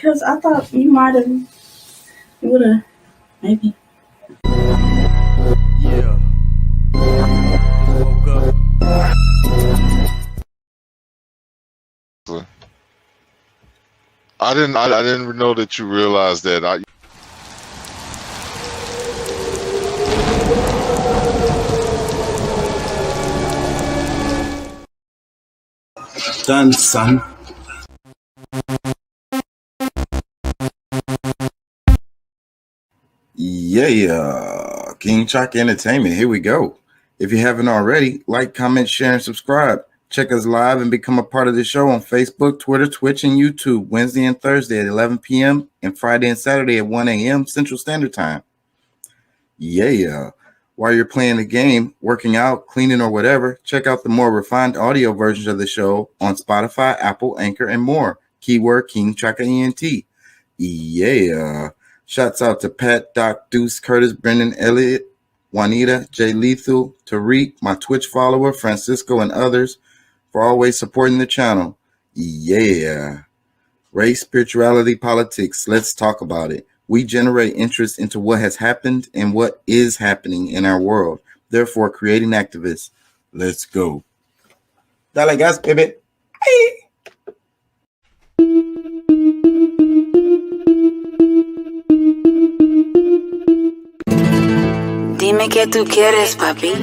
because I thought you would have, maybe. Yeah. Woke up. I didn't know that you realized that. Done, son. Yeah, King Chalk Entertainment. Here we go. If you haven't already, like, comment, share, and subscribe. Check us live and become a part of the show on Facebook, Twitter, Twitch, and YouTube, Wednesday and Thursday at 11 p.m. and Friday and Saturday at 1 a.m. Central Standard Time. Yeah. While you're playing the game, working out, cleaning, or whatever, check out the more refined audio versions of the show on Spotify, Apple, Anchor, and more. Keyword King Tracker ENT. Yeah. Shouts out to Pat, Doc, Deuce, Curtis, Brendan, Elliott, Juanita, Jay Lethal, Tariq, my Twitch follower, Francisco, and others for always supporting the channel. Yeah. Race, spirituality, politics. Let's talk about it. We generate interest into what has happened and what is happening in our world. Therefore, creating activists. Let's go. Dale gas, baby. Hey. Dime qué tú quieres, papi.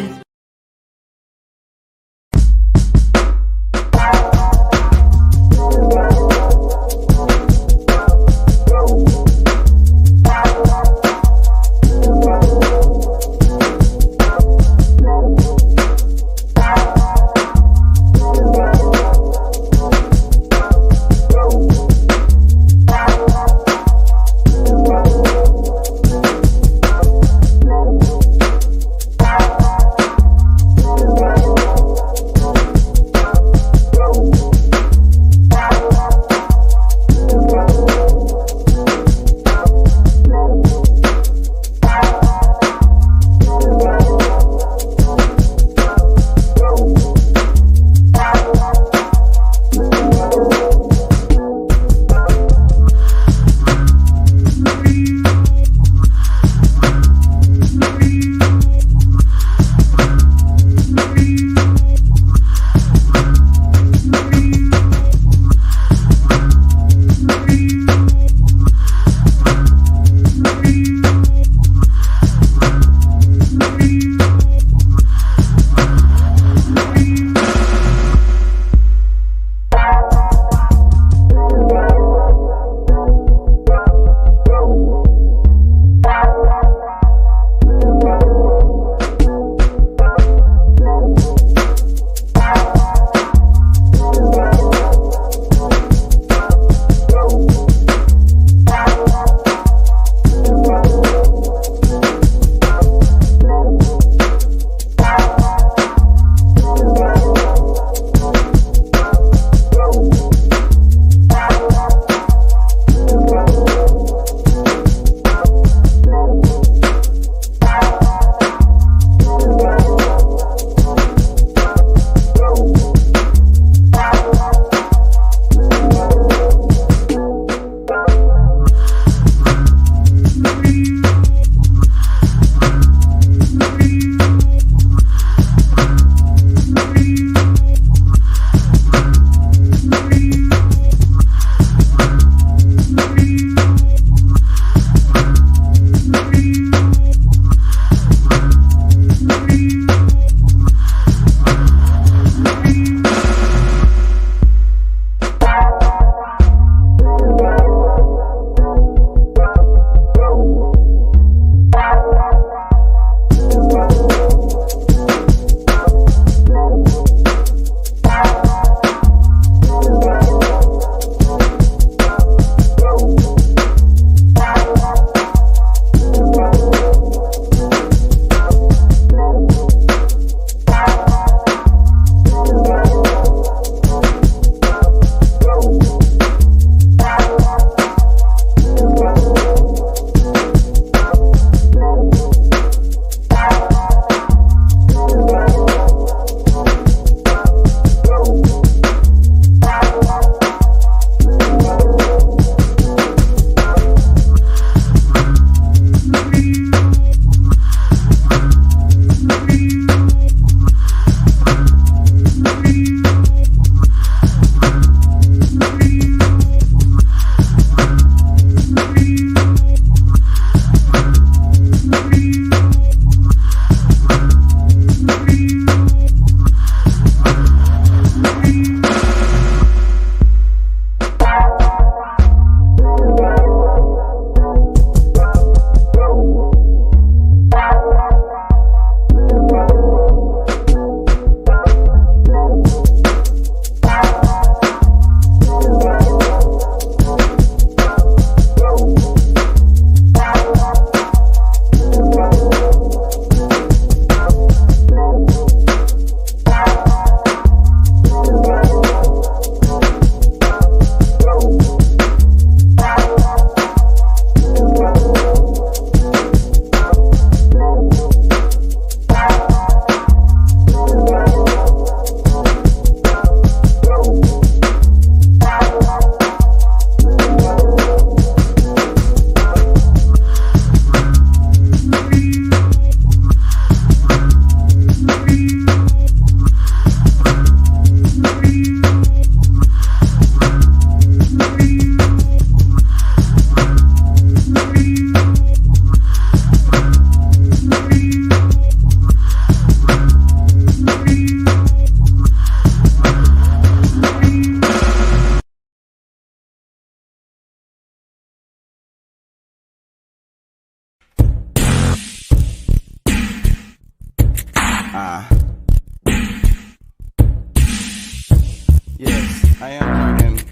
Yes, I am drinking.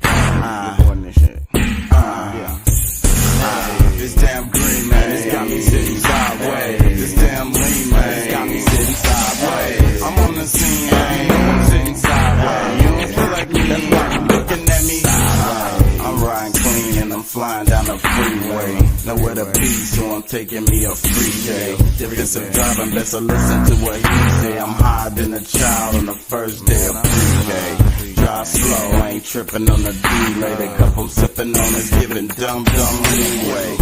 Recording this shit. Yeah. This damn green man, it's got me sitting sideways. This damn lean man, it's got me sitting sideways. I'm on the scene, I'm sitting sideways. You don't feel like me, that's why you looking at me sideways. I'm riding clean and I'm flying down the freeway. Nowhere to be, so I'm taking me a free day. Defensive driving, best to listen to what he say. I'm higher than a child on the first day of pre-day. Drive slow, I ain't tripping on the delay. The cup I'm sipping on is giving dumb leeway.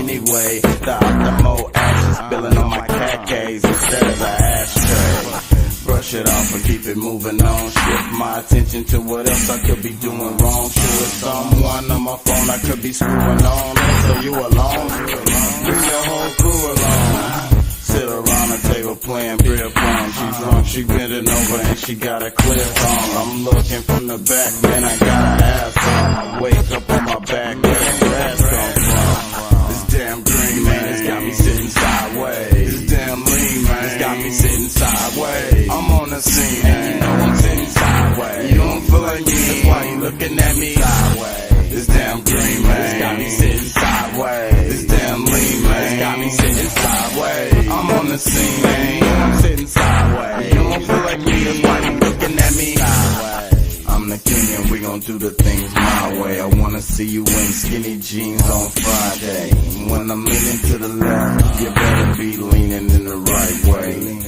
Anyway, the optimal action spilling on my khakis instead of an ashtray. Brush it off and keep it moving on. Shift my attention to what else I could be doing wrong. Sure, it's someone on my phone I could be screwing on. So you alone, bring your whole crew along. Sit around the table playing beer pong. She drunk, she bending over and she got a clip on. I'm looking from the back, man, I got a ass on. I wake up on my back, where the grass come from. This damn green man, it's got me sitting sideways. This damn lean man, it's got me sitting sideways. I'm on the scene and you know I'm sitting sideways. You don't feel like me, that's why you looking at me sideways. This damn green man, it's got me sitting sideways. This damn lean man, it's got me sitting sideways. I'm on the scene, man, I'm sitting sideways. You don't feel like me, that's why you looking at me sideways. I'm the king and we gon' do the things my way. I wanna see you in skinny jeans on Friday. When I'm leaning to the left, you better be leaning in the right way.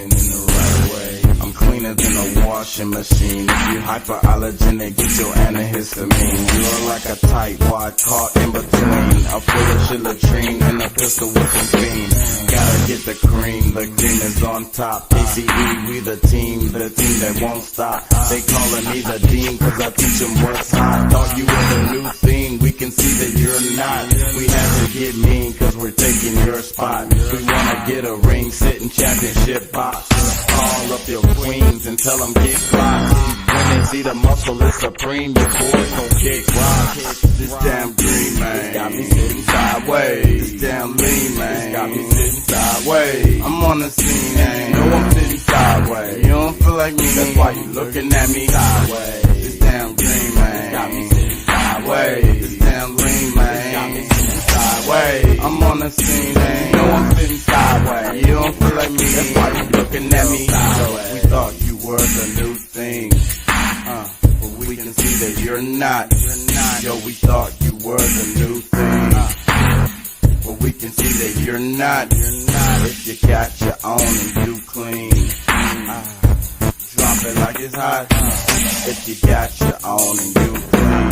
I'm cleaner than a washing machine. If you hyperallergenic, get your antihistamine. You're like a tight wad caught in between a full of shillatine and a pistol whipping fiend. Gotta get the cream is on top. ACE, we the team that won't stop. They calling me the dean cause I teach them what's hot. Thought you were the new thing, we can see that you're not. We have to get mean cause we're taking your spot. We wanna get a ring, sit in championship box. Call up your queens and tell them get clocked. When they see the muscle is supreme, your boys gon' kick rocks. This damn green man got me sitting sideways. This damn lean man got me sitting sideways. I'm on the scene, man, you know I'm sitting sideways. You don't feel like me, that's why you looking at me sideways. This damn green man got me sitting sideways. This damn lean man got me sitting sideways. I'm on the scene, man, you know I'm sitting sideways. You don't feel like me, that's why you looking at me sideways. We thought you were the new thing, but we can see that you're not. Yo, we thought you were the new thing, but we can see that you're not. If you got your own and you clean, drop it like it's hot. If you got your own and you clean,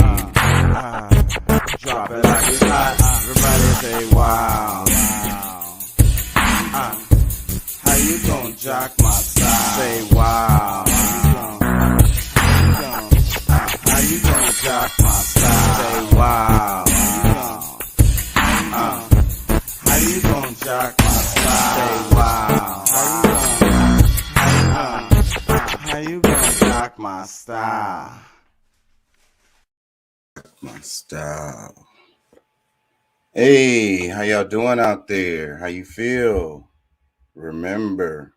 drop it like it's hot. Everybody say wow. How you gon' jock my style? Say wow. How you gon' jock my style? Say wow. How you gon' jock my style? Say wow. How you gon' jock my style? My style. Hey, how y'all doing out there? How you feel? Remember,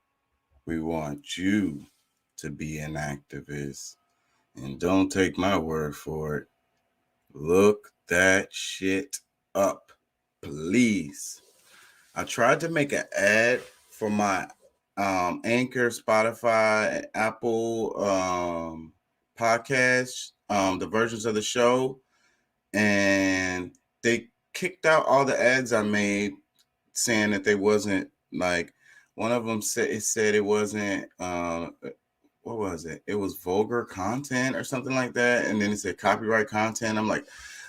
we want you to be an activist. And don't take my word for it. Look that shit up, please. I tried to make an ad for my Anchor, Spotify, Apple podcast, the versions of the show, and they kicked out all the ads I made, saying that they wasn't like. One of them said it wasn't. What was it? It was vulgar content or something like that, and then it said copyright content. I'm like,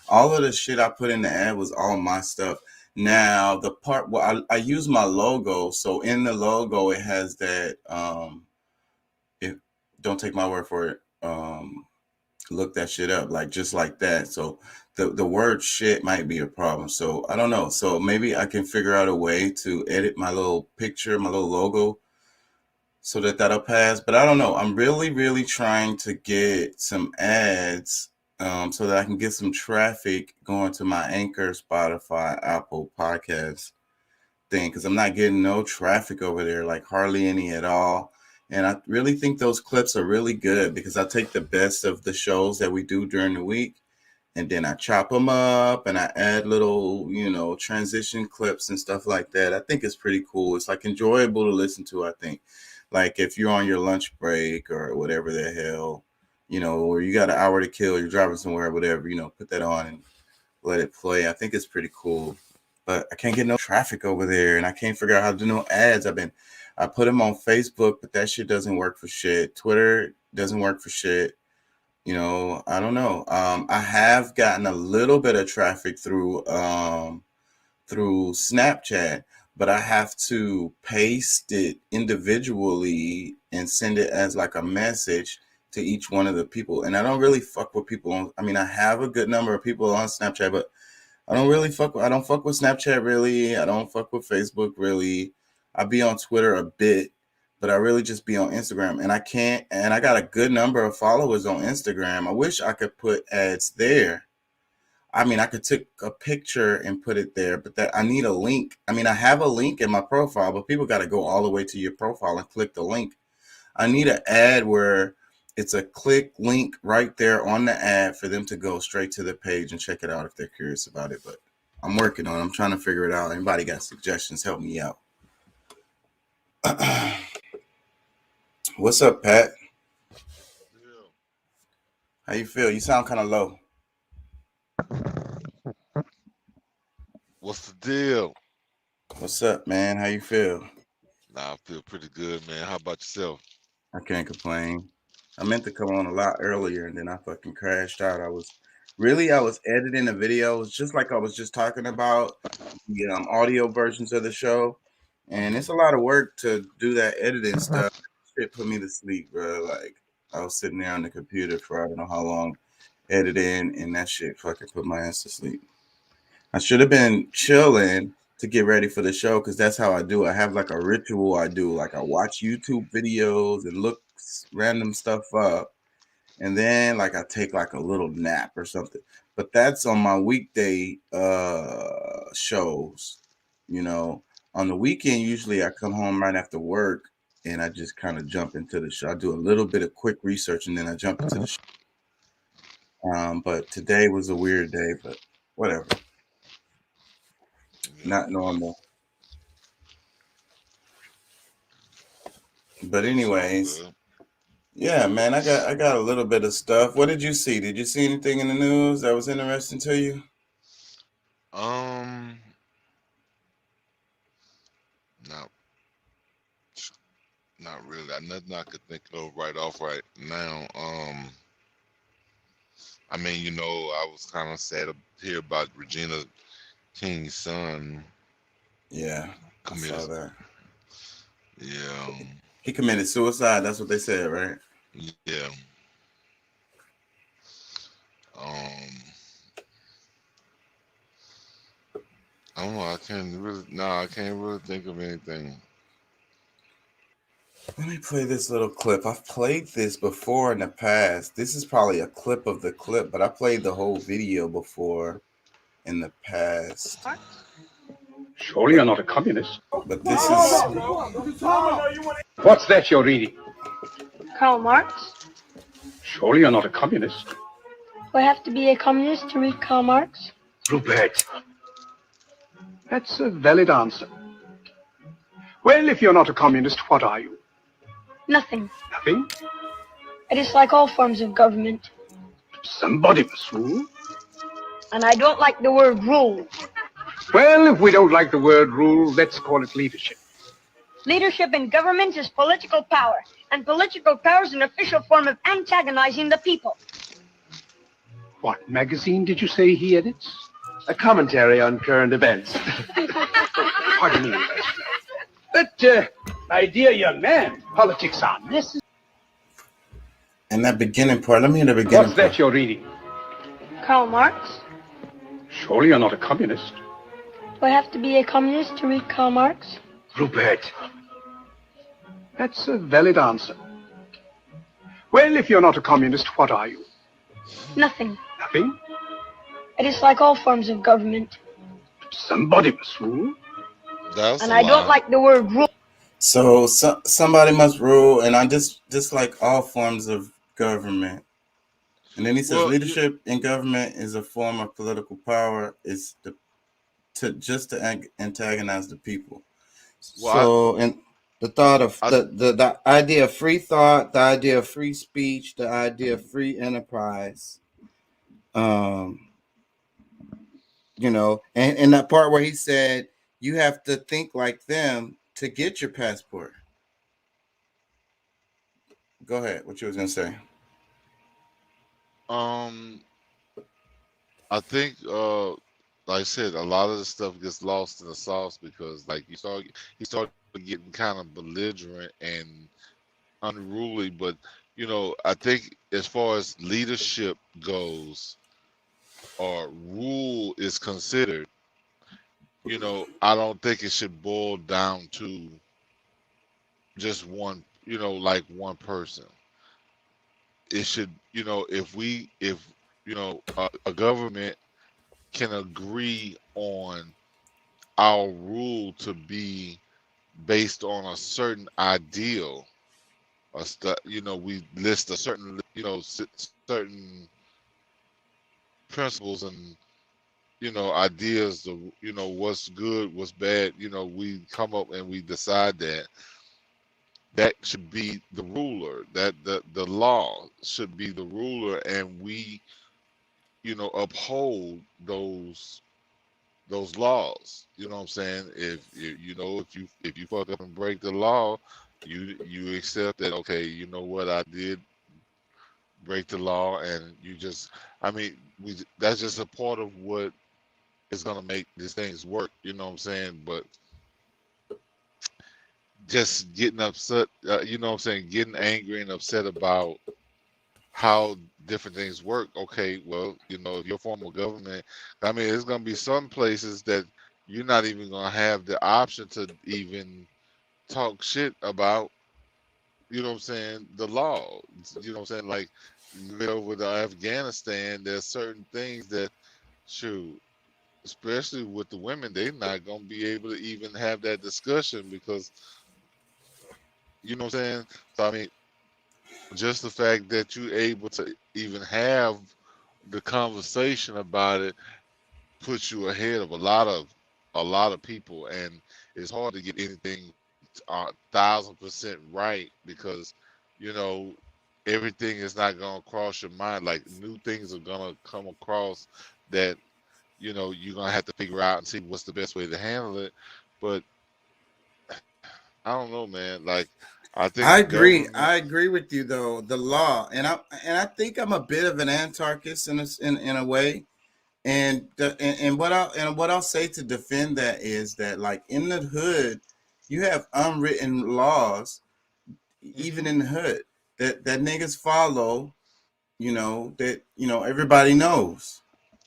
all of the shit I put in the ad was all my stuff. Now the part where I use my logo, so in the logo it has that. Don't take my word for it. Look that shit up, like just like that. So the word shit might be a problem. So I don't know. So maybe I can figure out a way to edit my little picture, my little logo, so that'll pass. But I don't know. I'm really trying to get some ads so that I can get some traffic going to my Anchor, Spotify, Apple podcast thing, because I'm not getting no traffic over there, like hardly any at all. And I really think those clips are really good because I take the best of the shows that we do during the week, and then I chop them up and I add little, transition clips and stuff like that. I think it's pretty cool. It's like enjoyable to listen to, I think. Like if you're on your lunch break or whatever the hell, or you got an hour to kill, you're driving somewhere, whatever, put that on and let it play. I think it's pretty cool. But I can't get no traffic over there, and I can't figure out how to do no ads. I put them on Facebook, but that shit doesn't work for shit. Twitter doesn't work for shit. I don't know. I have gotten a little bit of traffic through Snapchat, but I have to paste it individually and send it as like a message to each one of the people. And I don't really fuck with people I have a good number of people on Snapchat, but I don't fuck with Snapchat really. I don't fuck with Facebook really. I be on Twitter a bit, but I really just be on Instagram, and I got a good number of followers on Instagram. I wish I could put ads there. I could take a picture and put it there, but I need a link. I have a link in my profile, but people got to go all the way to your profile and click the link. I need an ad where it's a click link right there on the ad for them to go straight to the page and check it out if they're curious about it. But I'm working on it. I'm trying to figure it out. Anybody got suggestions, help me out. What's up, Pat? How you feel? You sound kind of low. What's the deal? What's up, man? How you feel? Nah, I feel pretty good, man. How about yourself? I can't complain. I meant to come on a lot earlier, and then I fucking crashed out. I was editing the videos, just like I was just talking about the audio versions of the show, and it's a lot of work to do that editing stuff. Shit put me to sleep, bro. Like I was sitting there on the computer for I don't know how long editing, and that shit fucking put my ass to sleep. I should have been chilling to get ready for the show because that's how I do. I have like a ritual I do. Like I watch YouTube videos and look random stuff up, and then like I take like a little nap or something. But that's on my weekday shows. On the weekend usually I come home right after work and I just kind of jump into the show. I do a little bit of quick research and then I jump into the show. But today was a weird day, but whatever. Not normal. But anyways, yeah, man, I got a little bit of stuff. What did you see? Did you see anything in the news that was interesting to you? Not really. Nothing I could think of right off right now. I was kind of sad to hear about Regina King's son. Yeah, I saw that. Yeah. He committed suicide. That's what they said, right? Yeah. I don't know. I can't really think of anything. Let me play this little clip. I've played this before in the past. This is probably a clip of the clip, but I played the whole video before in the past. Surely you're not a communist. But this is... What's that you're reading? Karl Marx? Surely you're not a communist. Do I have to be a communist to read Karl Marx? Rupert. That's a valid answer. Well, if you're not a communist, what are you? Nothing. Nothing? I dislike all forms of government. Somebody must rule. And I don't like the word rule. Well, if we don't like the word rule, let's call it leadership. Leadership in government is political power, and political power is an official form of antagonizing the people. What magazine did you say he edits? A commentary on current events. Pardon me. But, my dear young man, politics are necessary. And that beginning part, let me hear the beginning What's that you're reading? Karl Marx? Surely you're not a communist. Do I have to be a communist to read Karl Marx? Rupert. That's a valid answer. Well, if you're not a communist, what are you? Nothing. Nothing? I dislike all forms of government. Somebody must rule. That's and I don't like the word rule. So, somebody must rule, and I just dislike all forms of government. And then he says Well, leadership in government is a form of political power. It's to antagonize the people. well, So, and the thought of I the idea of free thought, the idea of free speech, the idea of free enterprise. Um, and that part where he said you have to think like them to get your passport. Go ahead. What you was gonna say? um I think like I said, a lot of the stuff gets lost in the sauce because like he started getting kind of belligerent and unruly, but I think as far as leadership goes or rule is considered, I don't think it should boil down to just one, like one person. It should, if a government can agree on our rule to be based on a certain ideal, we list a certain, certain principles and ideas of what's good, what's bad. We come up and we decide that should be the ruler. That the law should be the ruler, and we uphold those laws. You know what I'm saying? If you fuck up and break the law, you accept that. Okay, you know what, I did break the law, and that's just a part of what is gonna make these things work. You know what I'm saying? But just getting upset, you know what I'm saying, getting angry and upset about how different things work. Okay, well, if your form of government, it's going to be some places that you're not even going to have the option to even talk shit about, what I'm saying, the law. You know what I'm saying? Like, over to Afghanistan, there's certain things that, shoot, especially with the women, they're not going to be able to even have that discussion because, you know what I'm saying? So, just the fact that you're able to even have the conversation about it puts you ahead of a lot of people, and it's hard to get anything 1,000% right because everything is not going to cross your mind. Like new things are going to come across that you're going to have to figure out and see what's the best way to handle it. But I don't know, man. Like I think I the agree. government. I agree with you though. The law, and I think I'm a bit of an anarchist in a way. And what I'll say to defend that is that like in the hood, you have unwritten laws, even Mhm. in the hood that niggas follow. That everybody knows.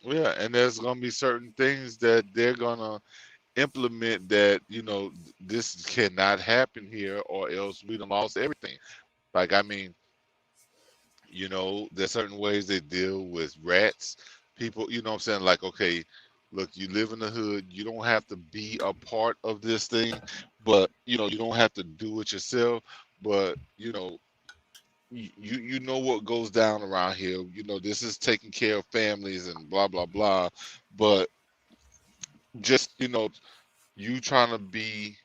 Yeah, and there's gonna be certain things that they're gonna implement that this cannot happen here, or else we done lost everything. Like there's certain ways they deal with rats. People, you know what I'm saying? Like, okay, look, you live in the hood, you don't have to be a part of this thing, but you don't have to do it yourself, but you know what goes down around here. This is taking care of families and blah blah blah. But just you trying to be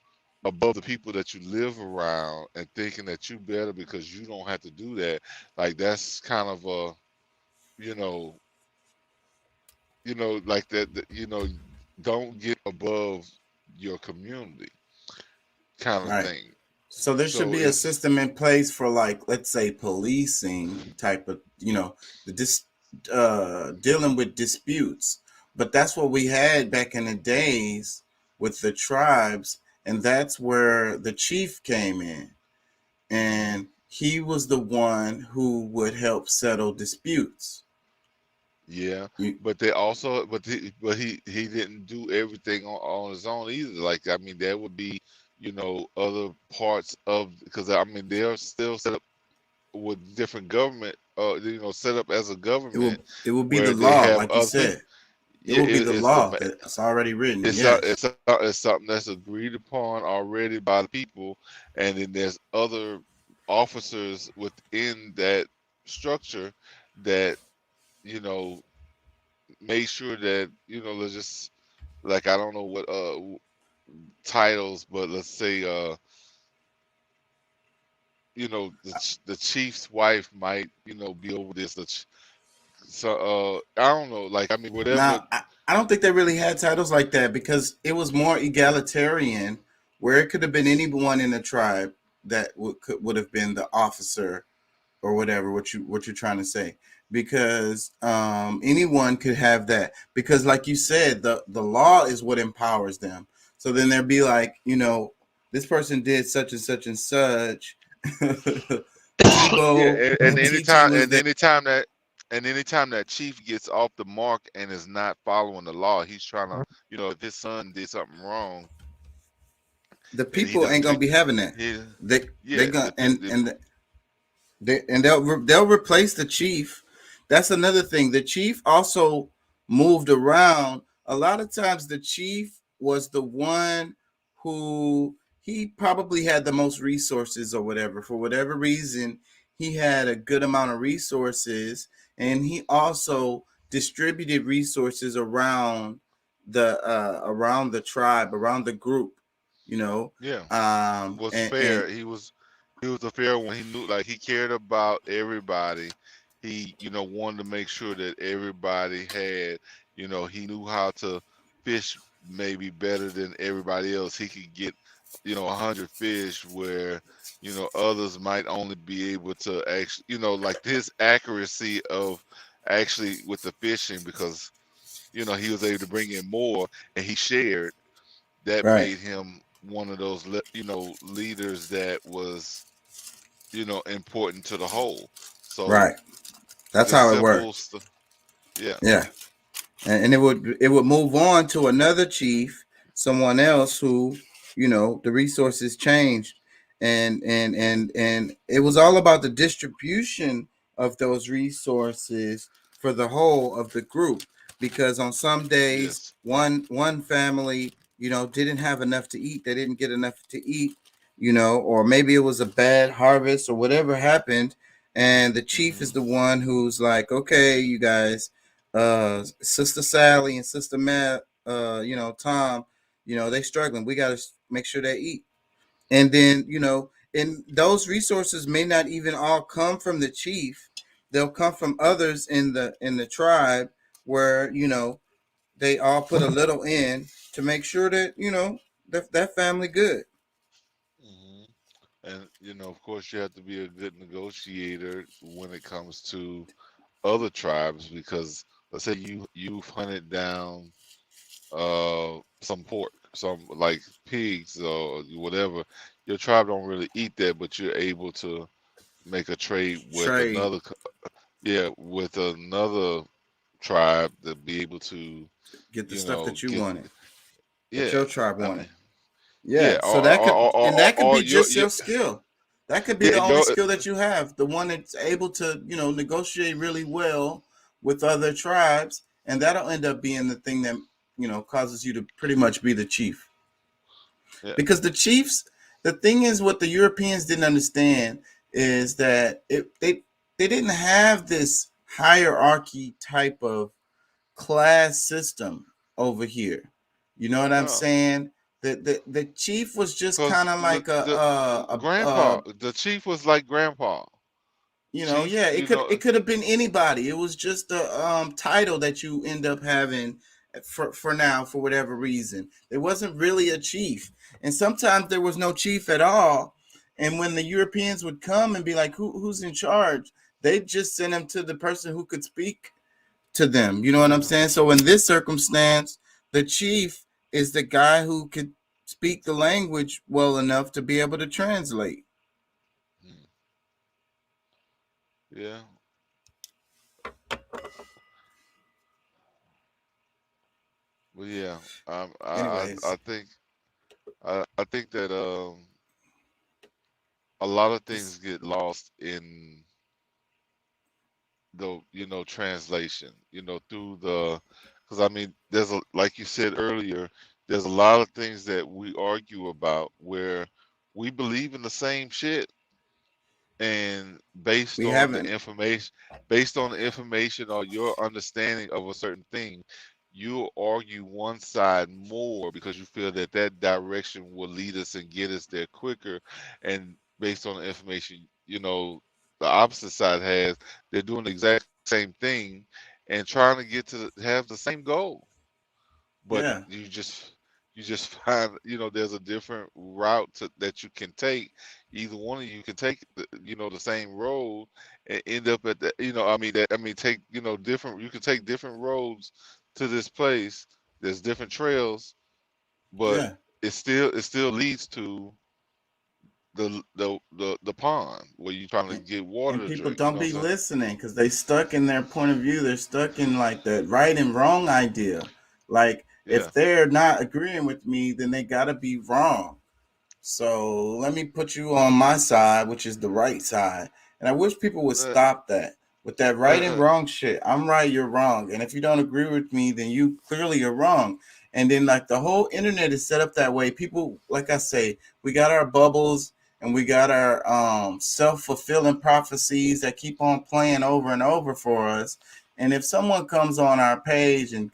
above the people that you live around and thinking that you better because you don't have to do that. Like that's kind of a you know like that don't get above your community kind of Right. thing. So there should So be a it's system in place for like, let's say, policing type of, the dealing with disputes. But that's what we had back in the days with the tribes, and that's where the chief came in, and he was the one who would help settle disputes. yeah, You, but they also but he didn't do everything on his own either. Like there would be other parts of because they're still set up with different government set up as a it will government it will be the where they law, have like you other people. said. It Yeah, will be the it's the law that's already written. it's Yes. it's something that's agreed upon already by the people, and then there's other officers within that structure that you know make sure that let's just like I don't know what titles, but let's say the chief's wife might be over this. So I don't know, like I mean whatever. Now, I don't think they really had titles like that because it was more egalitarian, where it could have been anyone in the tribe that would have been the officer or whatever. What you're trying to say, because anyone could have that. Because, like you said, the law is what empowers them. So then there'd be like, this person did such and such and such. Yeah, Tebow, and TT was there. anytime that chief gets off the mark and is not following the law, he's trying to, if his son did something wrong The and he people done ain't gonna picked, be having that. he, They yeah, gonna they'll replace the chief. That's another thing. The chief also moved around. A lot of times, the chief was the one who he probably had the most resources or whatever. For whatever reason, he had a good amount of resources, and he also distributed resources around the tribe, around the group. You know, yeah, was and fair. He was a fair one. He knew, like, he cared about everybody. He wanted to make sure that everybody had, he knew how to fish maybe better than everybody else. He could get 100 fish where others might only be able to actually, like his accuracy of actually with the fishing, because he was able to bring in more and he shared. That right, made him one of those leaders that was important to the whole. So right. That's just how it simple worked. stuff. Yeah. Yeah, and it would move on to another chief, someone else who, the resources changed, and it was all about the distribution of those resources for the whole of the group. Because on some days, Yes. one family, didn't have enough to eat. They didn't get enough to eat, or maybe it was a bad harvest or whatever happened, and the chief Hmm. is the one who's like, okay, you guys, Sister Sally and Sister Matt, Tom, they struggling. We got to make sure they eat. And then, and those resources may not even all come from the chief. They'll come from others in the tribe, where, they all put a little in to make sure that, that family good. Hmm. And of course, you have to be a good negotiator when it comes to other tribes, because let's say you've hunted down some pork, some like pigs or whatever. Your tribe don't really eat that, but you're able to make a trade with Trade, with another tribe to be able to get the stuff that you get, wanted, that yeah, your tribe I mean, wanted. yeah, Yeah, so that could or be just your skill. That could be yeah, the only skill that you have, the one that's able to, negotiate really well with other tribes, and that'll end up being the thing that, causes you to pretty much be the chief. yeah, Because the chiefs, the thing is, what the Europeans didn't understand is that they didn't have this hierarchy type of class system over here. You know what I'm no, saying? The chief was just because kind of like the chief was like grandpa. Chief, yeah, it could have been anybody. It was just a title that you end up having for now, for whatever reason. There wasn't really a chief, and sometimes there was no chief at all. And when the Europeans would come and be like, who's in charge, they'd just send them to the person who could speak to them. You know what I'm yeah. saying? So in this circumstance, the chief is the guy who could speak the language well enough to be able to translate. Hmm. Yeah. Well, yeah. I Anyways, think I think that a lot of things get lost in the translation. Through the Because I mean, like you said earlier, there's a lot of things that we argue about where we believe in the same shit, and We haven't. based on the information or your understanding of a certain thing, you argue one side more because you feel that that direction will lead us and get us there quicker, and based on the information, the opposite side has, they're doing the exact same thing and trying to get to have the same goal, but Yeah. you just find, there's a different route that you can take. Either one of you can take the same road and end up at the, take, different, you can take different roads to this place. There's different trails, but Yeah. it still leads to the pond where you're trying to get water And to people drink. You don't know what be I'm saying? listening because they stuck in their point of view. They're stuck in like that right and wrong idea. Like Yeah. if they're not agreeing with me, then they gotta be wrong. So let me put you on my side, which is the right side. And I wish people would Uh, stop that with that uh, right and uh, wrong shit. I'm right, you're wrong. And if you don't agree with me, then you clearly are wrong. And then like the whole internet is set up that way. People, like I say, we got our bubbles and we got our self-fulfilling prophecies that keep on playing over and over for us. And if someone comes on our page and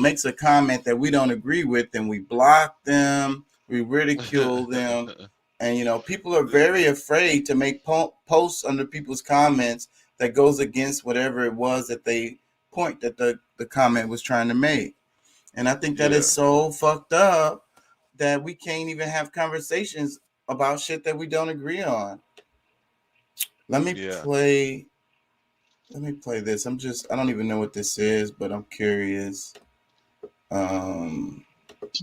makes a comment that we don't agree with, then we block them, we ridicule them, and people are very afraid to make posts under people's comments that goes against whatever it was that they point that the comment was trying to make. And I think that yeah. is so fucked up that we can't even have conversations about shit that we don't agree on. Let me Yeah. play this. I don't even know what this is, but I'm curious.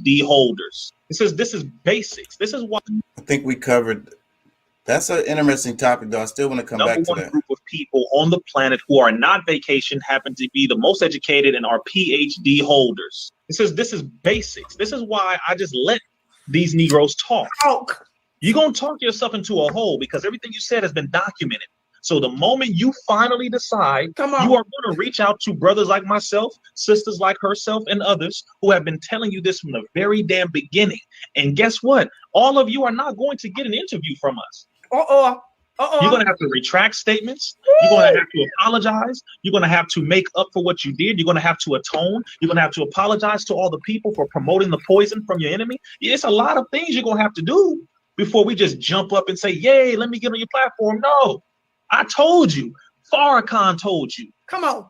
D holders. This is basics. This is why I think we covered. That's an interesting topic, though. I still want to come number back to one that. group of people on the planet who are not vacation happen to be the most educated and are PhD holders. This is basics. This is why I just let these Negroes talk. You're gonna talk yourself into a hole because everything you said has been documented. So the moment you finally decide, you are going to reach out to brothers like myself, sisters like herself, and others who have been telling you this from the very damn beginning. And guess what? All of you are not going to get an interview from us. You're going to have to retract statements. You're going to have to apologize. You're going to have to make up for what you did. You're going to have to atone. You're going to have to apologize to all the people for promoting the poison from your enemy. It's a lot of things you're going to have to do before we just jump up and say, yay, let me get on your platform. No. I told you. Farrakhan told you. Come on.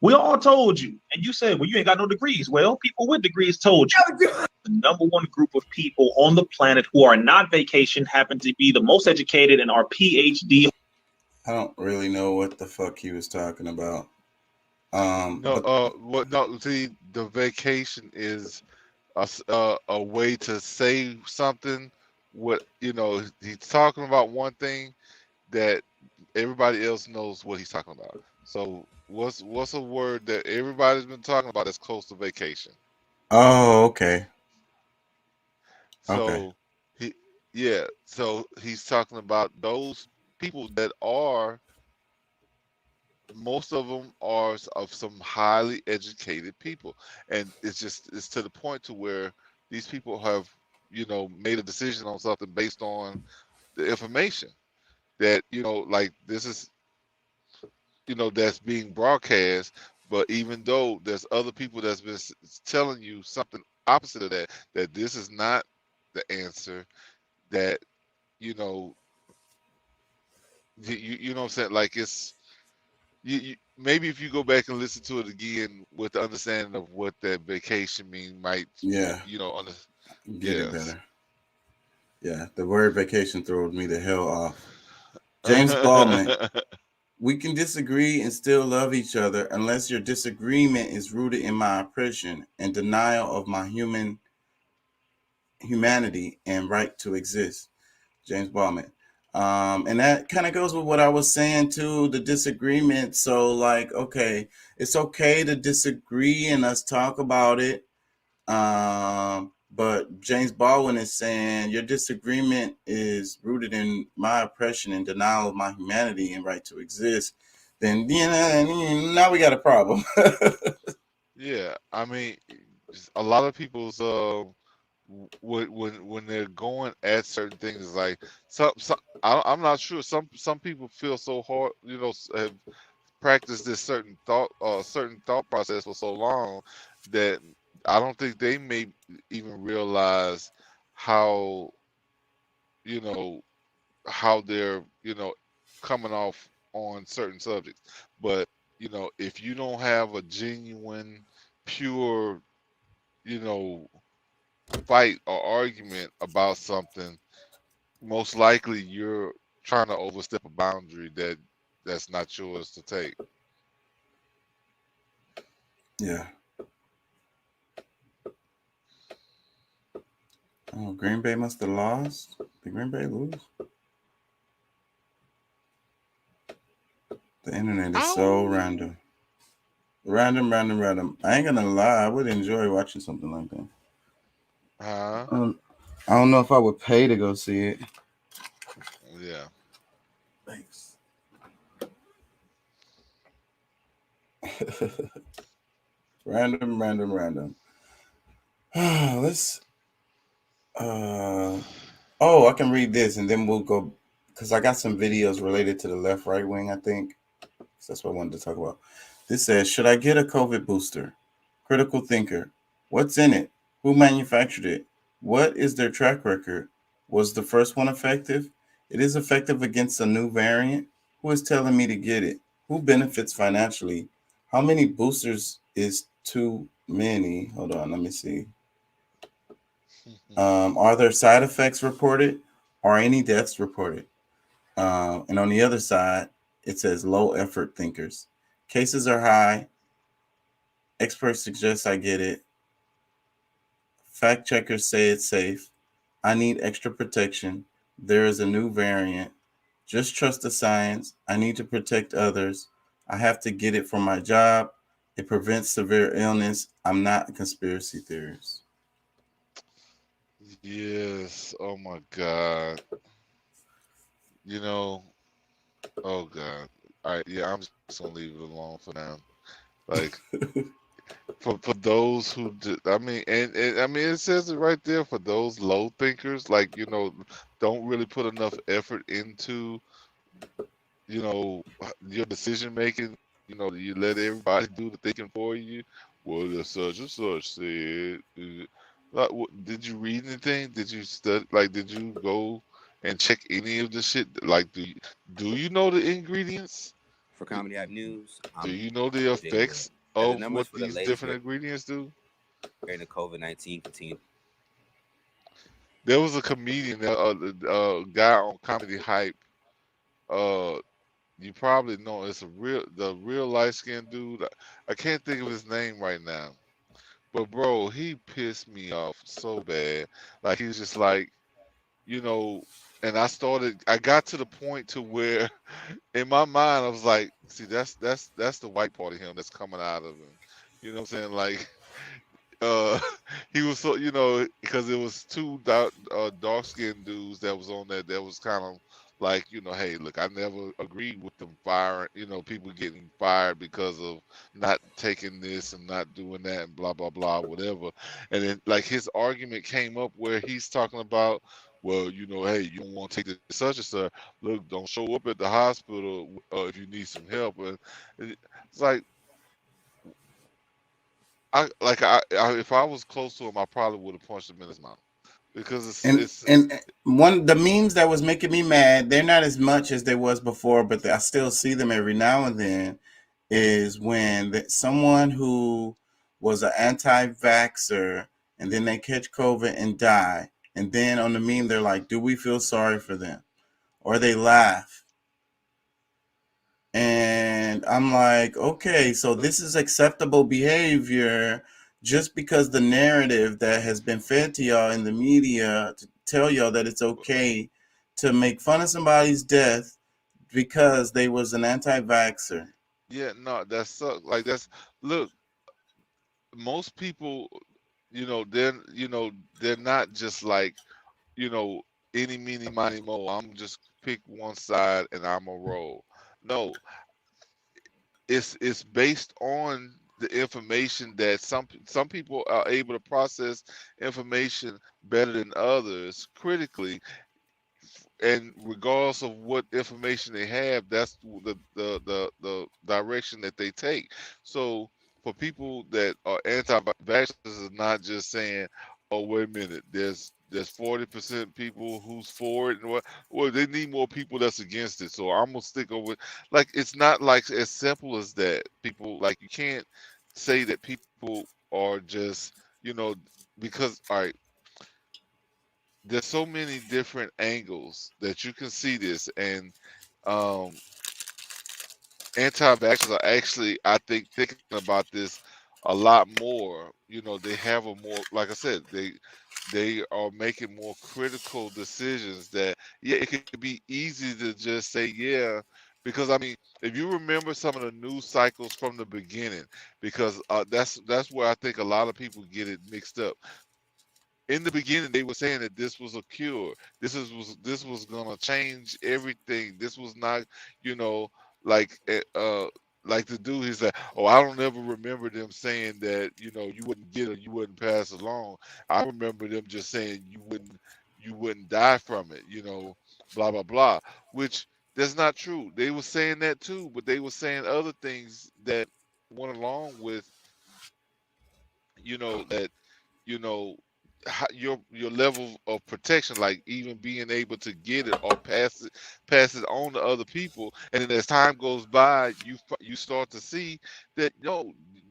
We all told you. And you said, well, you ain't got no degrees. Well, people with degrees told you. The number one group of people on the planet who are not vacation happen to be the most educated and are PhD. I don't really know what the fuck he was talking about. See, the vacation is a way to say something. He's talking about one thing that everybody else knows what he's talking about. So what's a word that everybody's been talking about that's close to vacation? Oh, okay. So so he's talking about those people that are, most of them are of some highly educated people, and it's to the point to where these people have made a decision on something based on the information that like this is that's being broadcast. But even though there's other people that's been telling you something opposite of that this is not the answer, that you know what I'm saying, like it's maybe if you go back and listen to it again with the understanding of what that vacation might get it better. Yeah, the word vacation throws me the hell off. James Baldwin. We can disagree and still love each other unless your disagreement is rooted in my oppression and denial of my humanity and right to exist. James Baldwin. And that kind of goes with what I was saying too, the disagreement. So like, okay, it's okay to disagree and let's talk about it. But James Baldwin is saying your disagreement is rooted in my oppression and denial of my humanity and right to exist. Then now we got a problem. Yeah, I mean, a lot of people's when they're going at certain things, it's like some I'm not sure. Some people feel so hard, have practiced this certain thought process for so long that I don't think they may even realize how you know how they're coming off on certain subjects. But if you don't have a genuine, pure, you know, fight or argument about something, most likely you're trying to overstep a boundary that's not yours to take. Yeah. Oh, Green Bay must have lost. Did Green Bay lose? The internet is so random. Random. I ain't gonna lie. I would enjoy watching something like that. Huh? I don't know if I would pay to go see it. Yeah. Thanks. Random. Let's. Oh, I can read this and then we'll go because I got some videos related to the left right wing. I think that's what I wanted to talk about. This says, should I get a COVID booster? Critical thinker. What's in it? Who manufactured it? What is their track record? Was the first one effective? It is effective against a new variant. Who is telling me to get it? Who benefits financially? How many boosters is too many? Hold on, let me see. Are there side effects reported? Are any deaths reported? And on the other side, it says low effort thinkers. Cases are high. Experts suggest I get it. Fact checkers say it's safe. I need extra protection. There is a new variant. Just trust the science. I need to protect others. I have to get it for my job. It prevents severe illness. I'm not a conspiracy theorist. Yes. Oh my God. Oh God. All right. Yeah, I'm just gonna leave it alone for now. Like for those who I mean, and I mean, it says it right there for those low thinkers, like don't really put enough effort into your decision making. You let everybody do the thinking for you. Well, the such and such said. Did you read anything? Did you study? Like, did you go and check any of the shit? Like, do you know the ingredients? For Comedy Hype News, Do I'm you know the effects the of numbers what for the these latest different ingredients do? variant of COVID-19 continue. There was a comedian, a guy on Comedy Hype. Uh, you probably know it's the real light skinned dude. I can't think of his name right now, but bro, he pissed me off so bad. Like he's just like, you know, and I got to the point to where, in my mind, I was like, see, that's the white part of him that's coming out of him. You know what I'm saying? Like, uh he was so because it was two dark skinned dudes that was on there that was kind of like hey, look, I never agreed with them firing, people getting fired because of not taking this and not doing that and blah blah blah whatever. And then like his argument came up where he's talking about, well, hey, you don't want to take the such and such, look, don't show up at the hospital if you need some help. And it's like, if I was close to him, I probably would have punched him in his mouth because And one the memes that was making me mad, they're not as much as they was before, but I still see them every now and then. Is when someone who was an anti-vaxxer and then they catch COVID and die, and then on the meme they're like, "Do we feel sorry for them?" Or they laugh. And I'm like, okay, so this is acceptable behavior just because the narrative that has been fed to y'all in the media to tell y'all that it's okay to make fun of somebody's death because they was an anti-vaxxer. yeah, no, that's like look, most people, they're not just like, any meeny miny mo. I'm just pick one side and I'm a roll. No, it's based on the information that some people are able to process information better than others critically, and regardless of what information they have, that's the direction that they take. So for people that are anti-vaxxers, is not just saying, "Oh, wait a minute, there's 40% people who's for it," and what, well, they need more people that's against it. So I'm gonna stick over. Like, it's not like as simple as that. People, like, you can't say that people are just, because, all right, there's so many different angles that you can see this, and um, anti-vaxxers are actually, I think, thinking about this a lot more. They have a more, like I said, they are making more critical decisions. That, yeah, it could be easy to just say, yeah, because I mean, if you remember some of the news cycles from the beginning, because that's where I think a lot of people get it mixed up. In the beginning, they were saying that this was a cure. This was gonna change everything. This was not, you know, like like the dude. He's like, oh, I don't ever remember them saying that, you wouldn't get it, you wouldn't pass along. I remember them just saying you wouldn't die from it, blah blah blah. Which, that's not true. They were saying that too, but they were saying other things that went along with, that, you know your level of protection, like even being able to get it or pass it on to other people. And then as time goes by, you start to see that,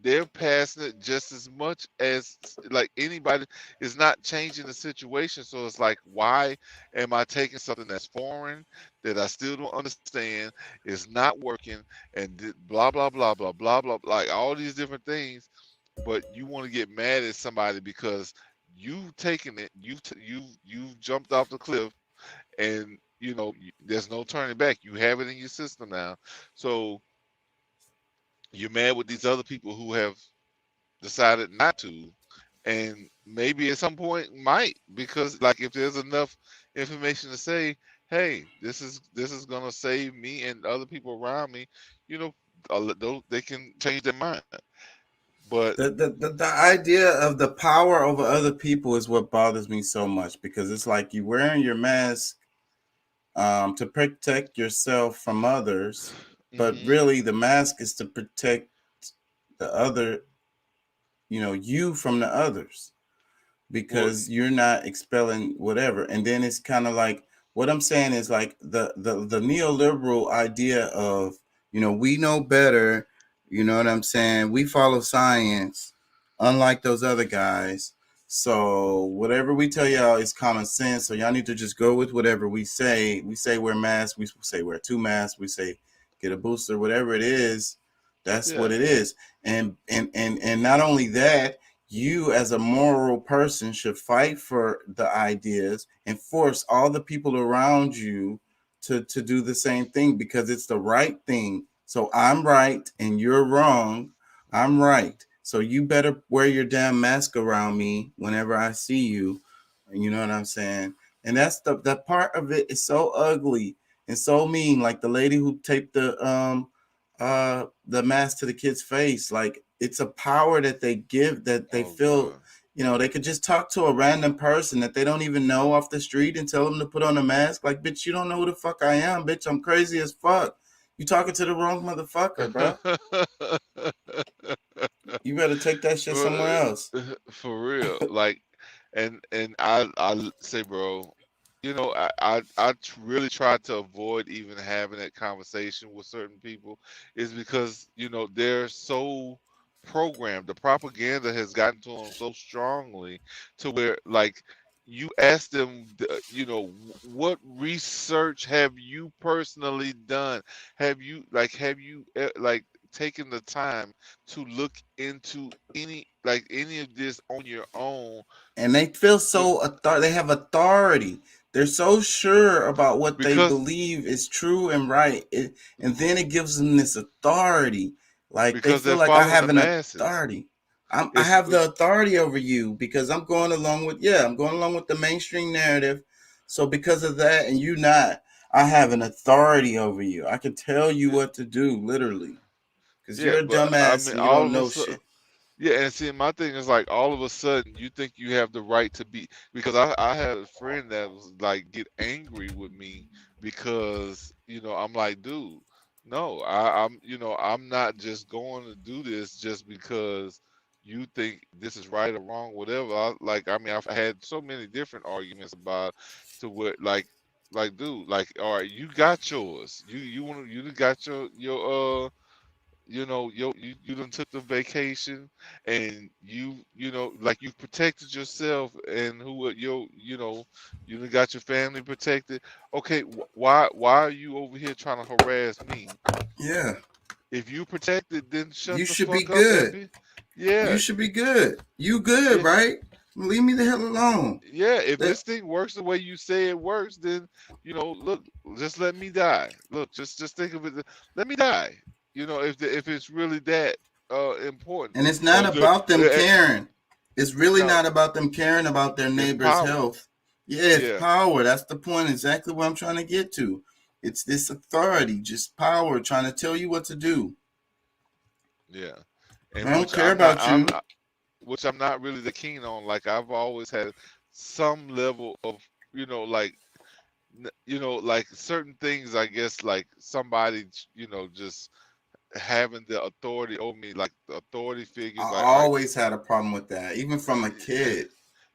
they're passing it just as much as, like, anybody is not changing the situation. So it's like, why am I taking something that's foreign, that I still don't understand, is not working, and blah blah blah blah blah blah, like all these different things, but you want to get mad at somebody because you've taken it, you've jumped off the cliff, and there's no turning back. You have it in your system now, so you're mad with these other people who have decided not to, and maybe at some point might, because, like, if there's enough information to say, hey, this is gonna save me and other people around me, they can change their mind. But the idea of the power over other people is what bothers me so much, because it's like you wearing your mask to protect yourself from others, but really the mask is to protect the other, you from the others, because you're not expelling whatever. And then it's kind of like, what I'm saying is, like, the neoliberal idea of, we know better. You know what I'm saying? We follow science, unlike those other guys. So whatever we tell y'all is common sense. So y'all need to just go with whatever we say. We say wear masks. We say wear 2 masks. We say get a booster. Whatever it is, that's what it is. And not only that, you as a moral person should fight for the ideas and force all the people around you to do the same thing, because it's the right thing. So I'm right and you're wrong. I'm right. So you better wear your damn mask around me whenever I see you. You know what I'm saying? And that's that part of it is so ugly and so mean. Like the lady who taped the mask to the kid's face. Like, it's a power that they give, that they feel, they could just talk to a random person that they don't even know off the street and tell them to put on a mask. Like, bitch, you don't know who the fuck I am, bitch. I'm crazy as fuck. You talking to the wrong motherfucker, bro. You better take that shit somewhere else. For real. Like, and I say, bro, I really try to avoid even having that conversation with certain people, is because, they're so programmed. The propaganda has gotten to them so strongly, to where, like, you ask them, what research have you personally done? Have you taken the time to look into any of this on your own? And they feel so they have authority. They're so sure about what they believe is true and right, and then it gives them this authority. Like, they feel like I have an authority. I have the authority over you because I'm going along with the mainstream narrative. So because of that, and you not, I have an authority over you. I can tell you what to do, literally. Because Yeah, you're a but I dumbass mean, and you all don't of a know sudden, shit. yeah, and see, my thing is like all of a sudden you think you have the right to be because I had a friend that was like get angry with me because I'm like, dude, no, I'm not just going to do this just because you think this is right or wrong, whatever. I mean, I've had so many different arguments about to what dude, like, all right, you got yours. You got your you done took the vacation and like you protected yourself and you done got your family protected. Okay, why are you over here trying to harass me? Yeah. If you protected, then shut You the should be fuck up and good. be You yeah, should be good. You good, yeah, right? Leave me the hell alone. yeah. If That, this thing works the way you say it works, then look, just let me die. Look, just think of it. Let me die. If it's really that important, and it's not or if the about them caring. It's really no, not about them caring about their it's neighbor's power. health. Yeah, it's Yeah, power. That's the point. Exactly what I'm trying to get to. It's this authority, just power, trying to tell you what to do. yeah, and I don't care about you. which I'm not really the keen on. Like I've always had some level of like like certain things. I guess like somebody just having the authority over me, like the authority I figures, like always had a problem with that, even from a kid.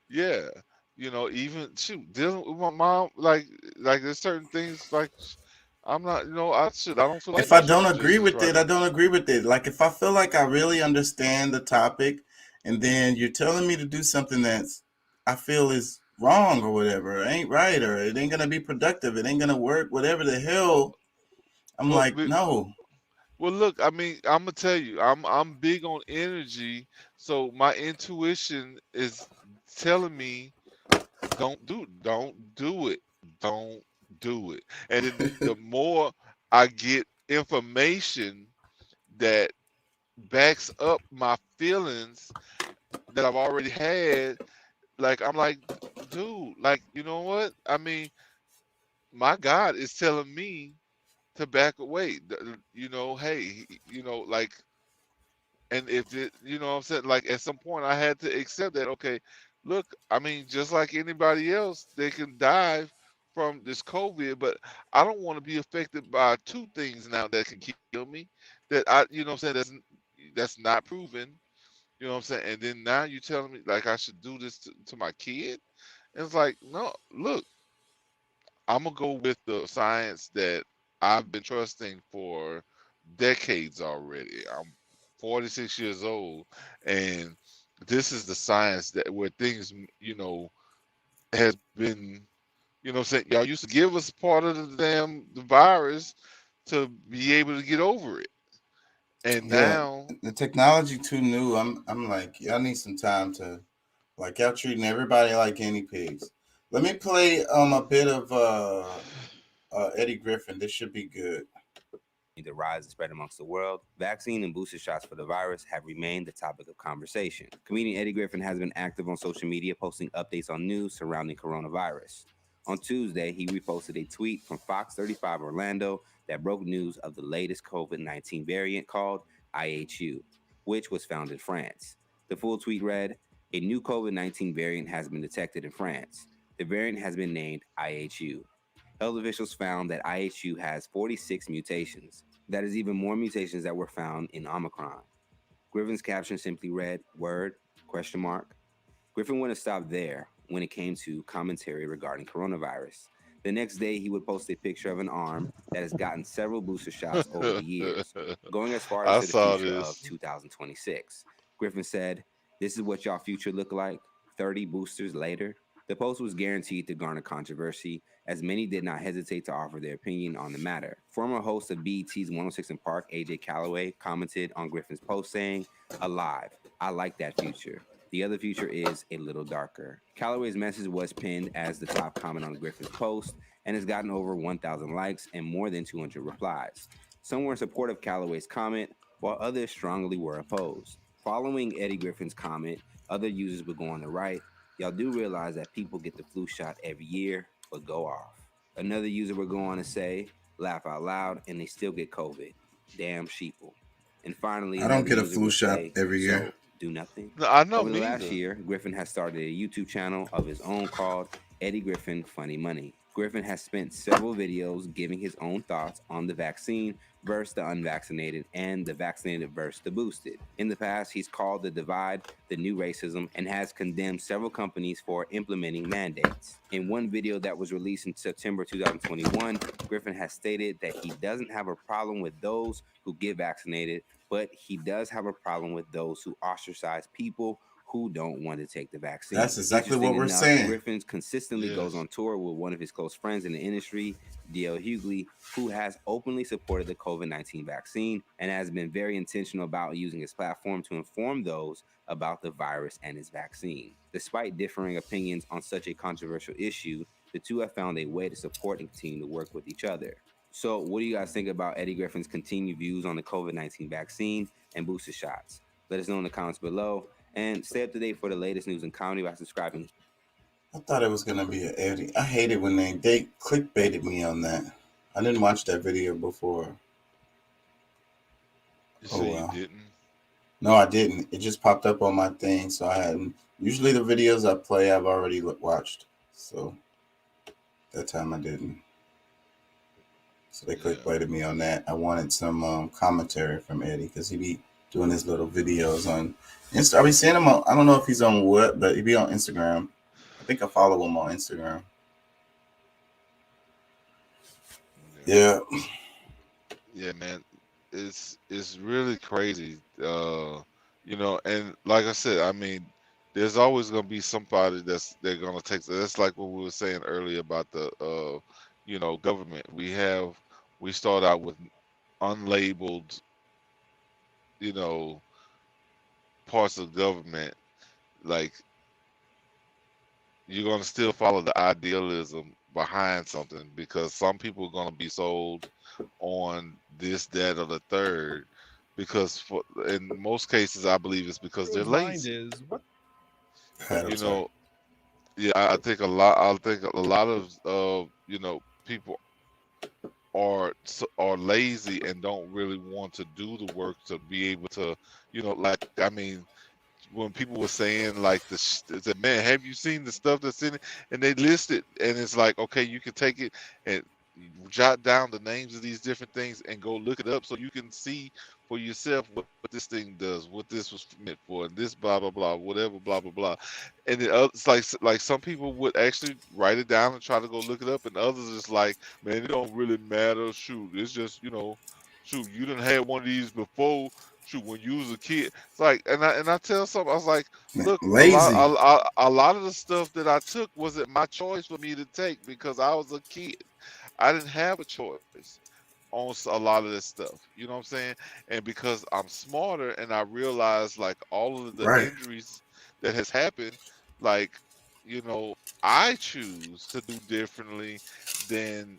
yeah, even shoot dealing with my mom, like there's certain things like I'm not, I don't feel like If I I should don't be agree judging with right it, I now. don't agree with it. Like if I feel like I really understand the topic, and then you're telling me to do something that's I feel is wrong or whatever, or ain't right, or it ain't gonna be productive, it ain't gonna work, whatever the hell, I'm Well, like, no. well, look, I mean, I'm gonna tell you, I'm big on energy, so my intuition is telling me don't do it, don't do it. And then the more I get information that backs up my feelings that I've already had, like I'm like, dude, like you know what? I mean, my God is telling me to back away. Hey, like, and if it, what I'm saying, like at some point I had to accept that. Okay, look, I mean, just like anybody else, they can die from this COVID, but I don't want to be affected by two things now that can kill me. That what I'm saying, that's not proven. You know what I'm saying? And then now you're telling me like I should do this to my kid? And it's like, no, look, I'm gonna go with the science that I've been trusting for decades already. I'm 46 years old, and this is the science that where things, has been, what I'm saying, y'all used to give us part of the virus to be able to get over it, and Yeah, now, the technology too new. I'm like, y'all need some time to like y'all treating everybody like guinea pigs. Let me play a bit of Eddie Griffin. This should be good. The rise and spread amongst the world, vaccine and booster shots for the virus have remained the topic of conversation. Comedian Eddie Griffin has been active on social media, posting updates on news surrounding coronavirus. On Tuesday, he reposted a tweet from Fox 35 Orlando that broke news of the latest COVID-19 variant called IHU, which was found in France. The full tweet read, "A new COVID-19 variant has been detected in France. The variant has been named IHU. Health officials found that IHU has 46 mutations. That is even more mutations that were found in Omicron." Griffin's caption simply read, "Word, question mark." Griffin wouldn't stop there when it came to commentary regarding coronavirus. The next day, he would post a picture of an arm that has gotten several booster shots over the years, going as far as I to the saw future of this. 2026. Griffin said, "This is what y'all future look like 30 boosters later." The post was guaranteed to garner controversy, as many did not hesitate to offer their opinion on the matter. Former host of BET's 106 in Park, AJ Calloway, commented on Griffin's post saying, "Alive, I like that future. The other future is a little darker." Calloway's message was pinned as the top comment on Griffin's post and has gotten over 1,000 likes and more than 200 replies. Some were in support of Calloway's comment, while others strongly were opposed. Following Eddie Griffin's comment, other users would go on the right, "Y'all do realize that people get the flu shot every year, but go off." Another user would go on to say, "Laugh out loud, and they still get COVID. Damn sheeple." And finally, I don't another get a user flu will shot say, every year. so do nothing. No, I know Over the me last either. year, Griffin has started a YouTube channel of his own called Eddie Griffin Funny Money. Griffin has spent several videos giving his own thoughts on the vaccine versus the unvaccinated and the vaccinated versus the boosted. In the past, he's called the divide the new racism and has condemned several companies for implementing mandates. In one video that was released in September 2021, Griffin has stated that he doesn't have a problem with those who get vaccinated, but he does have a problem with those who ostracize people who don't want to take the vaccine. That's exactly what Interesting we're enough, saying. Griffin consistently goes Yes. on tour with one of his close friends in the industry, D.L. Hughley, who has openly supported the COVID-19 vaccine and has been very intentional about using his platform to inform those about the virus and his vaccine. Despite differing opinions on such a controversial issue, the two have found a way to support and continue to work with each other. So, what do you guys think about Eddie Griffin's continued views on the COVID-19 vaccine and booster shots? Let us know in the comments below. And stay up to date for the latest news in comedy by subscribing. I thought it was gonna be an Eddie. I hate it when they clickbaited me on that. I didn't watch that video before. You Oh say well. you didn't? No, I didn't. It just popped up on my thing, so I hadn't. Usually the videos I play, I've already watched. So that time I didn't. So they clickbaited me on that. I wanted some commentary from Eddie because he be doing his little videos on Insta. I be seeing him on, I don't know if he's on what, but he be on Instagram. I think I follow him on Instagram. Yeah. Yeah, man. It's really crazy. You know, and like I said, I mean, there's always gonna be somebody they're gonna take. That's like what we were saying earlier about the you know, government. We start out with unlabeled, you know, parts of government. Like you're gonna still follow the idealism behind something because some people are gonna be sold on this, that, or the third. Because in most cases, I believe it's because they're lazy. You know, yeah, I think a lot. I think a lot of you know, people are lazy and don't really want to do the work to be able to, you know, like I mean, when people were saying like the man, have you seen the stuff that's in it? And they list it, and it's like, okay, you can take it and jot down the names of these different things and go look it up so you can see for yourself what this thing does, what this was meant for, and this blah blah blah, whatever blah blah blah. And it's like some people would actually write it down and try to go look it up, and others is like, man, it don't really matter. Shoot, it's just, you know, shoot, you didn't have one of these before. Shoot, when you was a kid, it's like, and I tell some, I was like, look, Lazy. a lot of the stuff that I took wasn't my choice for me to take because I was a kid. I didn't have a choice on a lot of this stuff. You know what I'm saying? And because I'm smarter and I realize like all of the Right. injuries that has happened, like, you know, I choose to do differently than,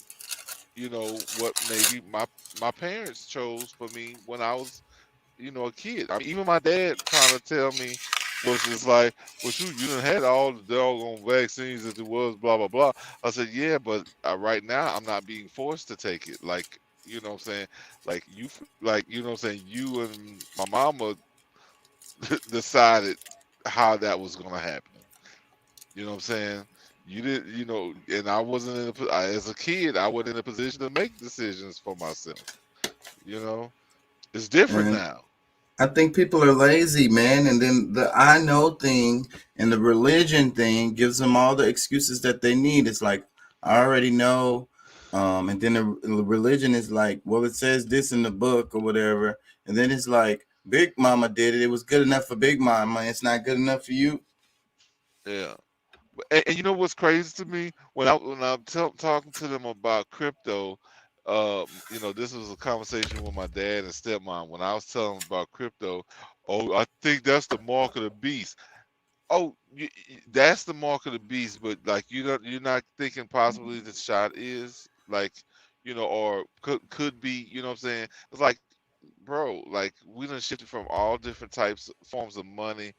you know, what maybe my parents chose for me when I was, you know, a kid. I mean, even my dad trying to tell me was just like, well, shoot, you done had all the doggone vaccines that there was, blah, blah, blah. I said, yeah, but right now I'm not being forced to take it. Like, you know what I'm saying? Like, you know what I'm saying? You and my mama decided how that was going to happen. You know what I'm saying? You didn't, you know, and I wasn't as a kid, I wasn't in a position to make decisions for myself. You know, it's different And now. I think people are lazy, man. And then the I know thing and the religion thing gives them all the excuses that they need. It's like, I already know. And then the religion is like, well, it says this in the book or whatever. And then it's like, Big Mama did it. It was good enough for Big Mama. It's not good enough for you. Yeah. And you know what's crazy to me when I'm talking to them about crypto, you know, this was a conversation with my dad and stepmom. When I was telling them about crypto, oh, I think that's the mark of the beast. Oh, that's the mark of the beast, but like you're not thinking possibly the shot is like, you know, or could be, you know what I'm saying? It's like, bro, like we done shifted from all different types forms of money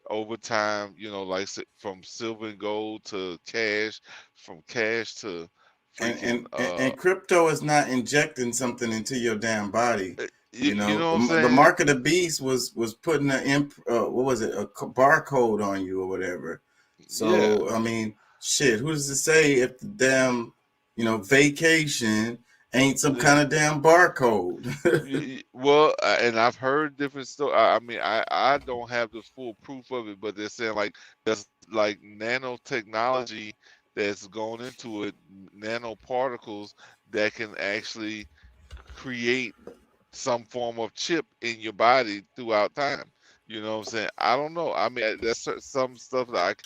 over time, you know, like from silver and gold to cash, from cash to freaking And crypto is not injecting something into your damn body. You You know, know what I'm the saying? mark of the beast was putting what was it, a barcode on you or whatever. Yeah. So I mean, shit, who does it say if the damn, vacation ain't some Yeah. kind of damn barcode? Well, and I've heard different stories. I mean, I don't have the full proof of it, but they're saying like there's like nanotechnology that's gone into it, nanoparticles that can actually create some form of chip in your body throughout time. You know what I'm saying? I don't know. I mean, there's some stuff that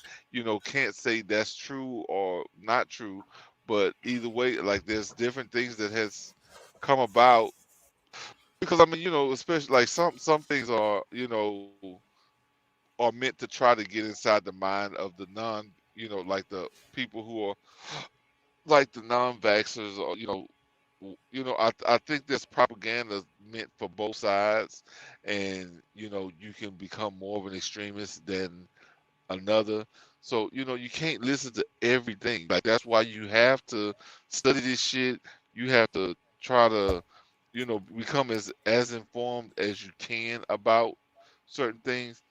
can't say that's true or not true, but either way, like there's different things that has come about because I mean, especially like some things are meant to try to get inside the mind of the like the people who are like the non-vaxxers or I think there's propaganda meant for both sides, and you can become more of an extremist than another. So you can't listen to everything. Like that's why you have to study this shit. You have to try to become as informed as you can about certain things,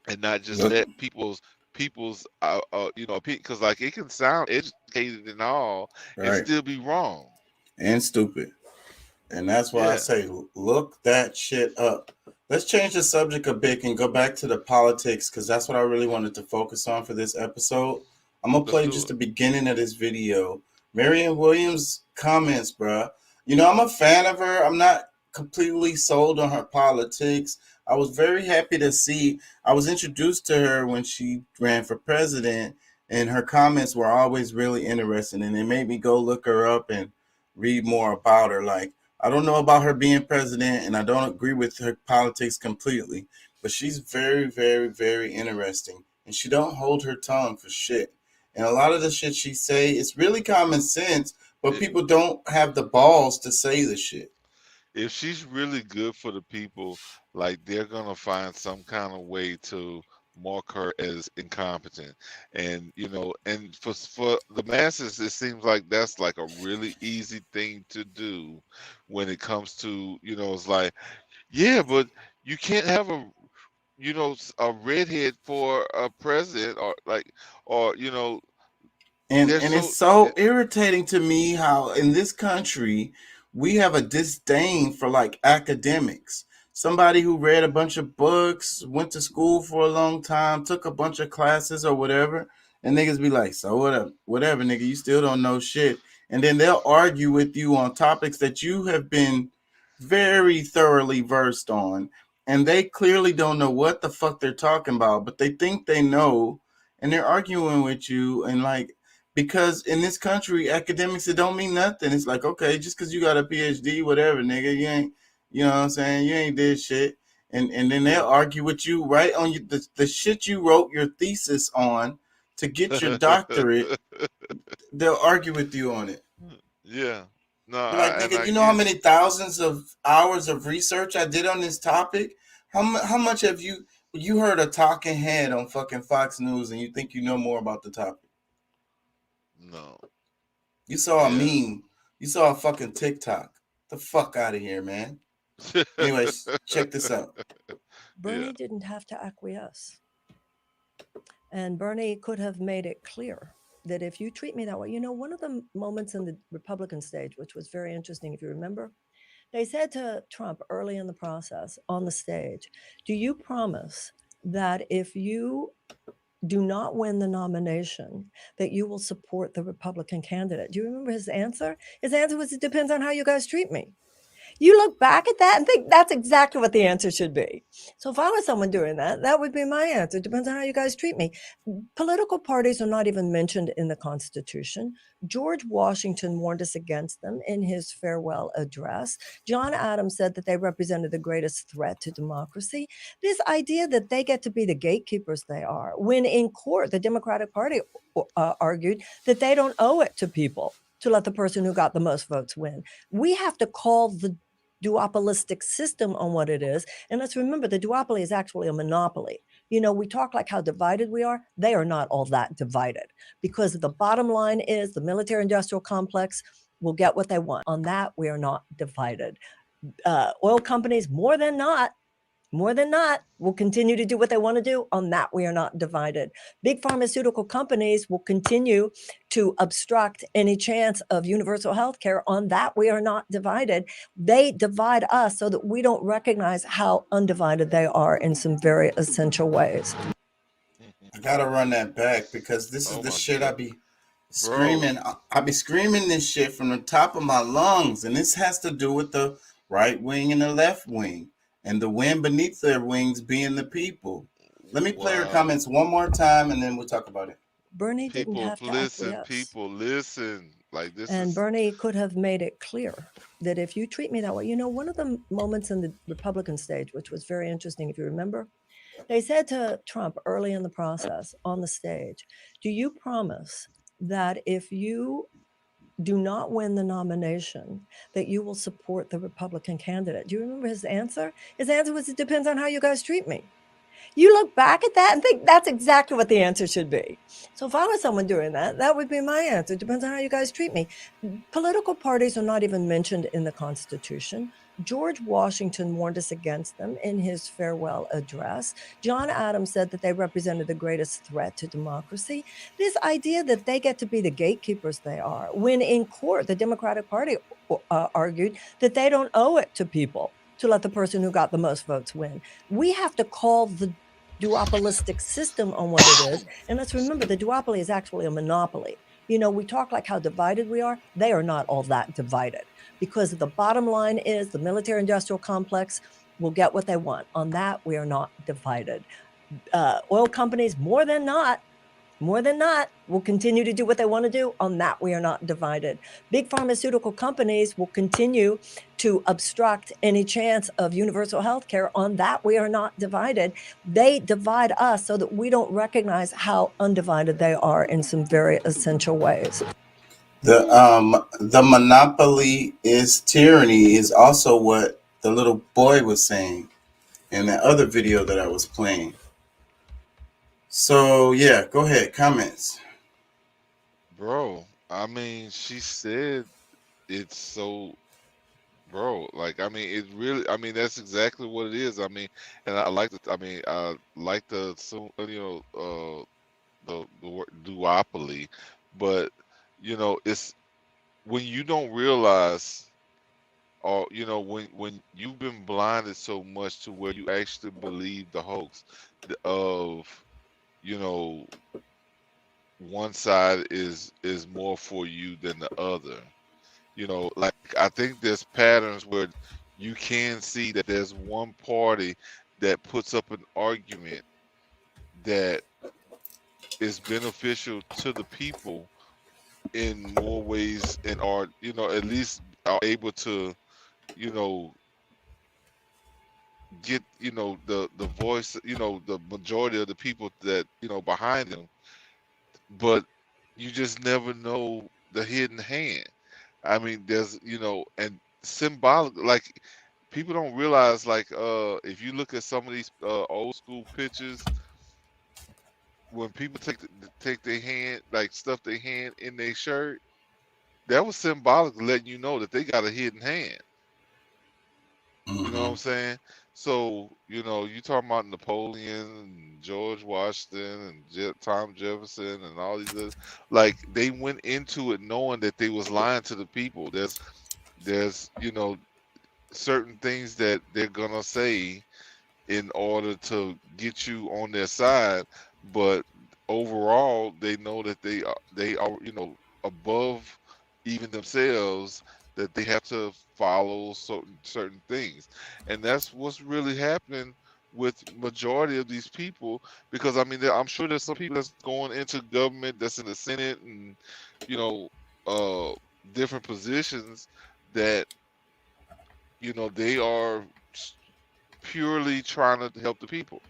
and not just Look, let people's because like it can sound educated and all and right, still be wrong. and stupid. And that's why I Yeah, say, look that shit up. Let's change the subject a bit and go back to the politics because that's what I really wanted to focus on for this episode. I'm going to let's play do just it. the beginning of this video. Marianne Williams comments, bruh. I'm a fan of her. I'm not completely sold on her politics. I was very happy to see, I was introduced to her when she ran for president, and her comments were always really interesting, and it made me go look her up and read more about her. Like, I don't know about her being president, and I don't agree with her politics completely, but she's very, very, very interesting, and she don't hold her tongue for shit. And a lot of the shit she say is really common sense, but I- people don't have the balls to say the shit. If she's really good for the people, like they're gonna find some kind of way to mark her as incompetent, and and for the masses, it seems like that's like a really easy thing to do when it comes to it's like, yeah, but you can't have a redhead for a president, or like, or And they're and it's so so irritating to me how in this country we have a disdain for like academics. Somebody who read a bunch of books, went to school for a long time, took a bunch of classes or whatever, and niggas be like, so whatever, nigga, you still don't know shit. And then they'll argue with you on topics that you have been very thoroughly versed on. And they clearly don't know what the fuck they're talking about, but they think they know, and they're arguing with you and like, because in this country, academics, it don't mean nothing. It's like, okay, just because you got a PhD, whatever, nigga, you ain't, you know what I'm saying? You ain't did shit. And then they'll argue with you right on you, the shit you wrote your thesis on to get your doctorate. They'll argue with you on it. yeah. No, You're like, and nigga, I you know how get it. many thousands of hours of research I did on this topic? How much have you heard a talking head on fucking Fox News and you think you know more about the topic? No. You saw a Yeah. meme. You saw a fucking TikTok. The fuck out of here, man. Anyways, check this out. Bernie Yeah. didn't have to acquiesce. And Bernie could have made it clear that if you treat me that way, one of the moments in the Republican stage, which was very interesting, if you remember, they said to Trump early in the process on the stage, do you promise that if you do not win the nomination, that you will support the Republican candidate? Do you remember his answer? His answer was, it depends on how you guys treat me. You look back at that and think that's exactly what the answer should be. So if I was someone doing that, that would be my answer. It depends on how you guys treat me. Political parties are not even mentioned in the Constitution. George Washington warned us against them in his farewell address. John Adams said that they represented the greatest threat to democracy. This idea that they get to be the gatekeepers they are, when in court, the Democratic Party argued that they don't owe it to people to let the person who got the most votes win. We have to call the duopolistic system on what it is. And let's remember, the duopoly is actually a monopoly. We talk like how divided we are. They are not all that divided, because the bottom line is the military industrial complex will get what they want. On that, we are not divided. Oil companies, more than not, will continue to do what they want to do. On that, we are not divided. Big pharmaceutical companies will continue to obstruct any chance of universal health care. On that, we are not divided. They divide us so that we don't recognize how undivided they are in some very essential ways. I gotta run that back because this is Oh the my shit I God, be bro. screaming. I be screaming this shit from the top of my lungs, and this has to do with the right wing and the left wing, and the wind beneath their wings being the people. Let me play her Wow. comments one more time, and then we'll talk about it. Bernie didn't People, have to listen. acquiesce. People, listen. Like this And is. Bernie could have made it clear that if you treat me that way, one of the moments in the Republican stage, which was very interesting, if you remember, they said to Trump early in the process on the stage, do you promise that if you do not win the nomination, that you will support the Republican candidate? Do you remember his answer? His answer was, it depends on how you guys treat me. You look back at that and think that's exactly what the answer should be. So if I was someone doing that, that would be my answer. It depends on how you guys treat me. Political parties are not even mentioned in the Constitution. George Washington warned us against them in his farewell address. John Adams said that they represented the greatest threat to democracy. This idea that they get to be the gatekeepers they are, when in court, the Democratic Party argued that they don't owe it to people to let the person who got the most votes win. We have to call the duopolistic system on what it is. And let's remember, the duopoly is actually a monopoly. We talk like how divided we are. They are not all that divided, because the bottom line is the military industrial complex will get what they want. On that, we are not divided. Oil companies, more than not, will continue to do what they want to do. On that, we are not divided. Big pharmaceutical companies will continue to obstruct any chance of universal health care. On that, we are not divided. They divide us so that we don't recognize how undivided they are in some very essential ways. The monopoly is tyranny is also what the little boy was saying in that other video that I was playing. So yeah, go ahead, comments. Bro, I mean, she said it's so, bro. Like, I mean, it really. I mean, that's exactly what it is. I mean, and I like the. I mean, I like the. So the word duopoly, but it's when you don't realize, or when you've been blinded so much to where you actually believe the hoax of you know one side is more for you than the other. Like I think there's patterns where you can see that there's one party that puts up an argument that is beneficial to the people in more ways, and are at least are able to you know get the voice, the majority of the people that behind them. But you just never know the hidden hand. I mean, there's and symbolic, like people don't realize, like if you look at some of these old school pictures, when people take their hand, like stuff their hand in their shirt, that was symbolic, letting you know that they got a hidden hand. You know what I'm saying? So, you talking about Napoleon and George Washington and Tom Jefferson and all these others, like they went into it knowing that they was lying to the people. There's certain things that they're gonna say in order to get you on their side, but overall they know that they are above even themselves, that they have to follow certain things. And that's what's really happening with majority of these people, because I mean I'm sure there's some people that's going into government, that's in the Senate and uh different positions, that they are purely trying to help the people.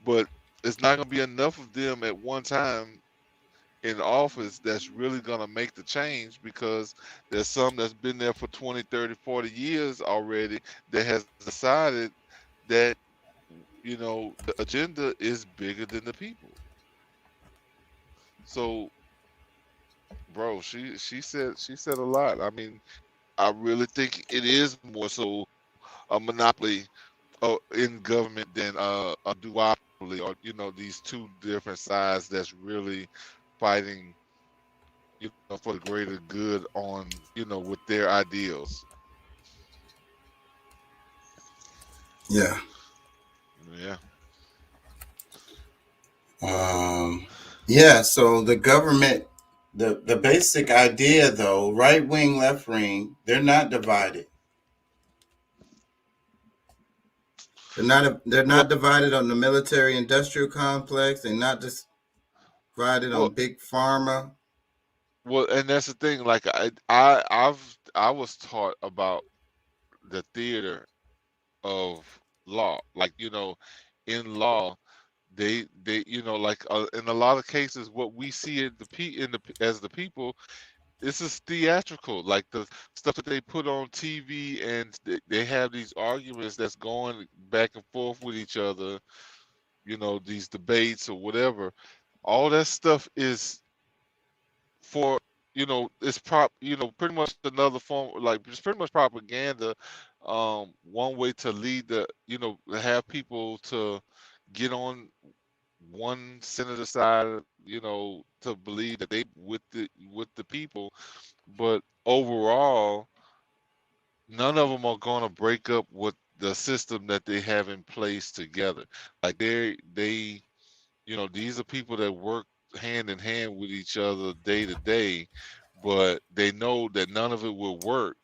But it's not going to be enough of them at one time in office that's really going to make the change, because there's some that's been there for 20, 30, 40 years already that has decided that the agenda is bigger than the people. So bro, she said a lot. I mean, I really think it is more so a monopoly in government than a duopoly, or these two different sides that's really fighting for the greater good on with their ideals. Yeah. Yeah. Yeah. So the government, the basic idea though, right wing, left wing, they're not divided. They're Well, not divided on the military industrial complex. They're not just divided well, on big pharma. well, and that's the thing. Like I was taught about the theater of law. Like in law, they like in a lot of cases, what we see as the people, this is theatrical. Like the stuff that they put on TV, and they have these arguments that's going back and forth with each other. These debates or whatever. All that stuff is for it's pretty much another form, like it's pretty much propaganda, one way to lead to have people to get on one senator side, to believe that they with the people, but overall none of them are going to break up with the system that they have in place together. Like these are people that work hand in hand with each other day to day, but they know that none of it will work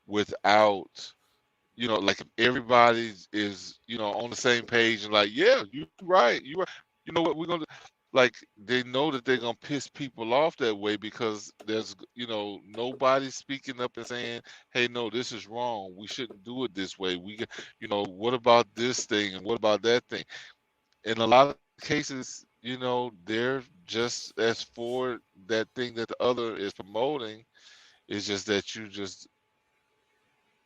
without, like if everybody is, on the same page and like, yeah, you're right, you're right. You know what we're gonna do? Like they know that they're gonna piss people off that way because there's, nobody speaking up and saying, hey, no, this is wrong. We shouldn't do it this way. What about this thing and what about that thing? In a lot of cases, they're just as for that thing that the other is promoting. It's just that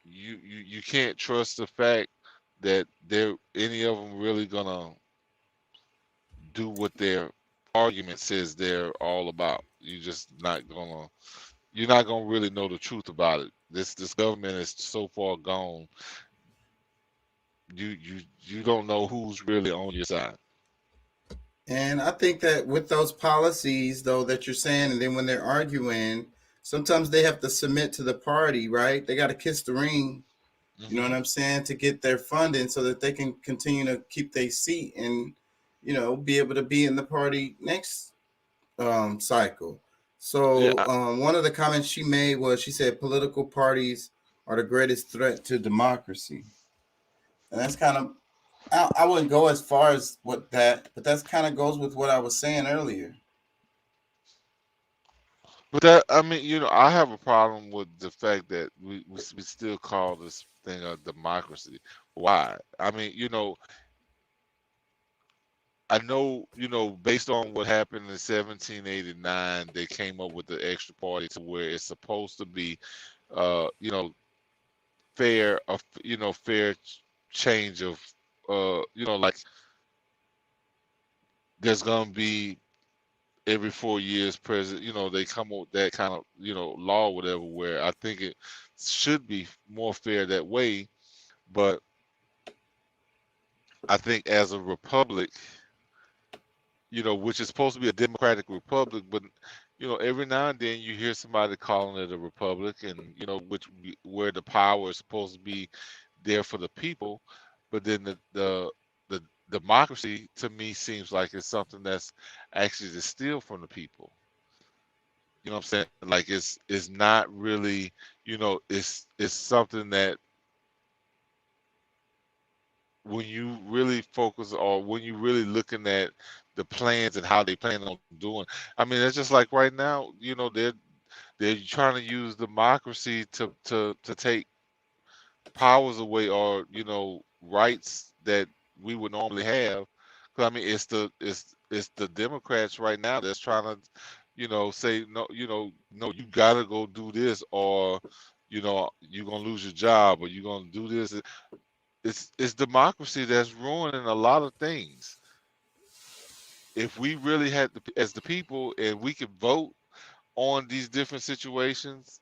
you can't trust the fact that they're any of them really gonna do what their argument says they're all about. You're not gonna really know the truth about it. This government is so far gone. You don't know who's really on your side. And I think that with those policies, though, that you're saying, and then when they're arguing, sometimes they have to submit to the party, right? They got to kiss the ring, you know what I'm saying, to get their funding so that they can continue to keep their seat and, be able to be in the party next cycle. So Yeah. one of the comments she made was she said political parties are the greatest threat to democracy. And that's kind of, I wouldn't go as far as what that, but that's kind of goes with what I was saying earlier. But that, I mean, I have a problem with the fact that we still call this thing a democracy. Why? I mean, I know, based on what happened in 1789, they came up with the extra party to where it's supposed to be, fair, fair change of, like there's gonna be every 4 years president, they come up with that kind of, law or whatever, where I think it should be more fair that way. But I think as a republic, which is supposed to be a democratic republic, but every now and then you hear somebody calling it a republic, and where the power is supposed to be there for the people, but then the democracy to me seems like it's something that's actually to steal from the people. You know what I'm saying? Like it's not really, it's something that when you really focus, or when you really looking at the plans and how they plan on doing. I mean, it's just like right now, they're trying to use democracy to take powers away, or rights that we would normally have. 'Cause I mean, it's the Democrats right now that's trying to, say no, no, you gotta go do this, or you're gonna lose your job, or you're gonna do this. It's democracy that's ruining a lot of things. If we really had as the people, and we could vote on these different situations,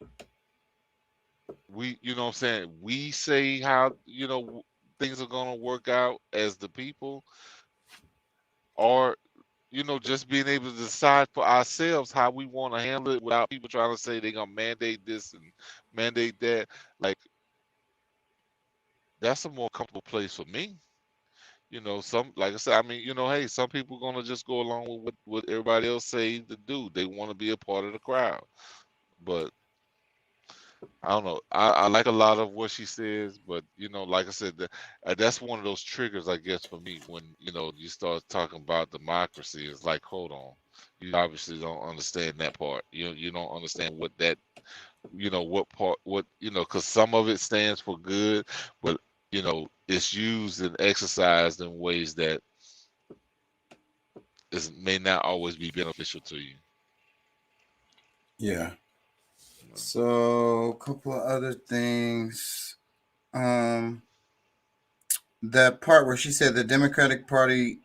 we, you know what I'm saying, we say how, you know, things are gonna work out as the people, or, you know, just being able to decide for ourselves how we want to handle it without people trying to say they're gonna mandate this and mandate that. Like, that's a more comfortable place for me. You know, some, like I said, I mean, you know, hey, some people gonna just go along with what everybody else say to do. They want to be a part of the crowd. But I don't know. I like a lot of what she says, but you know, like I said, that's one of those triggers, I guess, for me when, you know, you start talking about democracy. It's like, hold on, you obviously don't understand that part. You don't understand what that, you know, what part, what, you know, because some of it stands for good, but you know, it's used and exercised in ways that may not always be beneficial to you. Yeah. So a couple of other things. That part where she said the Democratic Party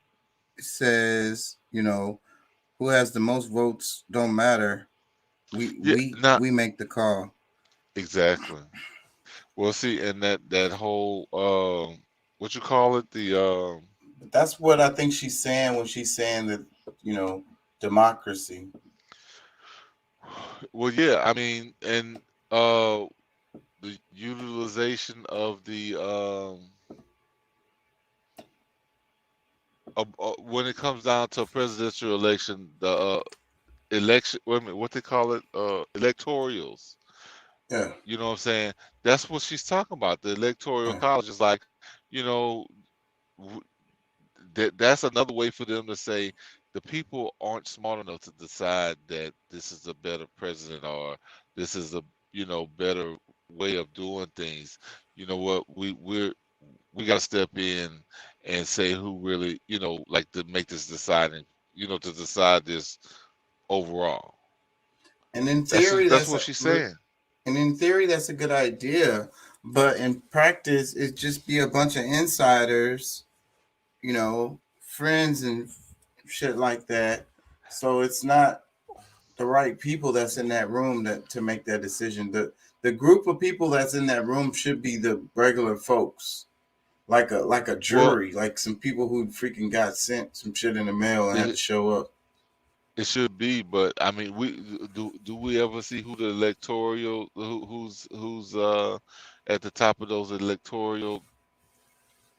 says, you know, who has the most votes don't matter. We make the call. Exactly. Well, see, and that whole what you call it, the That's what I think she's saying when she's saying that, you know, democracy. well, yeah, I mean, and the utilization of the when it comes down to a presidential election, the election, wait a minute, what they call it, electorals. Yeah. You know what I'm saying? That's what she's talking about. The electoral college is like, you know, that's another way for them to say the people aren't smart enough to decide that this is a better president or this is a, you know, better way of doing things. You know what? We got to step in and say who really, you know, like to make this deciding, you know, to decide this overall. And in theory, that's what she's saying. And in theory, that's a good idea. But in practice, it just be a bunch of insiders, you know, friends and shit like that. So it's not the right people that's in that room to make that decision. The group of people that's in that room should be the regular folks, like a jury, like some people who freaking got sent some shit in the mail and had to show up. It should be, but I mean, do we ever see who the electoral who's at the top of those electoral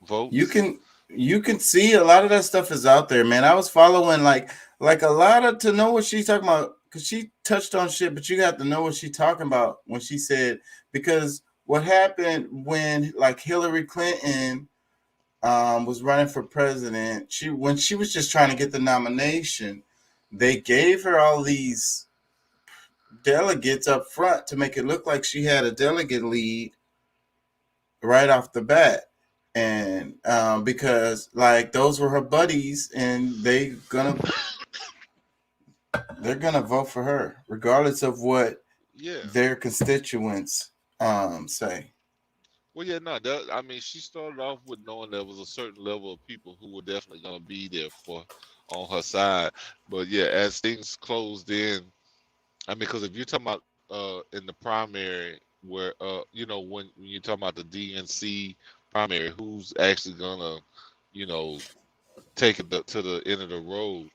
votes? You can see a lot of that stuff is out there, man. I was following like a lot of, to know what she's talking about, because she touched on shit, but you have to know what she's talking about when she said, because what happened when like Hillary Clinton was running for president, when she was just trying to get the nomination, they gave her all these delegates up front to make it look like she had a delegate lead right off the bat. And because like those were her buddies and they're gonna vote for her regardless of what their constituents say. Well, yeah, no, I mean, she started off with knowing there was a certain level of people who were definitely going to be there on her side. But yeah, as things closed in, I mean, because if you're talking about in the primary, where you know, when you're talking about the DNC primary, who's actually gonna, you know, take it to the end of the road.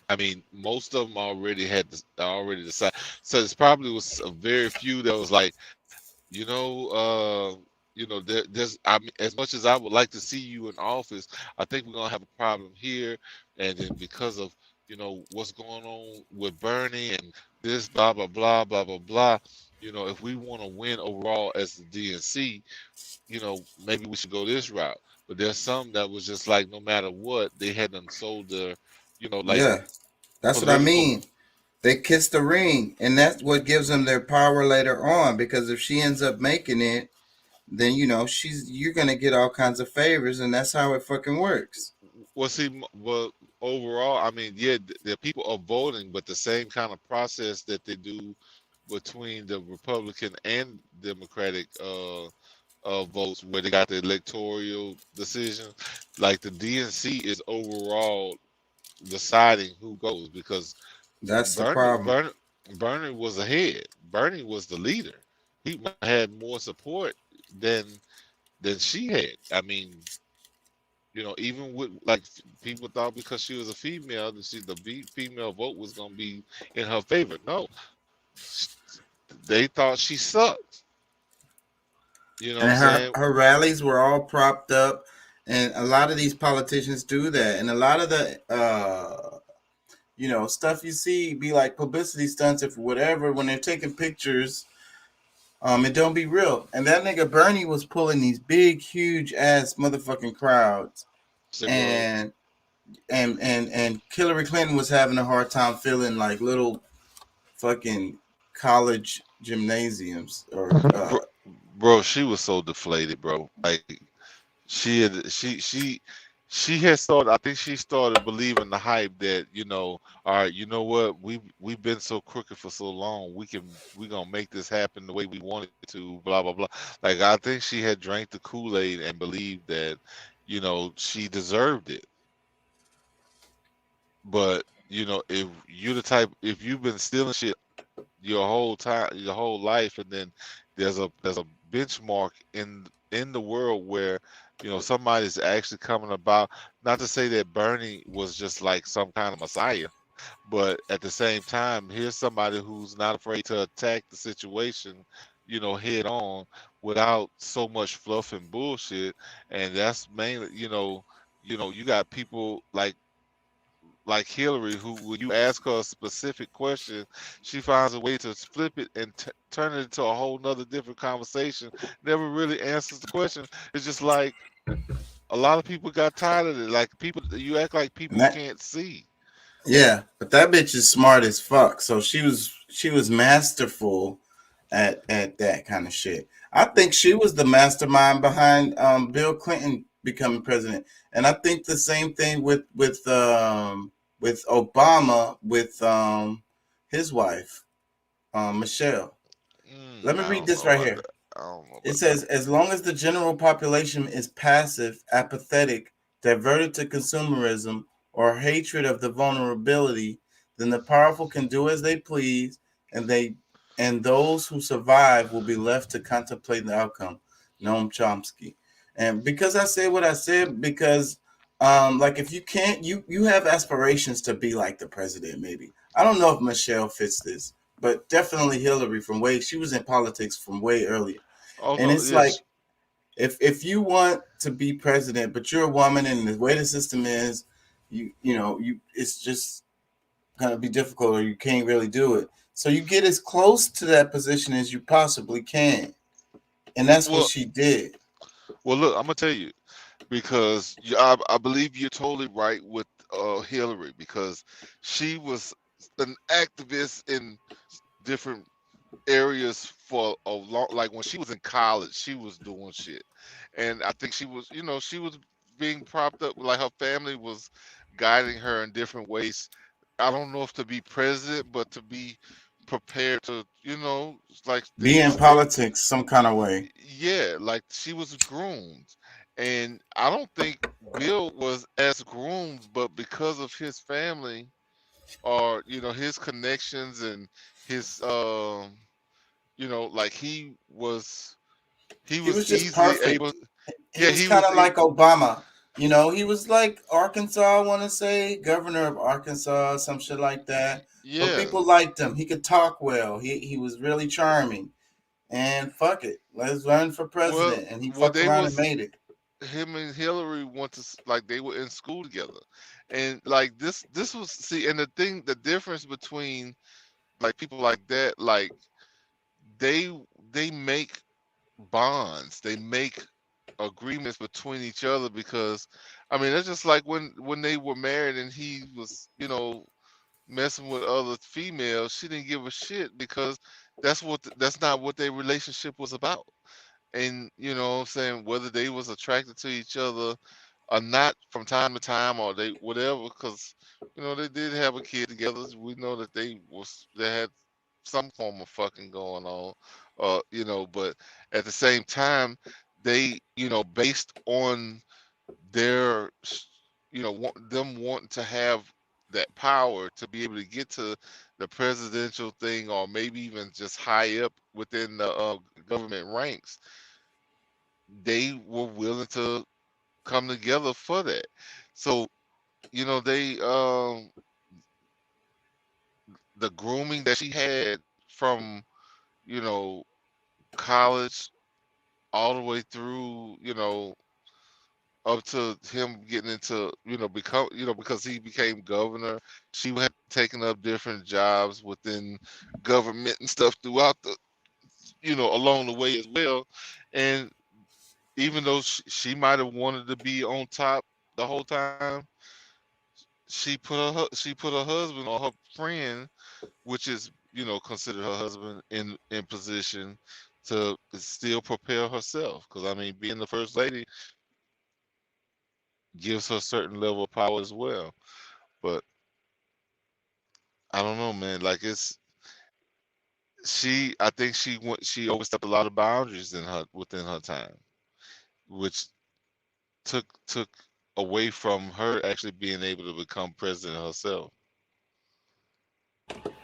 I mean, most of them already decided. So it's probably was a very few that was like, you know, there's. I mean, as much as I would like to see you in office, I think we're gonna have a problem here, and then because of, you know, what's going on with Bernie and this blah blah blah blah blah blah. You know, if we want to win overall as the DNC, you know, maybe we should go this route. But there's some that was just like, no matter what, they hadn't sold their, you know, like, yeah, that's what I mean. They kiss the ring, and that's what gives them their power later on. Because if she ends up making it, then you know you're gonna get all kinds of favors, and that's how it fucking works. Well, see, well, overall, I mean, yeah, the people are voting, but the same kind of process that they do between the Republican and Democratic votes, where they got the electoral decision, like the DNC is overall deciding who goes, because that's the problem. Bernie was ahead. Bernie was the leader. he had more support than she had. I mean, even with like people thought because she was a female that the female vote was gonna be in her favor. No, they thought she sucked. You know what I'm And her saying? her rallies were all propped up, and a lot of these politicians do that, and a lot of the stuff you see be like publicity stunts if whatever when they're taking pictures. It don't be real. And that nigga Bernie was pulling these big, huge ass motherfucking crowds, Say, bro, and Hillary Clinton was having a hard time filling like little fucking college gymnasiums or bro, she was so deflated, bro. Like she had started. I think she started believing the hype that all right, you know what? We've been so crooked for so long. We gonna make this happen the way we want it to. Blah blah blah. Like I think she had drank the Kool-Aid and believed that she deserved it. But if you're the type, if you've been stealing shit your whole time, your whole life, and then there's a benchmark in the world where somebody's actually coming about. Not to say that Bernie was just like some kind of messiah, but at the same time, here's somebody who's not afraid to attack the situation, head on without so much fluff and bullshit. And that's mainly, you got people like Hillary, who when you ask her a specific question, she finds a way to flip it and turn it into a whole nother different conversation. Never really answers the question. It's just like a lot of people got tired of it. Like you act like people can't see. Yeah, but that bitch is smart as fuck. So she was masterful at that kind of shit. I think she was the mastermind behind Bill Clinton becoming president, and I think the same thing with Obama with his wife Michelle. Let me read this right here. It says, as long as the general population is passive, apathetic, diverted to consumerism, or hatred of the vulnerability, then the powerful can do as they please, and those who survive will be left to contemplate the outcome. Noam Chomsky. And because I say what I said, because like if you can't, you have aspirations to be like the president, maybe. I don't know if Michelle fits this, but definitely Hillary she was in politics from way earlier. Oh, and no, it's yes. like if you want to be president, but you're a woman and the way the system is, it's just gonna be difficult, or you can't really do it. So you get as close to that position as you possibly can, and that's what she did. Well, look, I'm gonna tell you because I believe you're totally right with Hillary, because she was an activist in different areas for a long. Like when she was in college, she was doing shit, and I think she was being propped up. Like her family was guiding her in different ways. I don't know if to be president, but to be prepared to, like Be in politics some kind of way. yeah, like she was groomed. And I don't think Bill was as groomed, but because of his family or, his connections and his, like he was just easily perfect. able. He was kind of like Obama. He was like Arkansas, I want to say, governor of Arkansas, some shit like that. Yeah. But people liked him. He could talk well. He was really charming. And fuck it, let's run for president. And he fucked around and made it. Him and Hillary went to like they were in school together, and like this was and the difference between like people like that, like they make bonds, they make agreements between each other, because I mean it's just like when they were married and he was messing with other females, she didn't give a shit because that's not what their relationship was about. And what I'm saying, whether they was attracted to each other or not from time to time, or they whatever, because they did have a kid together. We know that they had some form of fucking going on, but at the same time, they based on their them wanting to have that power to be able to get to the presidential thing, or maybe even just high up within the government ranks, they were willing to come together for that. So, you know, the grooming that she had from, you know, college all the way through, you know, up to him getting into, you know, become, you know, because he became governor. She had taken up different jobs within government and stuff throughout the, you know, along the way as well. And even though she might have wanted to be on top the whole time, she put her husband or her friend, which is, you know, considered her husband, in position to still prepare herself. Because I mean, being the first lady gives her a certain level of power as well. But I don't know, man. Like, it's I think she overstepped a lot of boundaries within her time, which took away from her actually being able to become president herself.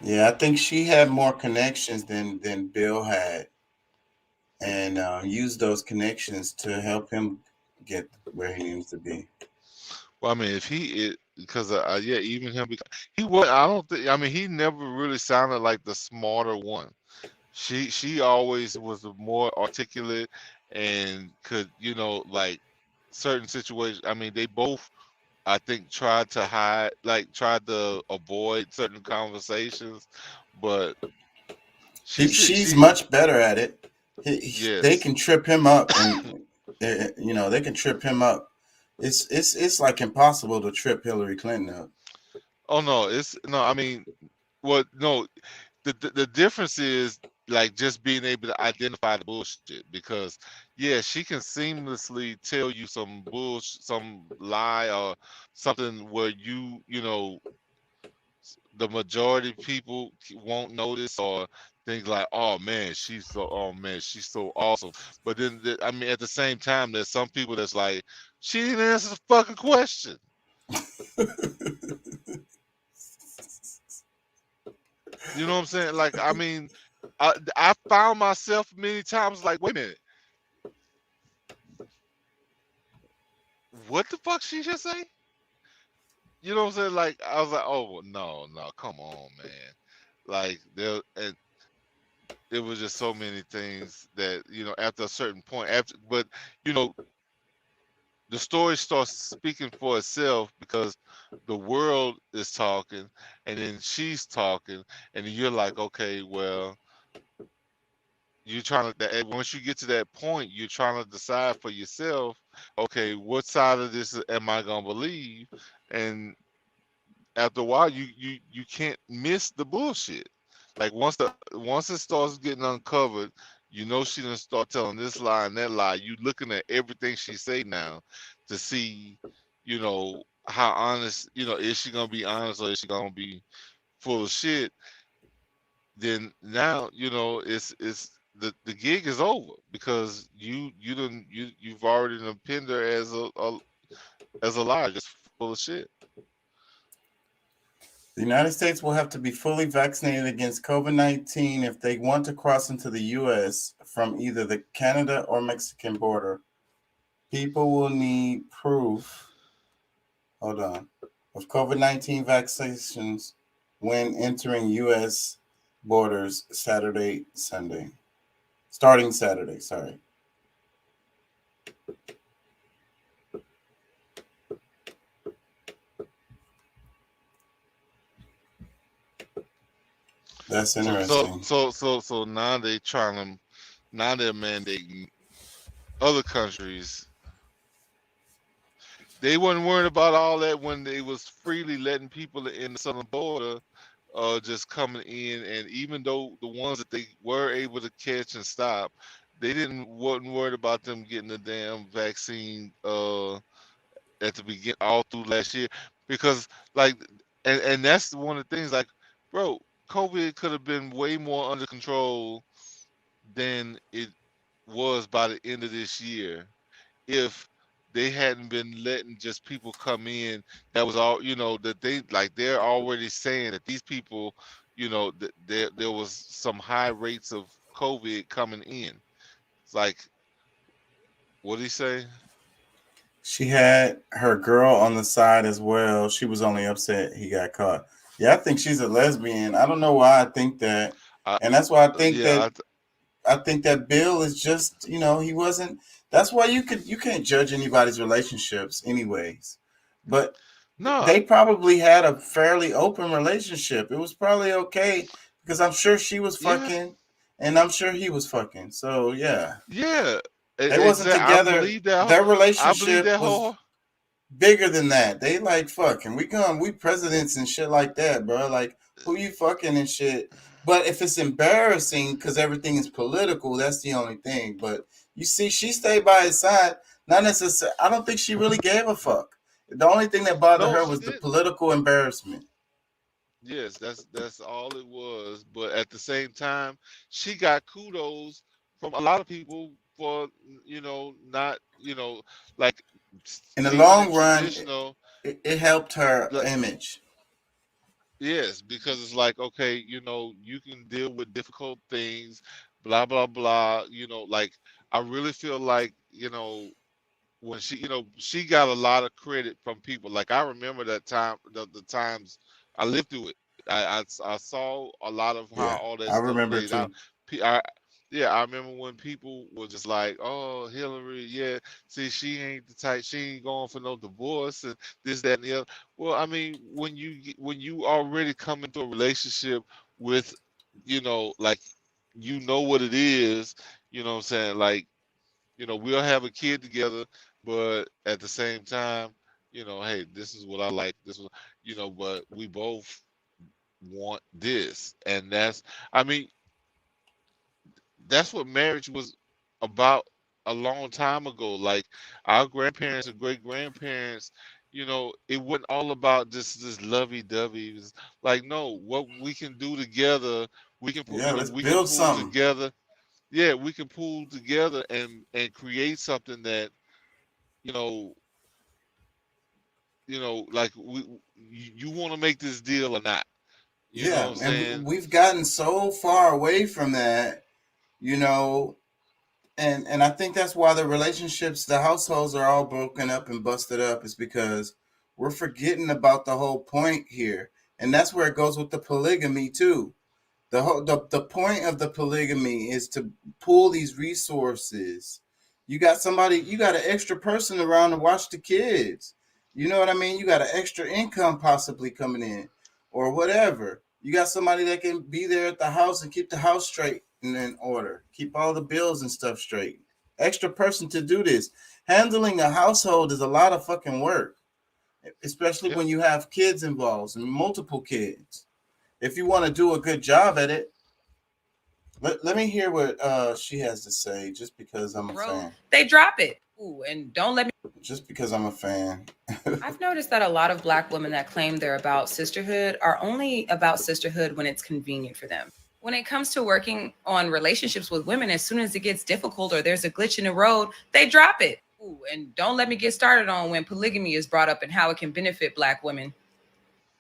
Yeah, I think she had more connections than Bill had, and used those connections to help him get where he needs to be. Well, I mean, if he is, because yeah, even him, he was. I don't think. I mean, he never really sounded like the smarter one. She always was the more articulate and could, you know, like certain situations. I mean, they both, I think, tried to hide, like tried to avoid certain conversations, but She's she much better at it. They yes. can trip him up, and you know, they can trip him up. It's like impossible to trip Hillary Clinton up. Oh no, it's no. I mean, well, no. The difference is like just being able to identify the bullshit, because yeah, she can seamlessly tell you some bullshit, some lie or something where you know, the majority of people won't notice, or things like, oh man, she's so awesome. But then I mean, at the same time, there's some people that's like, she didn't answer the fucking question. You know what I'm saying? Like, I mean, I found myself many times like, wait a minute, what the fuck she just say? You know what I'm saying? Like, I was like, oh well, no, come on, man. Like, and it was just so many things that, you know, after a certain point, but you know, the story starts speaking for itself, because the world is talking, and then she's talking, and then you're like, okay, well, you're trying to, once you get to that point, you're trying to decide for yourself, okay, what side of this am I gonna believe? And after a while, you can't miss the bullshit. Like, once it starts getting uncovered, you know she done start telling this lie and that lie. You looking at everything she say now to see, you know, how honest, you know, is she gonna be honest, or is she gonna be full of shit? Then now, you know, it's the gig is over, because you've already done pinned her as a liar, just full of shit. The United States will have to be fully vaccinated against COVID-19 if they want to cross into the U.S. from either the Canada or Mexican border. People will need proof, hold on, of COVID-19 vaccinations when entering U.S. borders starting Saturday, sorry. That's interesting. So now now they're mandating other countries. They weren't worried about all that when they was freely letting people in the southern border, just coming in, and even though the ones that they were able to catch and stop, they wasn't worried about them getting the damn vaccine at the beginning, all through last year, because like, and that's one of the things, like, bro, COVID could have been way more under control than it was by the end of this year if they hadn't been letting just people come in. That was all, you know, that they're already saying that these people, you know, that there was some high rates of COVID coming in. It's like, what did he say? She had her girl on the side as well. She was only upset he got caught. Yeah, I think she's a lesbian. I don't know why I think that, and that's why I think I think that Bill is just, you know, he wasn't. That's why you can't judge anybody's relationships, anyways. But No, they probably had a fairly open relationship. It was probably okay because I'm sure she was yeah, fucking, and I'm sure he was fucking. So yeah, yeah, they wasn't exactly. I together. believe that. Their I believe relationship that was whole. bigger than that. They like fucking. We presidents and shit like that, bro. Like who you fucking and shit. But if it's embarrassing because everything is political, that's the only thing. But you see, she stayed by his side. Not necessarily. I don't think she really gave a fuck. The only thing that bothered No, her she was the didn't. political embarrassment. Yes, that's all it was. But at the same time, she got kudos from a lot of people for, you know, not, you know, like In the keeping long it run, traditional. it helped her Like, image. yes, because it's like, okay, you know, you can deal with difficult things, blah blah blah. You know, like I really feel like, you know, when she, you know, she got a lot of credit from people. Like I remember that time, the times I lived through it. I saw a lot of how Yeah, all that I stuff remember played out. too. I, yeah, I remember when people were just like, "Oh, Hillary, yeah, see, she ain't the type. She ain't going for no divorce and this, that, and the other." Well, I mean, when you already come into a relationship with, you know, like, you know what it is, you know what I'm saying? Like, you know, we'll have a kid together, but at the same time, you know, hey, this is what I like. This was, you know, but we both want this, and I mean, that's what marriage was about a long time ago. Like our grandparents and great grandparents, you know, it wasn't all about just this lovey-dovey. It was like, no, what we can do together, we can put, Yeah, you know, let's we can build pull something. together. Yeah, we can pull together and create something that, you know, like you want to make this deal or not. You know what Yeah, I'm and saying? we've gotten so far away from that, you know, and I think that's why the relationships, the households are all broken up and busted up, is because we're forgetting about the whole point here. And that's where it goes with the polygamy too. The point of the polygamy is to pool these resources. You got somebody, you got an extra person around to watch the kids. You know what I mean? You got an extra income possibly coming in or whatever. You got somebody that can be there at the house and keep the house straight and in order, keep all the bills and stuff straight. Extra person to do this. Handling a household is a lot of fucking work, especially Yep. when you have kids involved and multiple kids. If you want to do a good job at it, let me hear what she has to say just because I'm a fan. They drop it. Ooh, and don't let me. Just because I'm a fan. I've noticed that a lot of Black women that claim they're about sisterhood are only about sisterhood when it's convenient for them. When it comes to working on relationships with women, as soon as it gets difficult or there's a glitch in the road, they drop it. Ooh, and don't let me get started on when polygamy is brought up and how it can benefit Black women.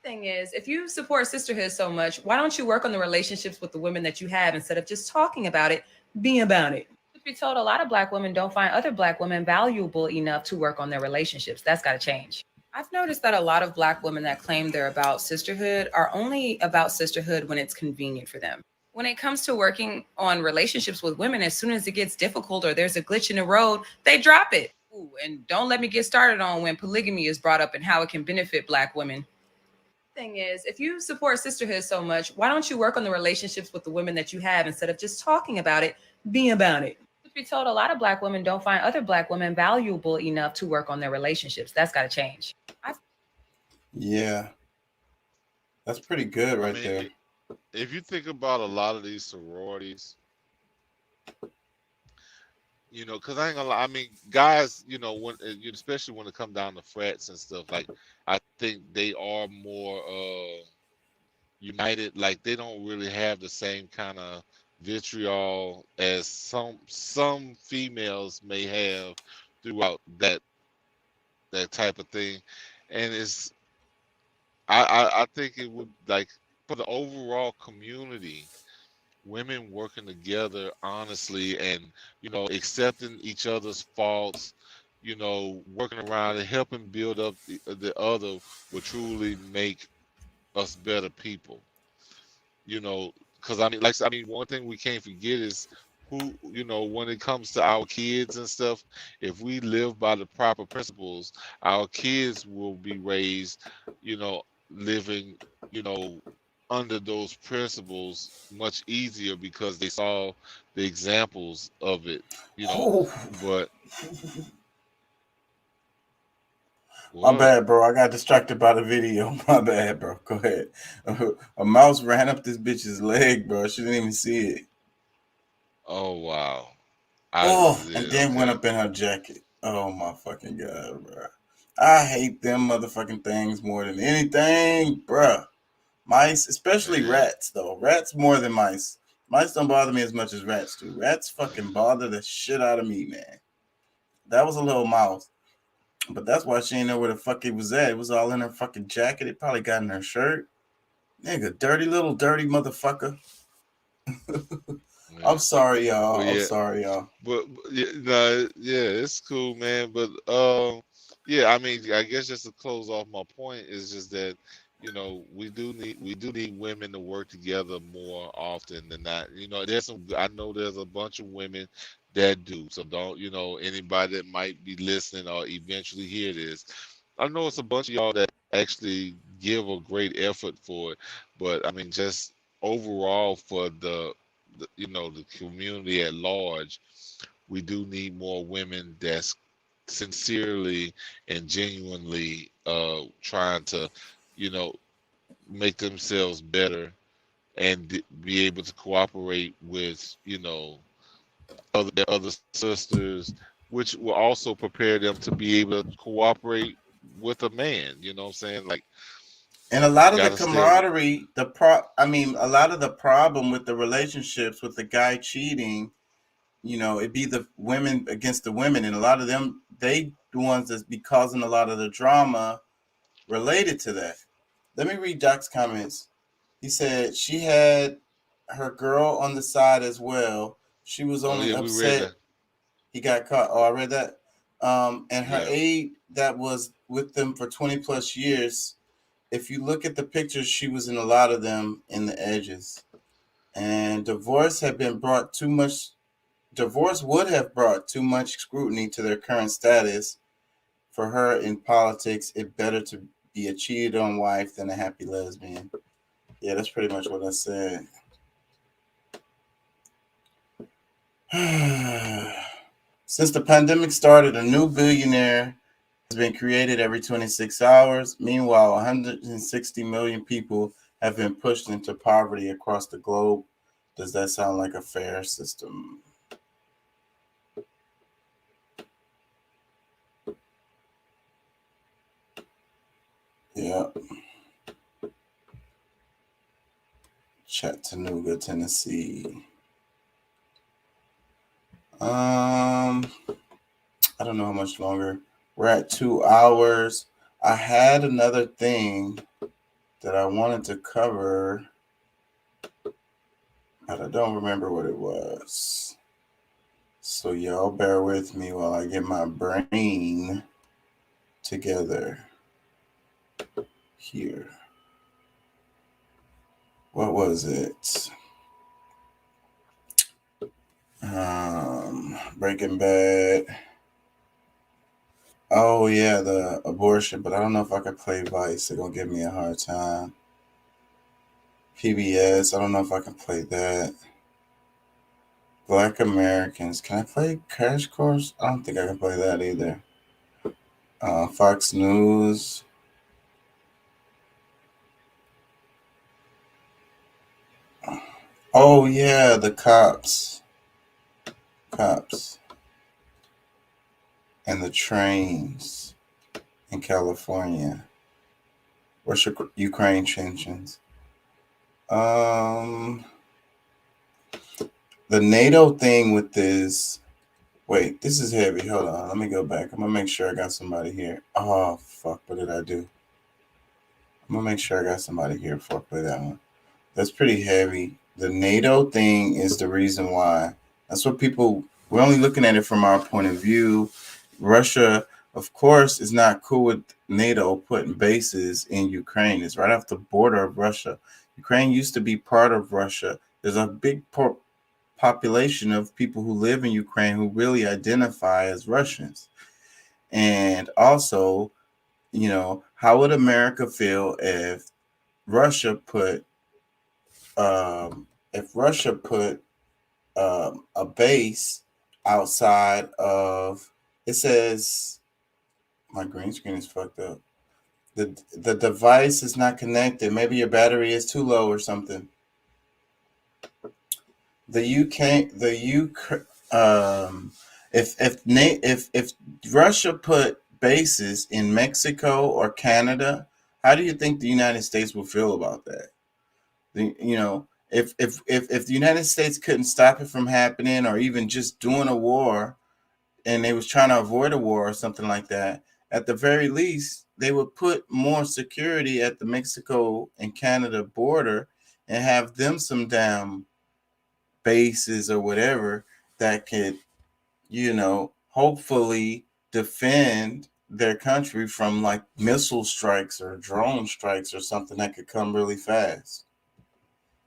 Thing is, if you support sisterhood so much, why don't you work on the relationships with the women that you have instead of just talking about it, be about it? If you're told, a lot of Black women don't find other Black women valuable enough to work on their relationships. That's got to change. I've noticed that a lot of Black women that claim they're about sisterhood are only about sisterhood when it's convenient for them. When it comes to working on relationships with women, as soon as it gets difficult or there's a glitch in the road, they drop it. Ooh, and don't let me get started on when polygamy is brought up and how it can benefit Black women. Thing is, if you support sisterhood so much, why don't you work on the relationships with the women that you have instead of just talking about it, be about it? If you're told, a lot of Black women don't find other Black women valuable enough to work on their relationships. That's got to change. Yeah, that's pretty good I right mean, there. if you think about a lot of these sororities, you know, because I ain't gonna lie, I mean, guys, you know, when especially when it come down to frats and stuff, like I think they are more united. Like they don't really have the same kind of vitriol as some females may have throughout that that type of thing, and I think it would, like, for the overall community, women working together honestly, and accepting each other's faults, working around and helping build up the other, will truly make us better people. Because one thing we can't forget is who, when it comes to our kids and stuff, if we live by the proper principles, our kids will be raised, living, you know, under those principles much easier because they saw the examples of it, Oh, but my what? bad, bro. I got distracted by the video. My bad, bro. Go ahead. A mouse ran up this bitch's leg, bro. She didn't even see it. Oh wow. And then went Okay. up in her jacket. Oh my fucking god, bro. I hate them motherfucking things more than anything, bro. Mice, especially Yeah. rats, though. Rats more than mice. Mice don't bother me as much as rats do. Rats fucking bother the shit out of me, man. That was a little mouse. But that's why she didn't know where the fuck it was at. It was all in her fucking jacket. It probably got in her shirt. Nigga, dirty little dirty motherfucker. I'm sorry, y'all. But I'm yeah, sorry, y'all. yeah, no, yeah, it's cool, man. But yeah, I mean, I guess just to close off my point is just that we do need women to work together more often than not. I know there's a bunch of women that do. So don't, anybody that might be listening or eventually hear this, I know it's a bunch of y'all that actually give a great effort for it. But I mean, just overall for the community at large, we do need more women that's sincerely and genuinely trying to, you know, make themselves better and be able to cooperate with, other sisters, which will also prepare them to be able to cooperate with a man. You know what I'm saying? Like, And a lot of the gotta stay. camaraderie, a lot of the problem with the relationships with the guy cheating, it'd be the women against the women, and a lot of them, they the ones that be causing a lot of the drama related to that. Let me read Doc's comments. He said she had her girl on the side as well. She was Oh only yeah, we read upset that. he got caught. Oh, I read that. And her Yeah. aide that was with them for 20 plus years. If you look at the pictures, she was in a lot of them in the edges. And divorce would have brought too much scrutiny to their current status. For her in politics, it better to be a cheated on wife than a happy lesbian. Yeah, that's pretty much what I said. Since the pandemic started, a new billionaire has been created every 26 hours. Meanwhile, 160 million people have been pushed into poverty across the globe. Does that sound like a fair system? Yeah. Chattanooga, Tennessee. I don't know how much longer. We're at 2 hours. I had another thing that I wanted to cover, but I don't remember what it was. So y'all bear with me while I get my brain together here. What was it? Breaking Bad. Oh yeah, the abortion, but I don't know if I could play Vice. They're gonna give me a hard time. PBS, I don't know if I can play that. Black Americans, can I play Crash Course? I don't think I can play that either. Fox News. Oh yeah, the cops and the trains in California. Russia, Ukraine tensions. The NATO thing with this Wait, this is heavy. Hold on. Let me go back. I'm going to make sure I got somebody here. Oh, fuck. What did I do? I'm going to make sure I got somebody here before I play that one. That's pretty heavy. The NATO thing is the reason why. That's what people, we're only looking at it from our point of view. Russia, of course, is not cool with NATO putting bases in Ukraine. It's right off the border of Russia. Ukraine used to be part of Russia. There's a big population of people who live in Ukraine who really identify as Russians. And also, you know, how would America feel if Russia put a base outside of, it says, my green screen is fucked up. The device is not connected. Maybe your battery is too low or something. If Russia put bases in Mexico or Canada, how do you think the United States will feel about that? If the United States couldn't stop it from happening, or even just doing a war, and they was trying to avoid a war or something like that, at the very least, they would put more security at the Mexico and Canada border and have them some damn bases or whatever that could, hopefully defend their country from like missile strikes or drone strikes or something that could come really fast.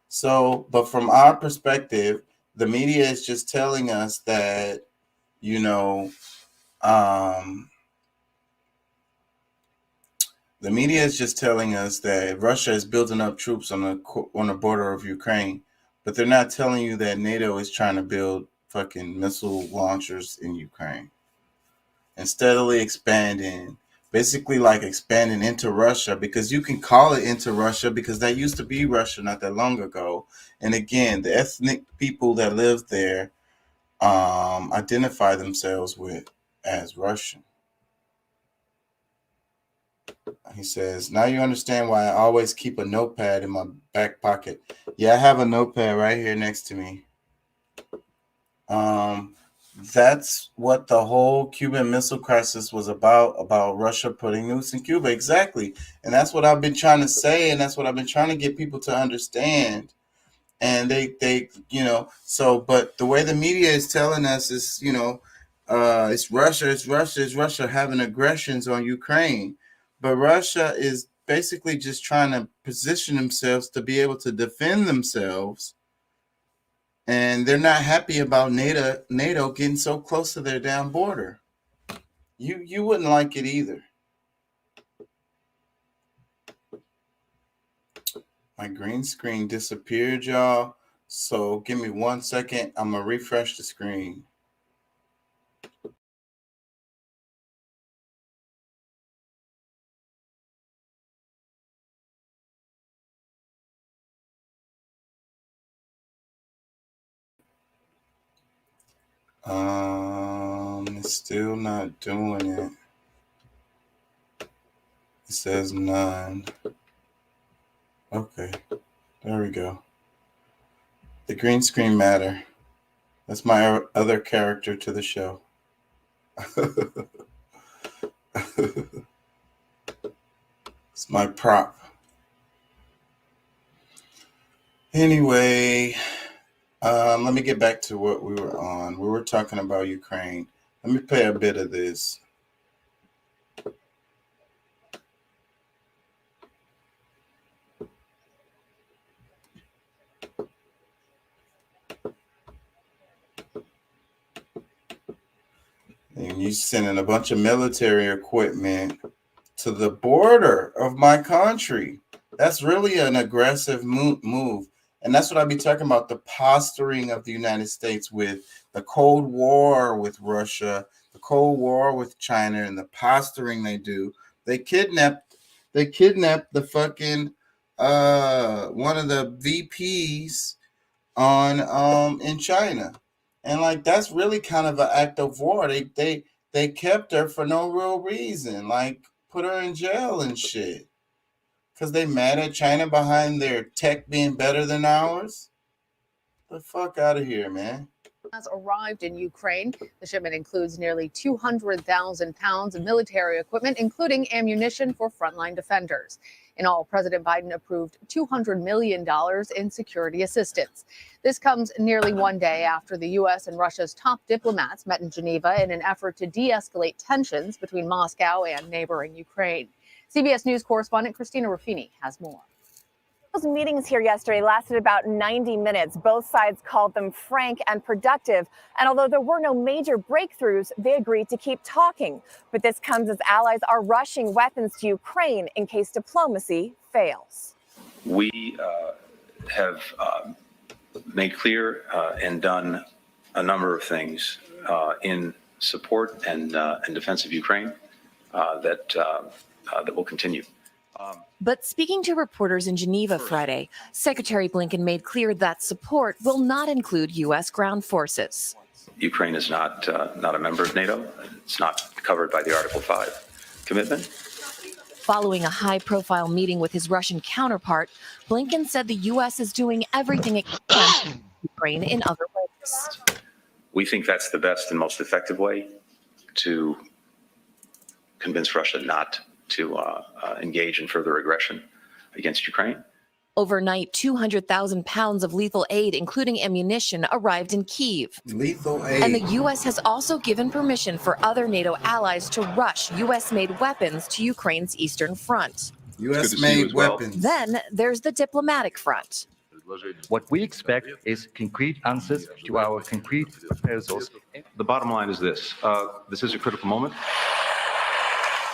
So, but from our perspective, the media is just telling us that, the media is just telling us that Russia is building up troops on the border of Ukraine, but they're not telling you that NATO is trying to build fucking missile launchers in Ukraine and steadily expanding, basically like expanding into Russia, because you can call it into Russia because that used to be Russia not that long ago. And again, the ethnic people that live there identify themselves as Russian. He says, now you understand why I always keep a notepad in my back pocket. Yeah, I have a notepad right here next to me. That's what the whole Cuban Missile Crisis was about Russia putting nukes in Cuba. Exactly. And that's what I've been trying to say, and that's what I've been trying to get people to understand. And they but the way the media is telling us is, it's Russia having aggressions on Ukraine. But Russia is basically just trying to position themselves to be able to defend themselves. And they're not happy about NATO getting so close to their damn border. You wouldn't like it either. My green screen disappeared, y'all. So give me 1 second. I'm going to refresh the screen. It's still not doing it. It says none. Okay, there we go. The green screen matter. That's my other character to the show. It's my prop. Anyway, let me get back to what we were on. We were talking about Ukraine. Let me play a bit of this. And you sending a bunch of military equipment to the border of my country. That's really an aggressive move. And that's what I'll be talking about, the posturing of the United States with the Cold War with Russia, the Cold War with China, and the posturing they do. They kidnapped the fucking one of the VPs in China. And like that's really kind of an act of war. They kept her for no real reason, like put her in jail and shit. Because they mad at China behind their tech being better than ours? The fuck out of here, man. has arrived in Ukraine. The shipment includes nearly 200,000 pounds of military equipment, including ammunition for frontline defenders. In all, President Biden approved $200 million in security assistance. This comes nearly one day after the U.S. and Russia's top diplomats met in Geneva in an effort to de-escalate tensions between Moscow and neighboring Ukraine. CBS News correspondent Christina Ruffini has more. Those meetings here yesterday lasted about 90 minutes. Both sides called them frank and productive. And although there were no major breakthroughs, they agreed to keep talking. But this comes as allies are rushing weapons to Ukraine in case diplomacy fails. We have made clear and done a number of things in support and defense of Ukraine that will continue. But speaking to reporters in Geneva Friday, Secretary Blinken made clear that support will not include U.S. ground forces. Ukraine is not a member of NATO. It's not covered by the Article 5 commitment. Following a high-profile meeting with his Russian counterpart, Blinken said the U.S. is doing everything it can to help Ukraine in other ways. We think that's the best and most effective way to convince Russia not to engage in further aggression against Ukraine. Overnight, 200,000 pounds of lethal aid, including ammunition, arrived in Kyiv. Lethal aid. And the U.S. has also given permission for other NATO allies to rush U.S.-made weapons to Ukraine's eastern front. U.S.-made weapons. Then there's the diplomatic front. What we expect is concrete answers to our concrete proposals. The bottom line is this. This is a critical moment.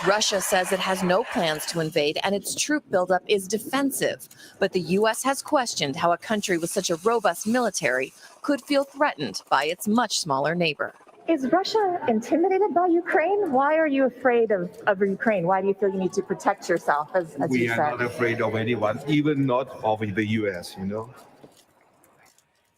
Russia says it has no plans to invade and its troop buildup is defensive. But the U.S. has questioned how a country with such a robust military could feel threatened by its much smaller neighbor. Is Russia intimidated by Ukraine? Why are you afraid of Ukraine? Why do you feel you need to protect yourself, as we you are said? not afraid of anyone, even not of the U.S.,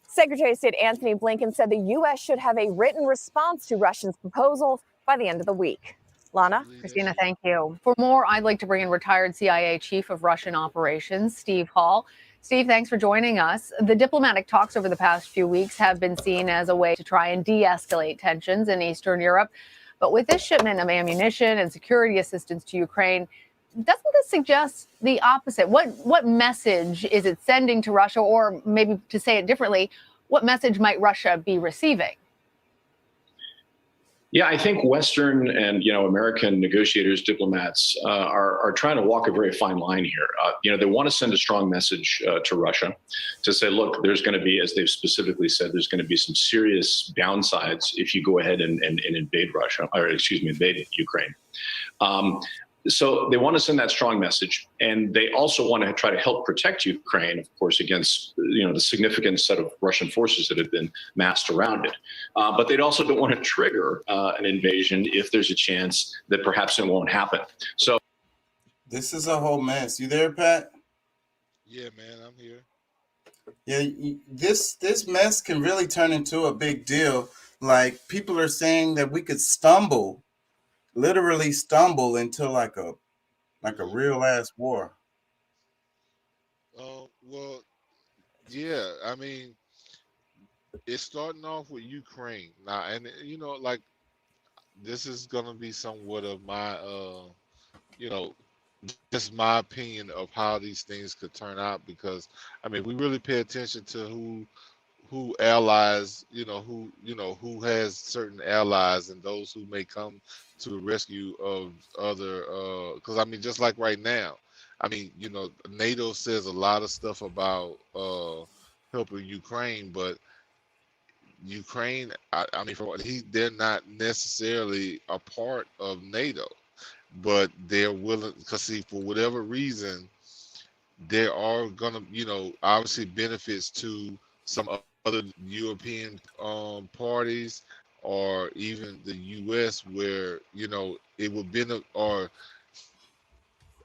Secretary of State Antony Blinken said the U.S. should have a written response to Russia's proposal by the end of the week. Lana? Christina, thank you. For more, I'd like to bring in retired CIA Chief of Russian Operations, Steve Hall. Steve, thanks for joining us. The diplomatic talks over the past few weeks have been seen as a way to try and de-escalate tensions in Eastern Europe. But with this shipment of ammunition and security assistance to Ukraine, doesn't this suggest the opposite? What message is it sending to Russia? Or maybe to say it differently, what message might Russia be receiving? Yeah, I think Western and American negotiators, diplomats are trying to walk a very fine line here. They want to send a strong message to Russia to say, look, there's going to be, as they've specifically said, there's going to be some serious downsides if you go ahead and invade Russia, or invade Ukraine. So they want to send that strong message, and they also want to try to help protect Ukraine, of course, against the significant set of Russian forces that have been massed around it. But they also don't want to trigger an invasion if there's a chance that perhaps it won't happen. So this is a whole mess. You there, Pat? Yeah, man, I'm here. Yeah, this mess can really turn into a big deal. Like, people are saying that we could literally stumble into like a real ass war. Well, yeah. I mean, it's starting off with Ukraine now, and like this is gonna be somewhat of my, just my opinion of how these things could turn out, because I mean, we really pay attention to who allies, who has certain allies and those who may come to the rescue of other, because I mean, just like right now, I mean, NATO says a lot of stuff about helping Ukraine, but Ukraine, I mean, they're not necessarily a part of NATO, but they're willing, because see, for whatever reason, there are gonna, obviously benefits to some other European parties, or even the U.S., where it would benefit, or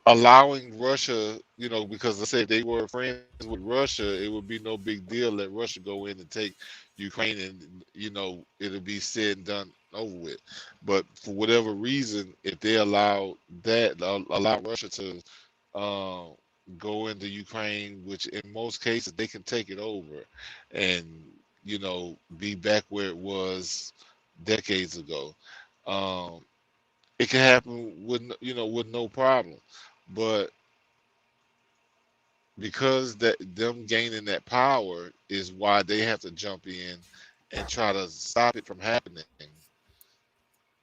allowing Russia, because let's say if they were friends with Russia, it would be no big deal let Russia go in and take Ukraine, and it'll be said and done over with. But for whatever reason, if they allow Russia to go into Ukraine, which in most cases they can take it over, and you know, be back where it was decades ago. It can happen with with no problem, but because that them gaining that power is why they have to jump in and try to stop it from happening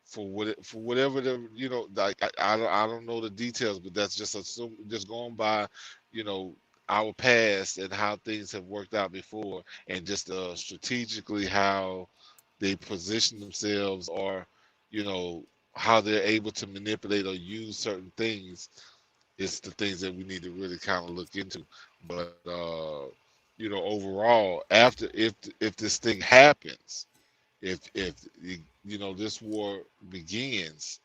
for whatever the like I don't know the details, but that's just just going by you know our past and how things have worked out before, and just strategically how they position themselves, or you know how they're able to manipulate or use certain things. It's the things that we need to really kind of look into. But overall, after if this thing happens, if this war begins,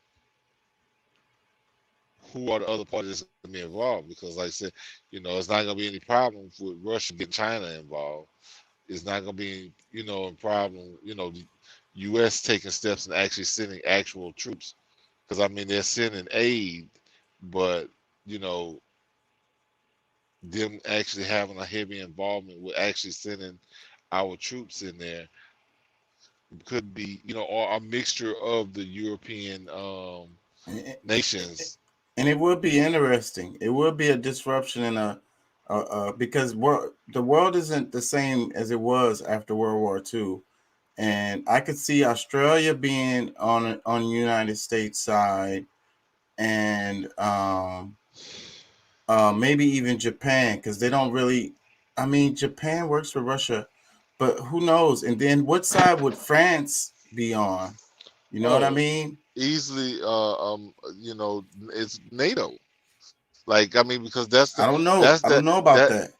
who are the other parties going to be involved? Because like I said, it's not going to be any problem with Russia getting China involved. It's not going to be a problem. The U.S. taking steps and actually sending actual troops, because I mean they're sending aid, but them actually having a heavy involvement with actually sending our troops in there could be, or a mixture of the European nations. And it would be interesting. It would be a disruption in because the world isn't the same as it was after World War II. And I could see Australia being on the United States side, and maybe even Japan, because they don't really. I mean, Japan works for Russia, but who knows? And then what side would France be on? You know what I mean? Easily, it's NATO. Like, I mean, because that's I don't know. I don't know about that.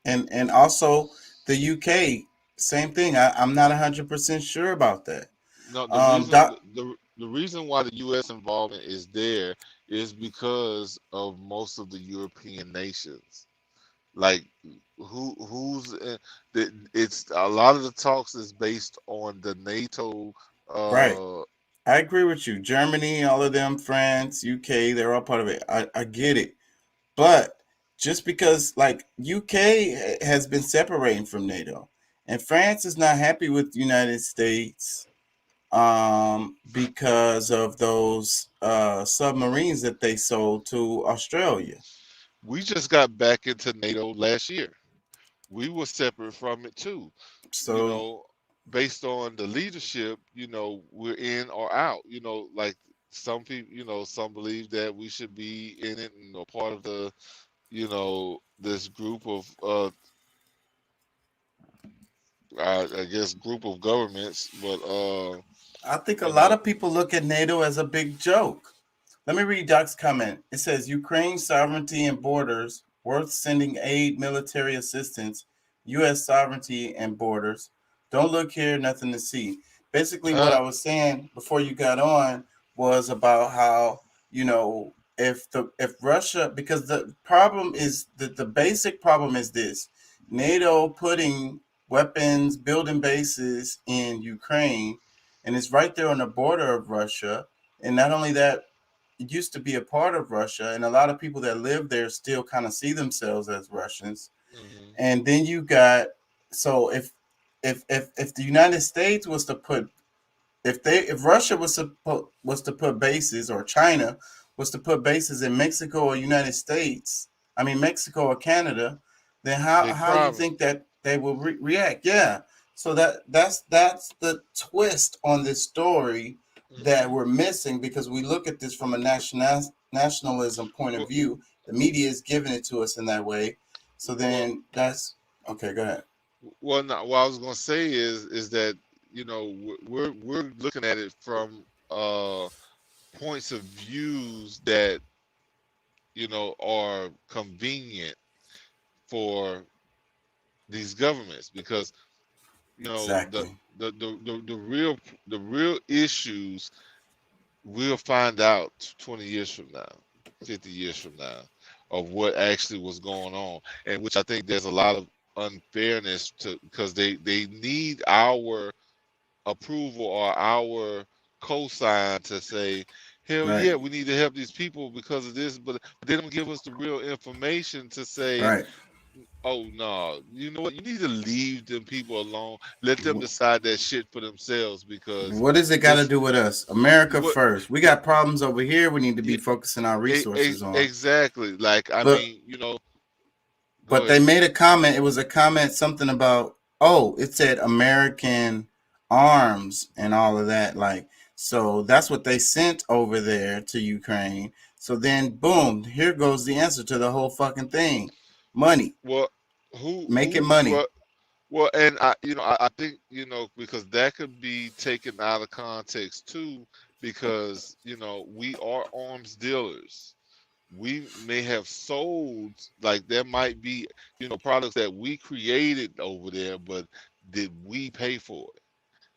And also the UK, same thing. I'm not 100% sure about that. No, the reason why the U.S. involvement is there is because of most of the European nations. Like, it's a lot of the talks is based on the NATO. Right. I agree with you. Germany, all of them, France, UK, they're all part of it. I get it. But just because like UK has been separating from NATO, and France is not happy with the United States because of those submarines that they sold to Australia. We just got back into NATO last year. We were separate from it too. So based on the leadership, we're in or out. Like some people, some believe that we should be in it and part of the, this group of, I guess, group of governments. But I think a lot of people look at NATO as a big joke. Let me read Doc's comment. It says, Ukraine's sovereignty and borders, worth sending aid, military assistance, U.S. sovereignty and borders. Don't look here, nothing to see. Basically, what I was saying before you got on was about how, if Russia, because the problem is that the basic problem is this: NATO putting weapons, building bases in Ukraine, and it's right there on the border of Russia. And not only that, it used to be a part of Russia, and a lot of people that live there still kind of see themselves as Russians. Mm-hmm. And then you got, so if the United States was to put, if Russia was to put bases, or China was to put bases in Mexico or United States, I mean Mexico or Canada, then how do you think that they will react? Yeah. So that's the twist on this story that we're missing, because we look at this from a nationalism point of view. The media is giving it to us in that way. So then that's okay. Go ahead. Well, no, what I was going to say is that we're looking at it from points of views that are convenient for these governments, because exactly. the real issues we'll find out 20 years from now, 50 years from now, of what actually was going on, and which I think there's a lot of unfairness to, because they need our approval or our cosign to say, hell right. Yeah, we need to help these people because of this, but they don't give us the real information to say, right. Oh no, you know what? You need to leave them people alone. Let them decide that shit for themselves because What does it got to it's do with us? America what first. We got problems over here. We need to be focusing our resources on. exactly. Like I But mean, you know, go but they ahead. made a comment. It was a comment something about it said American arms and all of that. Like so that's what they sent over there to Ukraine. So then boom, here goes the answer to the whole fucking thing. Money. Well, Making who money. well, and I think because that could be taken out of context too, because we are arms dealers. We may have sold, like there might be products that we created over there, but did we pay for it?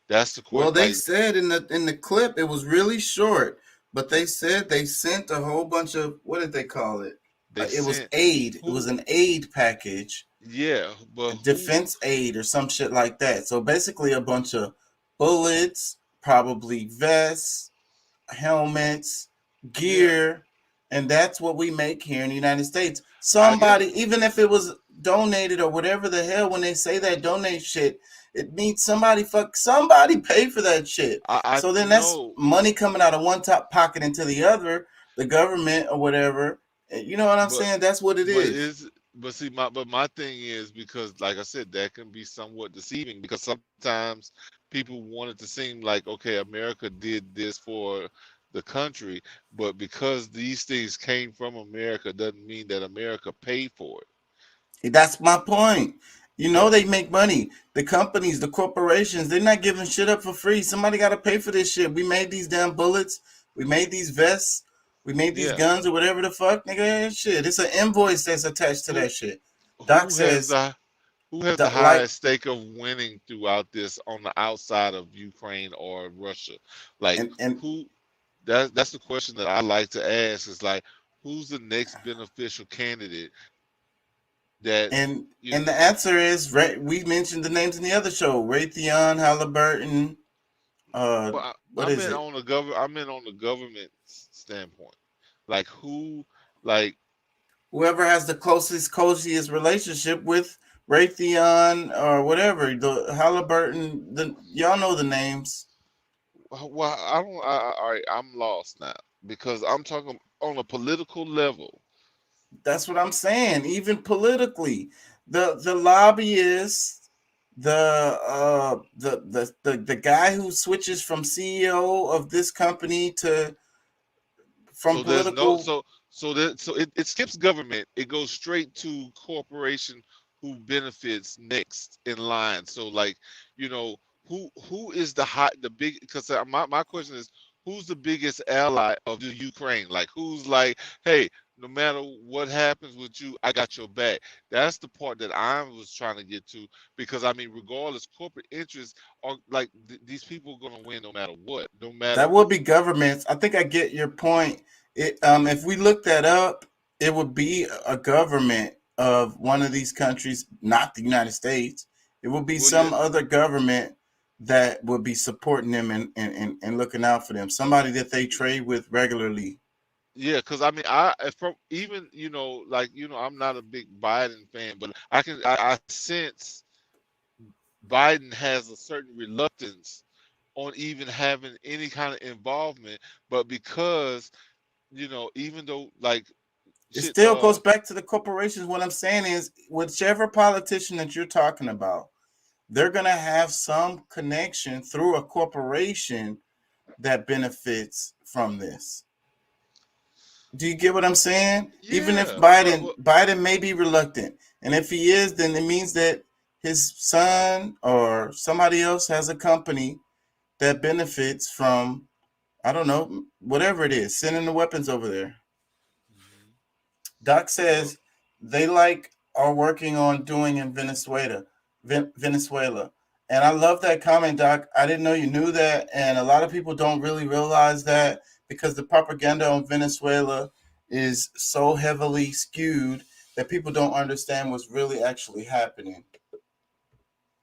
That's the Well, question. they Like said in the clip, it was really short, but they said they sent a whole bunch of, what did they call it? they It was sent aid. It was who? an aid package, Yeah, but who? defense aid or some shit like that. So basically a bunch of bullets, probably vests, helmets, Yeah, gear, and that's what we make here in the United States. I get Somebody, it. even if it was donated or whatever the hell, when they say that donate shit, it means somebody pay for that shit. I So then that's know, money coming out of one top pocket into the other, the government or whatever. You know what I'm but saying? That's what it but is. is but see my thing is because like I said, that can be somewhat deceiving because sometimes people want it to seem like okay, America did this for the country, but because these things came from America doesn't mean that America paid for it. That's my point. You know Yeah. they make money. The companies, the corporations, they're not giving shit up for free. Somebody got to pay for this shit. We made these damn bullets. We made these vests. We made these Yeah. guns or whatever the fuck, nigga. Shit, it's an invoice that's attached to Who that shit. Doc who has says, the like, highest stake of winning throughout this on the outside of Ukraine or Russia? Like and who that's the question that I like to ask is like who's the next beneficial candidate that and you and the answer is we mentioned the names in the other show: Raytheon, Halliburton. well, What is it? I meant on the government standpoint. Like who like Whoever has the coziest relationship with Raytheon or whatever, the Halliburton, y'all know the names. well I don't all right, I'm lost now because I'm talking on a political level. That's what I'm saying. Even politically, the lobbyists, the guy who switches from CEO of this company to from So there's no political. it skips government. It goes straight to corporation who benefits next in line. So like, who is the big because my question is who's the biggest ally of the Ukraine? Like who's like, hey, no matter what happens with you, I got your back. That's the part that I was trying to get to because I mean, regardless, corporate interests are like these people are gonna win no matter what, no matter That would be who. governments. I think I get your point. If we look that up, it would be a government of one of these countries, not the United States. It would be Well, yeah, some other government that would be supporting them and looking out for them. Somebody that they trade with regularly. yeah, because I mean, I from even like I'm not a big Biden fan, but I sense Biden has a certain reluctance on even having any kind of involvement, but because even though like It shit, still goes back to the corporations. What I'm saying is, whichever politician that you're talking about, they're going to have some connection through a corporation that benefits from this. Do you get what I'm saying? Even if yeah, Biden may be reluctant, and if he is, then it means that his son or somebody else has a company that benefits from, I don't know, whatever it is, sending the weapons over there. Doc well, says they are working on doing in Venezuela. Venezuela. And I love that comment, Doc. I didn't know you knew that. And a lot of people don't really realize that because the propaganda on Venezuela is so heavily skewed that people don't understand what's really actually happening.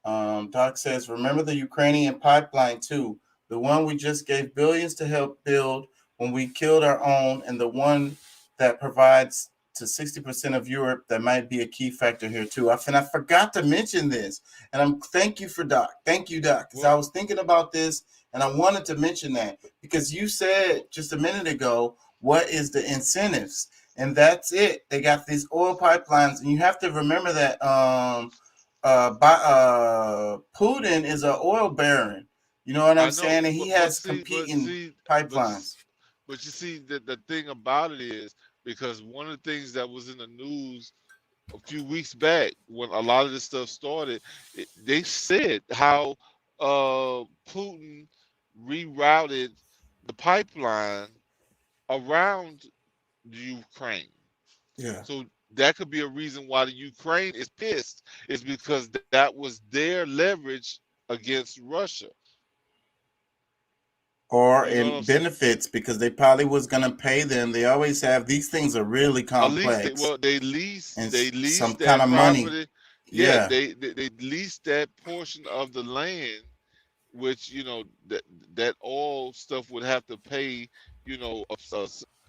Doc says, remember the Ukrainian pipeline too, the one we just gave billions to help build when we killed our own, and the one that provides to 60% of Europe. That might be a key factor here too. And I forgot to mention this, and thank you, Doc, because I was thinking about this and I wanted to mention that because you said just a minute ago, what is the incentives? And that's it. They got these oil pipelines, and you have to remember that Putin is an oil baron. You know what I'm saying? And he has competing pipelines. But you see, the thing about it is, because one of the things that was in the news a few weeks back when a lot of this stuff started, they said how Putin rerouted the pipeline around Ukraine. Yeah. So that could be a reason why the Ukraine is pissed, is because that was their leverage against Russia. Or in benefits, because they probably was gonna pay them. They always have, these things are really complex. They lease some that kind of property. money. Yeah, they lease that portion of the land, which that all stuff would have to pay,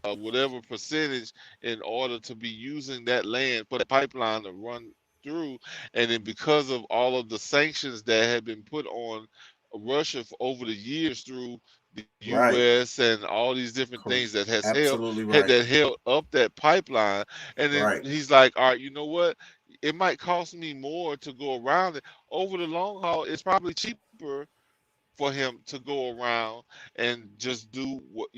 a whatever percentage in order to be using that land for the pipeline to run through. And then because of all of the sanctions that had been put on Russia over the years through the U.S. and all these different things that has held up that pipeline, and then he's like, all right, you know what? It might cost me more to go around it. Over the long haul, it's probably cheaper for him to go around and just do what,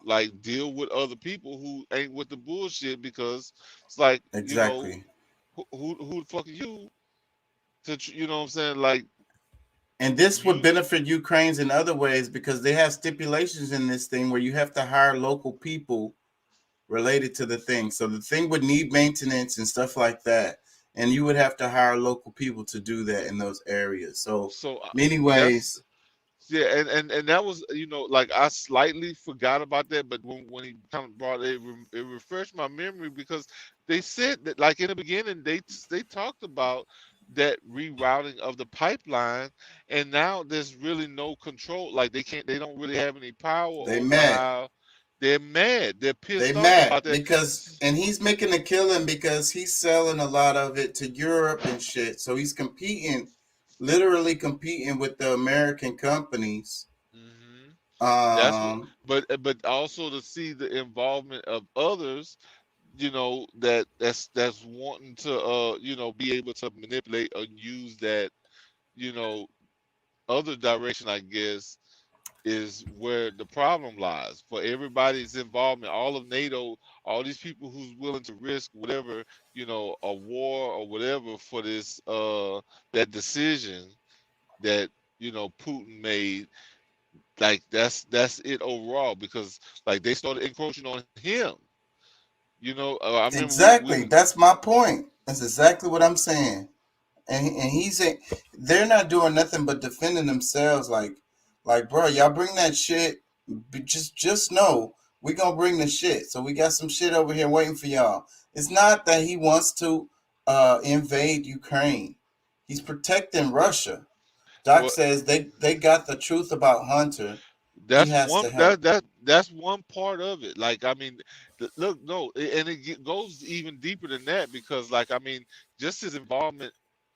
like deal with other people who ain't with the bullshit, because it's like, exactly, who the fuck are you to, you know what I'm saying? Like, and this would benefit Ukrainians in other ways, because they have stipulations in this thing where you have to hire local people related to the thing. So the thing would need maintenance and stuff like that. And you would have to hire local people to do that in those areas. So many ways. Yeah, and that was, like, I slightly forgot about that, but when he kind of brought it, it refreshed my memory, because they said that, like, in the beginning, they talked about that rerouting of the pipeline, and now there's really no control. Like, they don't really have any power. They're mad. They're mad. They're pissed off about about that because, and he's making a killing because he's selling a lot of it to Europe and shit. So he's literally competing with the American companies. But also to see the involvement of others, that's wanting to be able to manipulate or use that, other direction, I guess, is where the problem lies. For everybody's involvement, all of NATO, all these people who's willing to risk whatever, a war or whatever for this, that decision that, Putin made, like, that's it overall, because, like, they started encroaching on him. I remember exactly. That's my point. That's exactly what I'm saying. And they're not doing nothing but defending themselves. Like, bro, y'all bring that shit. Just know we gonna bring the shit. So we got some shit over here waiting for y'all. It's not that he wants to invade Ukraine. He's protecting Russia. Doc says they got the truth about Hunter. That's one part of it. Like, I mean, look, no, and it goes even deeper than that, because, like, I mean, just his involvement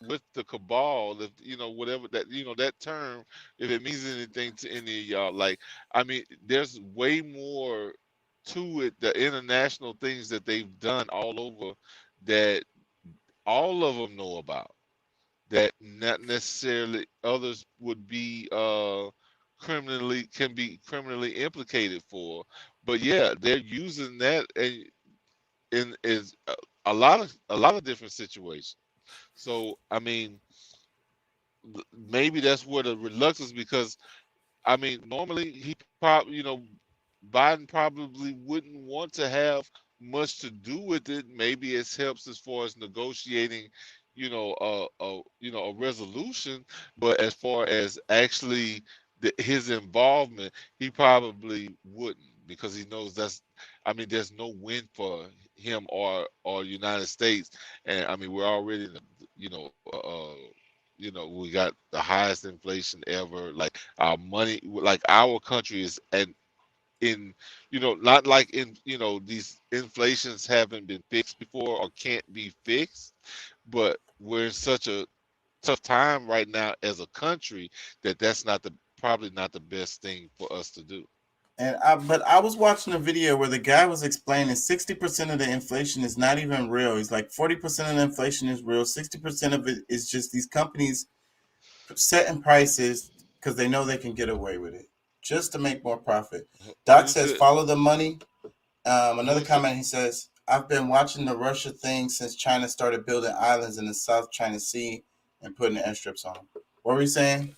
with the cabal, if whatever that that term, if it means anything to any of y'all, like, I mean, there's way more to it, the international things that they've done all over, that all of them know about, that not necessarily others would be can be criminally implicated for. But yeah, they're using that in a lot of different situations. So, I mean, maybe that's where the reluctance, because, I mean, normally he probably, Biden probably wouldn't want to have much to do with it. Maybe it helps as far as negotiating, a resolution. But as far as actually his involvement, he probably wouldn't, because he knows there's no win for him or United States. And I mean, we're already in we got the highest inflation ever. Like, our money, like, our country is at in, not like in, these inflations haven't been fixed before or can't be fixed, but we're in such a tough time right now as a country that's probably not the best thing for us to do. But I was watching a video where the guy was explaining 60% of the inflation is not even real. He's like 40% of the inflation is real. 60% of it is just these companies setting prices because they know they can get away with it just to make more profit. Doc says, follow the money. Another comment, he says, I've been watching the Russia thing since China started building islands in the South China Sea and putting the airstrips on them. What were you saying?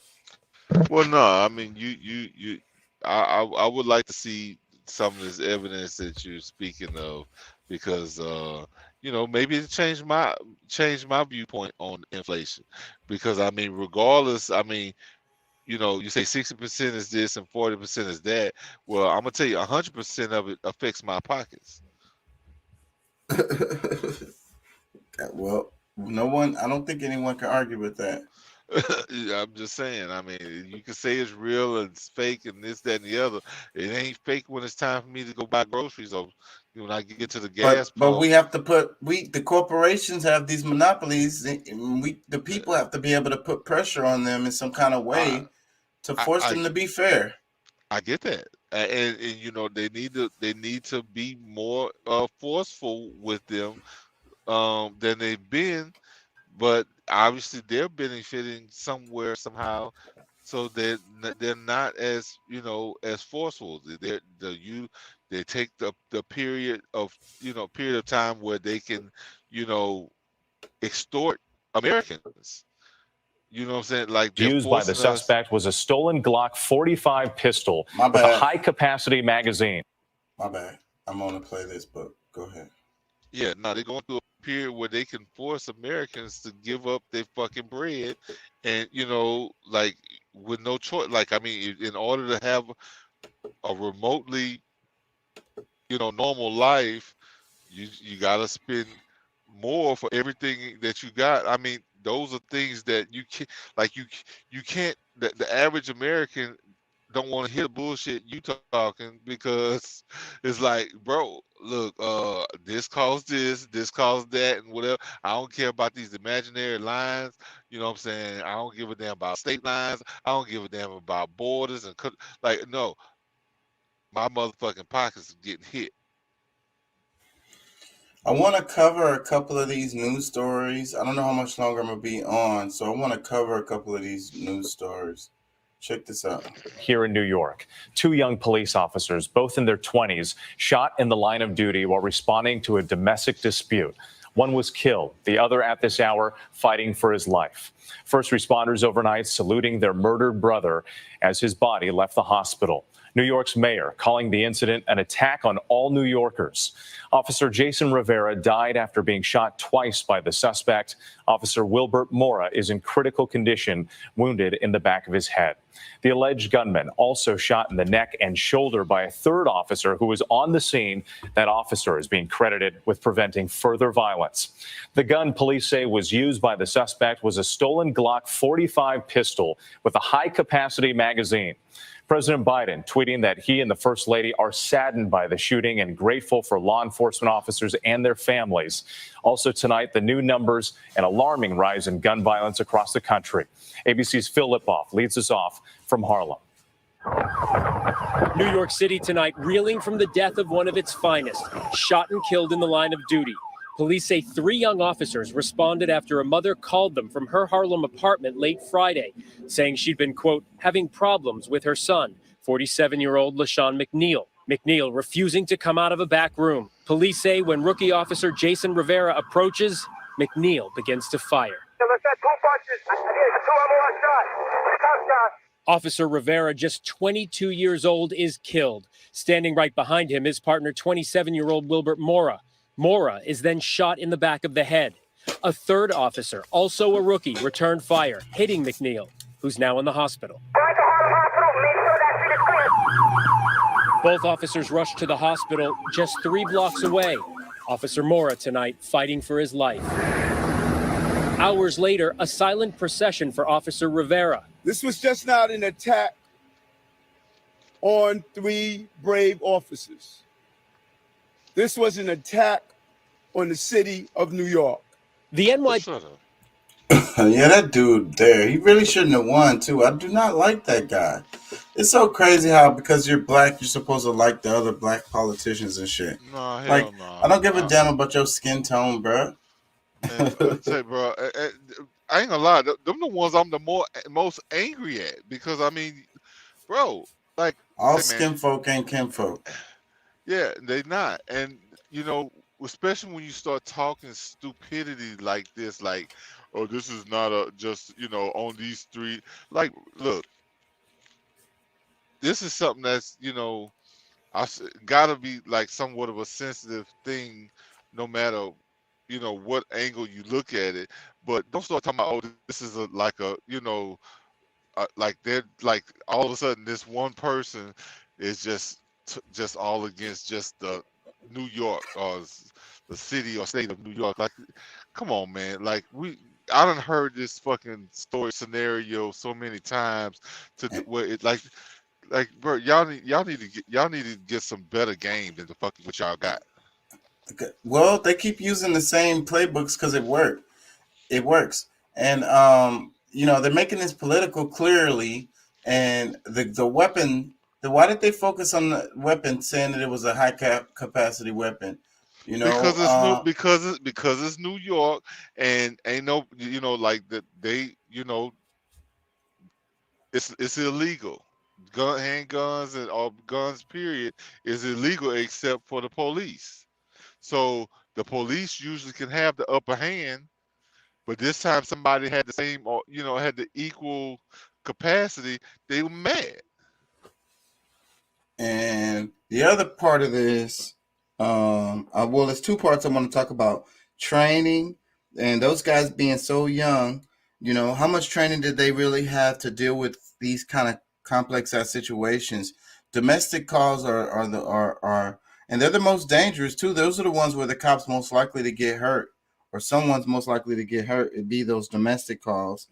Well, no, I mean, I would like to see some of this evidence that you're speaking of, because maybe it changed my viewpoint on inflation. Because I mean, regardless, I mean, you say 60% is this and 40% is that. Well, I'm gonna tell you, 100% of it affects my pockets. Well, I don't think anyone can argue with that. I'm just saying. I mean, you can say it's real and it's fake and this, that, and the other. It ain't fake when it's time for me to go buy groceries, or when I get to the gas pump. But we have to the corporations have these monopolies, and the people have to be able to put pressure on them in some kind of way to force them to be fair. I get that, and they need to be more forceful with them than they've been. But obviously they're benefiting somewhere, somehow, so they're not as as forceful. They take the period of time where they can extort Americans. You know what I'm saying? Like, used by the suspect was a stolen Glock 45 pistol with a high-capacity magazine. My bad. I'm going to play this, but go ahead. Yeah, no, they're going through a period where they can force Americans to give up their fucking bread, and like, with no choice. Like, I mean, in order to have a remotely, normal life, you gotta spend more for everything that you got. I mean, those are things that you can't, like, you can't. The average American don't want to hear the bullshit you talking, because it's like, bro, look, this caused this caused that, and whatever. I don't care about these imaginary lines. You know what I'm saying? I don't give a damn about state lines. I don't give a damn about borders and like, no, my motherfucking pockets are getting hit. I want to cover a couple of these news stories. I don't know how much longer I'm gonna be on, so I want to cover a couple of these news stories. Check this out. Here in New York, 2 young police officers, both in their 20s, shot in the line of duty while responding to a domestic dispute. One was killed, the other at this hour fighting for his life. First responders overnight saluting their murdered brother as his body left the hospital. New York's mayor calling the incident an attack on all New Yorkers. Officer Jason Rivera died after being shot twice by the suspect. Officer Wilbert Mora is in critical condition, wounded in the back of his head. The alleged gunman also shot in the neck and shoulder by a third officer who was on the scene. That officer is being credited with preventing further violence. The gun police say was used by the suspect was a stolen Glock 45 pistol with a high-capacity magazine. President Biden tweeting that he and the First Lady are saddened by the shooting and grateful for law enforcement officers and their families. Also tonight, the new numbers and alarming rise in gun violence across the country. ABC's Phil Lipoff leads us off from Harlem. New York City tonight reeling from the death of one of its finest, shot and killed in the line of duty. Police say 3 young officers responded after a mother called them from her Harlem apartment late Friday, saying she'd been, quote, having problems with her son, 47-year-old LaShawn McNeil. McNeil refusing to come out of a back room. Police say when rookie officer Jason Rivera approaches, McNeil begins to fire. Officer Rivera, just 22 years old, is killed. Standing right behind him, his partner, 27-year-old Wilbert Mora. Mora is then shot in the back of the head. A third officer, also a rookie, returned fire, hitting McNeil, who's now in the hospital. Both officers rushed to the hospital just 3 blocks away. Officer Mora tonight fighting for his life. Hours later, a silent procession for Officer Rivera. This was just not an attack on 3 brave officers. This was an attack on the city of New York. The NYPD. Shut up. Yeah, that dude there, he really shouldn't have won too. I do not like that guy. It's so crazy how because you're black, you're supposed to like the other black politicians and shit. Nah, hell Like, no. I don't give a damn about your skin tone, bro. Man, I say, bro, I ain't gonna lie. Them the ones I'm the most angry at because I mean, bro, like All hey, man, skin folk ain't kinfolk. yeah, they not, and you know, especially when you start talking stupidity like this, like, oh, this is not a just on these 3. Like, look, this is something that's gotta be like somewhat of a sensitive thing, no matter what angle you look at it. But don't start talking about, oh, this is like they're like all of a sudden this one person is just all against just the New York or the city or state of New York. Like, come on, man. Like, I done heard this fucking scenario so many times where it like, bro, y'all need to get some better game than the fucking what y'all got. Okay. Well, they keep using the same playbooks because it works. And they're making this political clearly, and the weapon. Why did they focus on the weapon, saying that it was a high capacity weapon? Because it's New York, and ain't no like that they it's illegal. Handguns and all guns period is illegal except for the police. So the police usually can have the upper hand, but this time somebody had the same or had the equal capacity. They were mad. And the other part of this, well, there's 2 parts I want to talk about: training and those guys being so young. How much training did they really have to deal with these kind of complex ass situations? Domestic calls are and they're the most dangerous too. Those are the ones where the cops most likely to get hurt, or someone's most likely to get hurt. It'd be those domestic calls.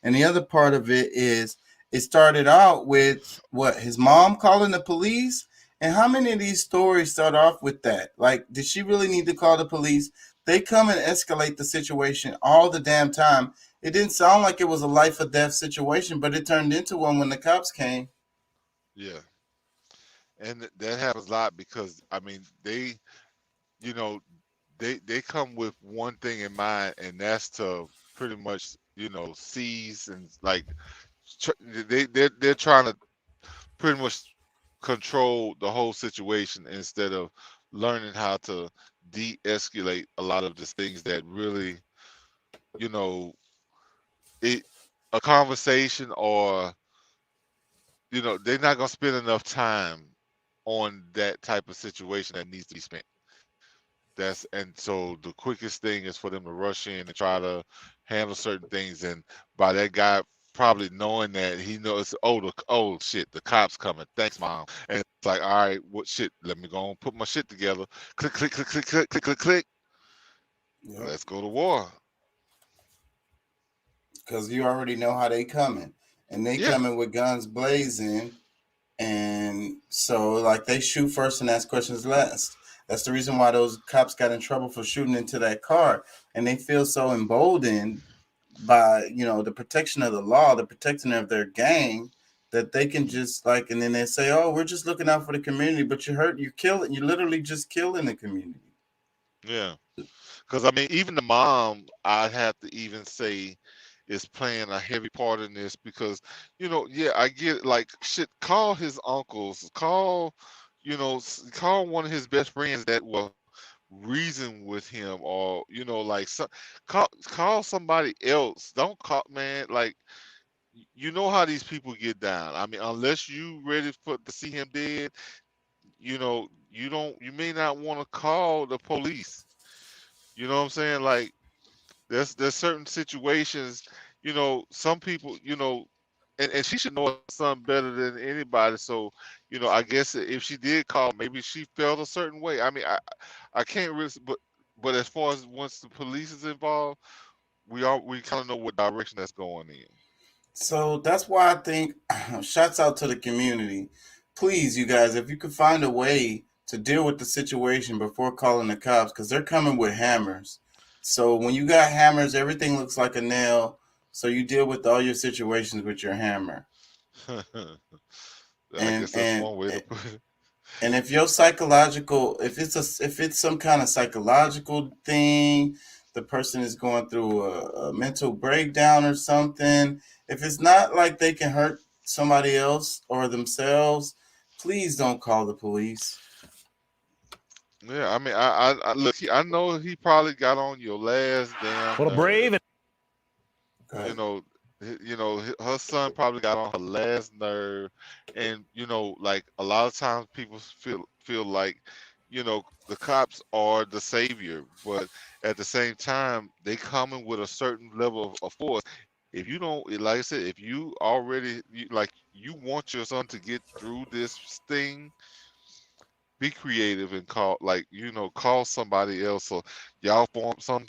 And the other part of it is, it started out with his mom calling the police. And how many of these stories start off with that? Like, did she really need to call the police? They come and escalate the situation all the damn time. It didn't sound like it was a life or death situation, but it turned into one when the cops came. Yeah. And that happens a lot because I mean they come with one thing in mind, and that's to pretty much seize and like they're trying to pretty much control the whole situation instead of learning how to de-escalate a lot of the things that really a conversation, or they're not gonna spend enough time on that type of situation that needs to be spent. And so the quickest thing is for them to rush in and try to handle certain things, and by that guy probably knowing that he knows, oh shit, the cops coming. Thanks, mom. And it's like, all right, what shit? Let me go and put my shit together. Click, click, click, click, click, click, click, click. Yep. Let's go to war. Because you already know how they coming, and they coming with guns blazing. And so, like, they shoot first and ask questions last. That's the reason why those cops got in trouble for shooting into that car. And they feel so emboldened by, the protection of the law, the protection of their gang, that they can just and then they say, oh, we're just looking out for the community, but you're literally just killing the community. Yeah. Because, I mean, even the mom, I'd have to even say, is playing a heavy part in this because, I get it, like, shit, call his uncles, call one of his best friends that will reason with him, or, call somebody else. Don't call, man, like, how these people get down. I mean, unless you ready to see him dead, you may not want to call the police. You know what I'm saying? Like, there's certain situations, some people, and she should know her son better than anybody. So, I guess if she did call, maybe she felt a certain way. I mean, I can't really, but as far as once the police is involved, we kind of know what direction that's going in. So that's why I think shouts out to the community, please, you guys, if you could find a way to deal with the situation before calling the cops, because they're coming with hammers. So when you got hammers, everything looks like a nail. So you deal with all your situations with your hammer. I And guess that's one way to put it. and if your psychological, if it's some kind of psychological thing, the person is going through a mental breakdown or something. If it's not like they can hurt somebody else or themselves, please don't call the police. Yeah, I mean, I look. I know he probably got on your last damn. What a brave and You know, her son probably got on her last nerve, and like a lot of times people feel like, the cops are the savior, but at the same time they coming with a certain level of force. If you don't, like I said, if you already you want your son to get through this thing, be creative and call somebody else, or y'all form some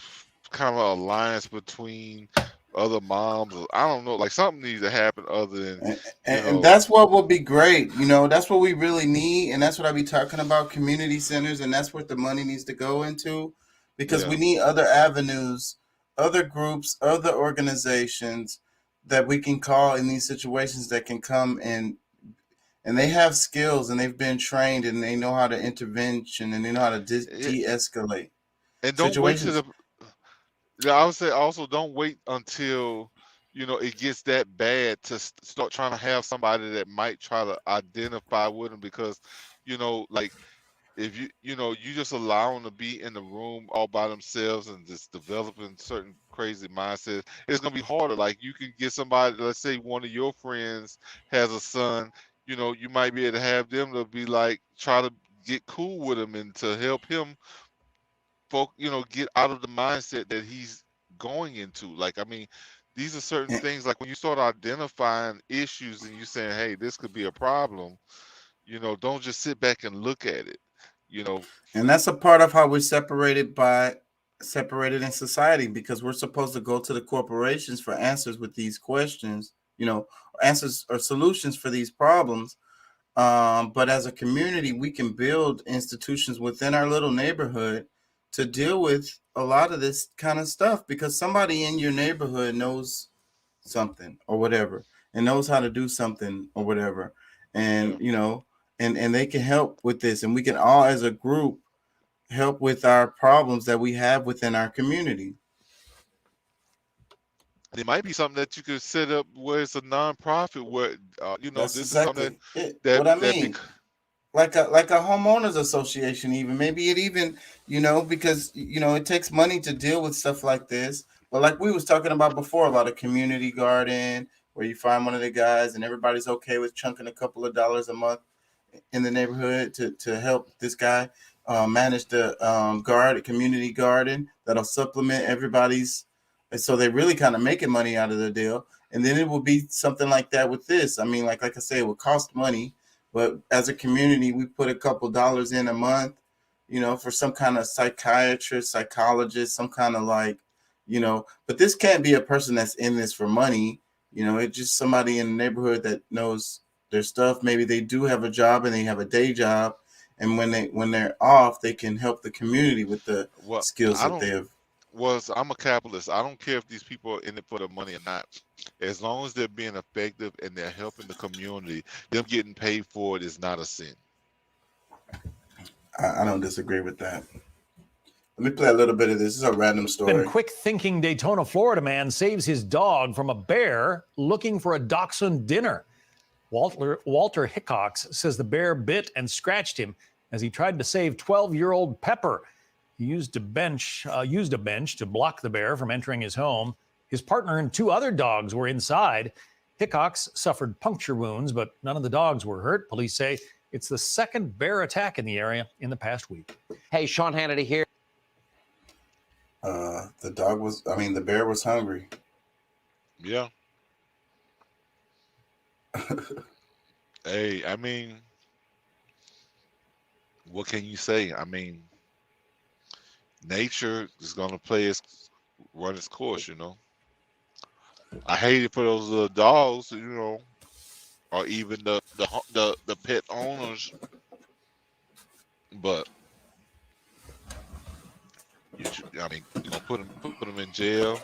kind of alliance between other moms, or I don't know, like something needs to happen other than And that's what would be great. That's what we really need, and that's what I be talking about, community centers, and that's what the money needs to go into, because we need other avenues, other groups, other organizations that we can call in these situations that can come and they have skills and they've been trained and they know how to intervention and they know how to de-escalate and don't wait to situations. I would say also don't wait until it gets that bad to start trying to have somebody that might try to identify with them, because like if you just allow them to be in the room all by themselves and just developing certain crazy mindsets, it's gonna be harder. Like you can get somebody, let's say one of your friends has a son, you might be able to have them to be like try to get cool with him and to help him get out of the mindset that he's going into. Like, I mean, these are certain things, like when you start identifying issues and you saying, hey, this could be a problem, don't just sit back and look at it. And that's a part of how we're separated in society, because we're supposed to go to the corporations for answers with these questions, answers or solutions for these problems. But as a community, we can build institutions within our little neighborhood to deal with a lot of this kind of stuff, because somebody in your neighborhood knows something or whatever and knows how to do something or whatever. And, and they can help with this, and we can all as a group help with our problems that we have within our community. There might be something that you could set up where it's a nonprofit where, That's this exactly is something that, what I mean. Like a homeowners association, even maybe it even, because it takes money to deal with stuff like this. But like we was talking about before about a community garden where you find one of the guys and everybody's okay with chunking a couple of dollars a month in the neighborhood to help this guy manage the community garden that'll supplement everybody's. And so they're really kind of making money out of the deal. And then it will be something like that with this. I mean, like I say, it will cost money. But as a community, we put a couple dollars in a month, for some kind of psychiatrist, psychologist, some kind of but this can't be a person that's in this for money. It's just somebody in the neighborhood that knows their stuff. Maybe they do have a job and they have a day job. And when they're off, they can help the community with the skills that they have. I'm a capitalist. I don't care if these people are in it for the money or not. As long as they're being effective and they're helping the community, them getting paid for it is not a sin. I don't disagree with that. Let me play a little bit of this. This is a random story. Quick-thinking Daytona, Florida man saves his dog from a bear looking for a dachshund dinner. Walter Hickox says the bear bit and scratched him as he tried to save 12-year-old Pepper. He used a bench to block the bear from entering his home. His partner and two other dogs were inside. Hickox suffered puncture wounds, but none of the dogs were hurt. Police say it's the second bear attack in the area in the past week. Hey, Sean Hannity here. The bear was hungry. Yeah. Hey, I mean, what can you say? I mean, nature is going to run its course, I hate it for those dogs, or even the pet owners. But you should, I mean, you know, put them in jail.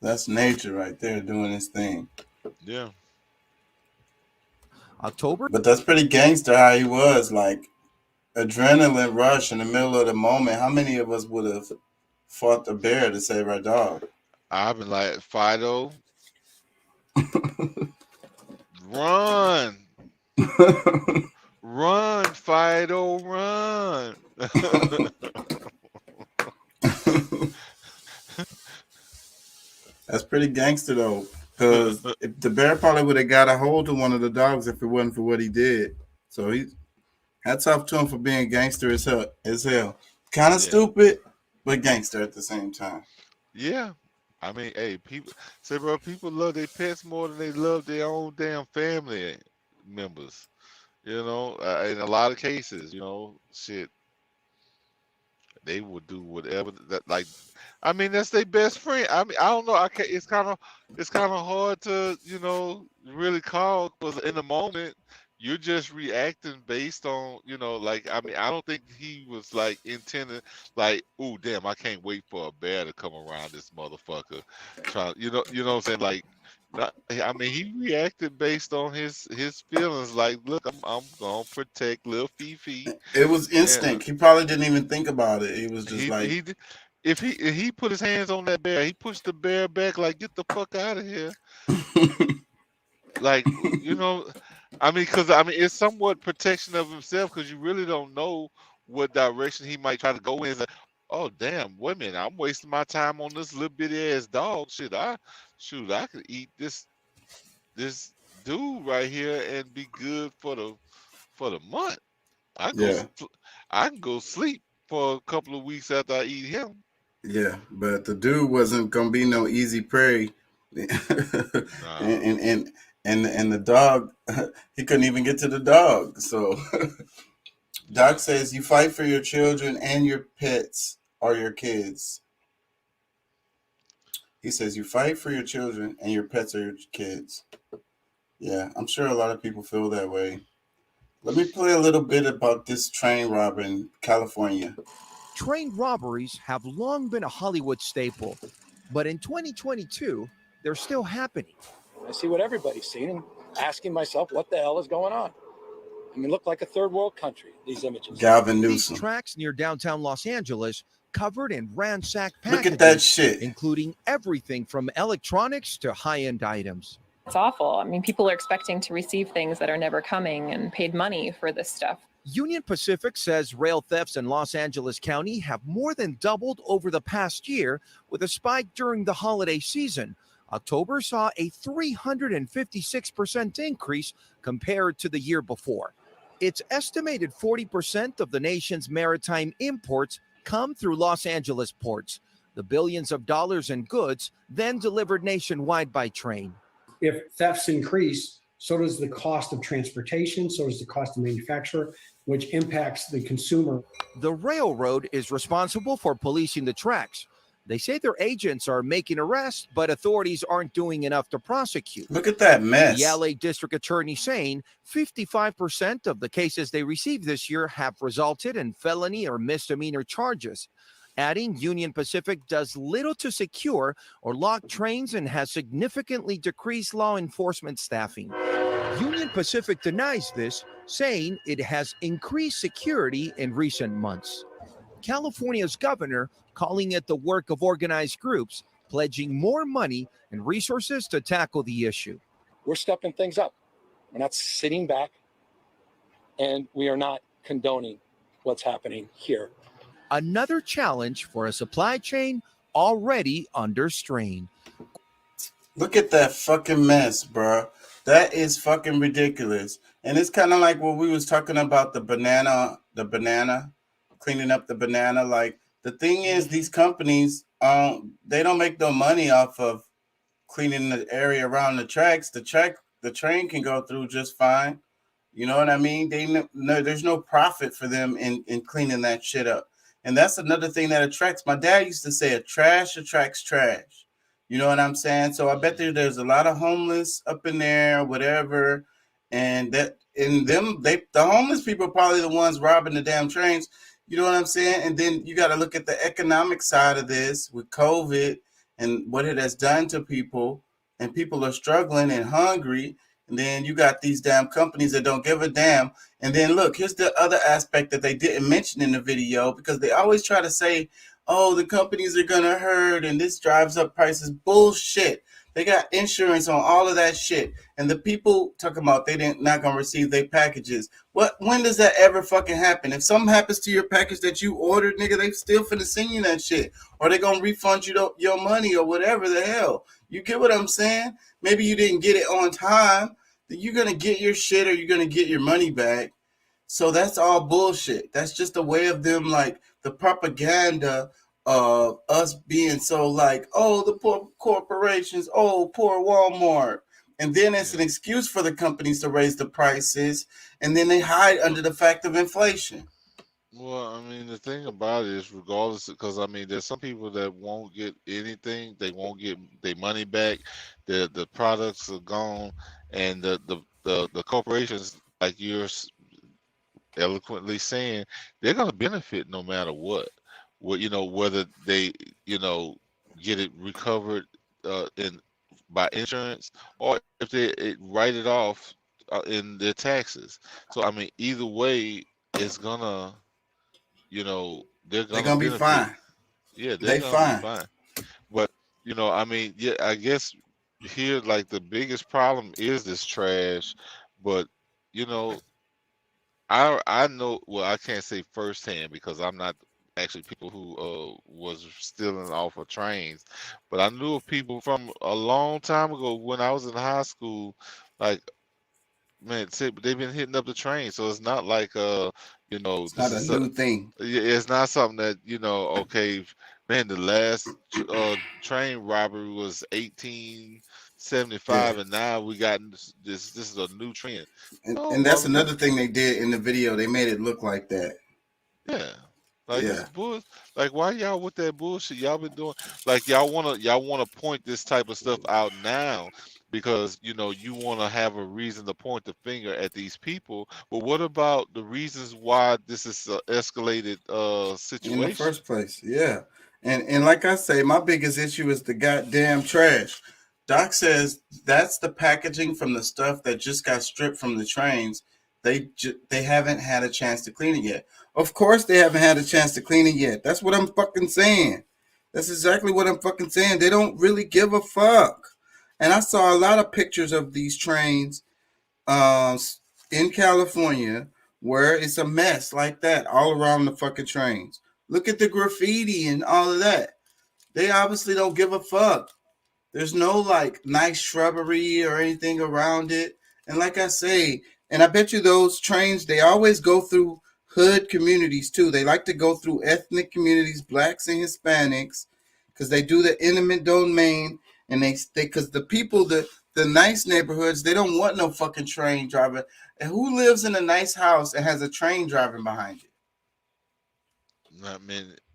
That's nature right there doing its thing. Yeah. October. But that's pretty gangster how he was, like adrenaline rush in the middle of the moment. How many of us would have fought the bear to save our dog? I've been like, Fido, run. Run, Fido, run. That's pretty gangster though, because if the bear probably would have got a hold of one of the dogs if it wasn't for what he did. So he hats off to him for being gangster as hell. Kind of stupid, but gangster at the same time. Yeah. I mean, hey, people love their pets more than they love their own damn family members. You know, in a lot of cases, you know, shit, they will do whatever that, like, I mean, that's their best friend. I mean, I don't know. I can't. It's kind of hard to, you know, really call, because in the moment you're just reacting based on, you know, like, I mean, I don't think he was like intending, like, oh damn, I can't wait for a bear to come around this motherfucker. Trying, you know what I'm saying? Like, I mean, he reacted based on his feelings. Like, look, I'm gonna protect little Fifi. It was instinct. He probably didn't even think about it. He was just like, if he put his hands on that bear, he pushed the bear back, like, get the fuck out of here. Like, you know, I mean, because I mean, it's somewhat protection of himself, because you really don't know what direction he might try to go in. Like, oh damn, wait a minute, I'm wasting my time on this little bitty ass dog. I could eat this dude right here and be good for the month. I can go sleep for a couple of weeks after I eat him. yeah, but the dude wasn't gonna be no easy prey. And the dog, he couldn't even get to the dog. So Doc says you fight for your children and your pets or your kids. He says you fight for your children and your pets or your kids. Yeah, I'm sure a lot of people feel that way. Let me play a little bit about this train robber in California. Train robberies have long been a Hollywood staple, but in 2022, they're still happening. I see what everybody's seeing and asking myself, what the hell is going on? I mean, look like a third world country, these images. Gavin Newsom. These tracks near downtown Los Angeles covered in ransacked packages. Look at that shit. Including everything from electronics to high-end items. It's awful. I mean, people are expecting to receive things that are never coming and paid money for this stuff. Union Pacific says rail thefts in Los Angeles County have more than doubled over the past year, with a spike during the holiday season. October saw a 356% increase compared to the year before. It's estimated 40% of the nation's maritime imports come through Los Angeles ports. The billions of dollars in goods then delivered nationwide by train. If thefts increase, so does the cost of transportation, so does the cost of manufacture, which impacts the consumer. The railroad is responsible for policing the tracks. They say their agents are making arrests, but authorities aren't doing enough to prosecute. Look at that mess. The LA District Attorney saying 55% of the cases they received this year have resulted in felony or misdemeanor charges. Adding Union Pacific does little to secure or lock trains and has significantly decreased law enforcement staffing. Union Pacific denies this, saying it has increased security in recent months. California's governor calling it the work of organized groups, pledging more money and resources to tackle the issue. We're stepping things up. We're not sitting back, and we are not condoning what's happening here. Another challenge for a supply chain already under strain. Look at that fucking mess, bro. That is fucking ridiculous. And it's kind of like what we was talking about, the banana, cleaning up the banana. Like, the thing is, these companies, they don't make no money off of cleaning the area around the tracks. The train can go through just fine. You know what I mean? There's no profit for them in cleaning that shit up. And that's another thing that attracts. My dad used to say, "A trash attracts trash." You know what I'm saying? So I bet there's a lot of homeless up in there, whatever, and that in them, the homeless people are probably the ones robbing the damn trains. You know what I'm saying? And then you got to look at the economic side of this with COVID and what it has done to people, and people are struggling and hungry. And then you got these damn companies that don't give a damn. And then look, here's the other aspect that they didn't mention in the video, because they always try to say, oh, the companies are going to hurt and this drives up prices. Bullshit. They got insurance on all of that shit. And the people talking about not going to receive their packages. When does that ever fucking happen? If something happens to your package that you ordered, nigga, they still finna send you that shit. Or they going to refund you your money or whatever the hell. You get what I'm saying? Maybe you didn't get it on time. Then you're going to get your shit or you're going to get your money back. So that's all bullshit. That's just a way of them, like, the propaganda of us being so like, oh, the poor corporations, oh, poor Walmart. And then it's an excuse for the companies to raise the prices, and then they hide under the fact of inflation. Well, I mean, the thing about it is, regardless, because I mean, there's some people that won't get anything. They won't get their money back. The products are gone, and the corporations, like you're eloquently saying, they're going to benefit no matter what. Whether they get it recovered by insurance, or if they write it off in their taxes. So I mean, either way, it's gonna, they're gonna be fine. Yeah, they're gonna be fine. But I mean, yeah, I guess here, like, the biggest problem is this trash. But I know, well, I can't say firsthand because I'm not actually people who was stealing off of trains, but I knew of people from a long time ago when I was in high school. Like, man, they've been hitting up the train, so it's not like it's not a new thing. It's not something that okay, man, the last train robbery was 1875, and now we got this is a new trend. And that's another thing they did in the video. They made it look like that. Yeah. Like, like, why y'all with that bullshit? Y'all been doing, like, y'all wanna point this type of stuff out now because you want to have a reason to point the finger at these people. But what about the reasons why this is an escalated situation in the first place? Yeah, and like I say, my biggest issue is the goddamn trash. Doc says that's the packaging from the stuff that just got stripped from the trains. They haven't had a chance to clean it yet. Of course they haven't had a chance to clean it yet. That's what I'm fucking saying. That's exactly what I'm fucking saying. They don't really give a fuck. And I saw a lot of pictures of these trains in California where it's a mess like that all around the fucking trains. Look at the graffiti and all of that. They obviously don't give a fuck. There's no like nice shrubbery or anything around it. And like I say, and I bet you those trains, they always go through hood communities too. They like to go through ethnic communities, blacks and Hispanics, because they do the eminent domain, and they because the people, the nice neighborhoods, they don't want no fucking train driver. And who lives in a nice house and has a train driving behind it?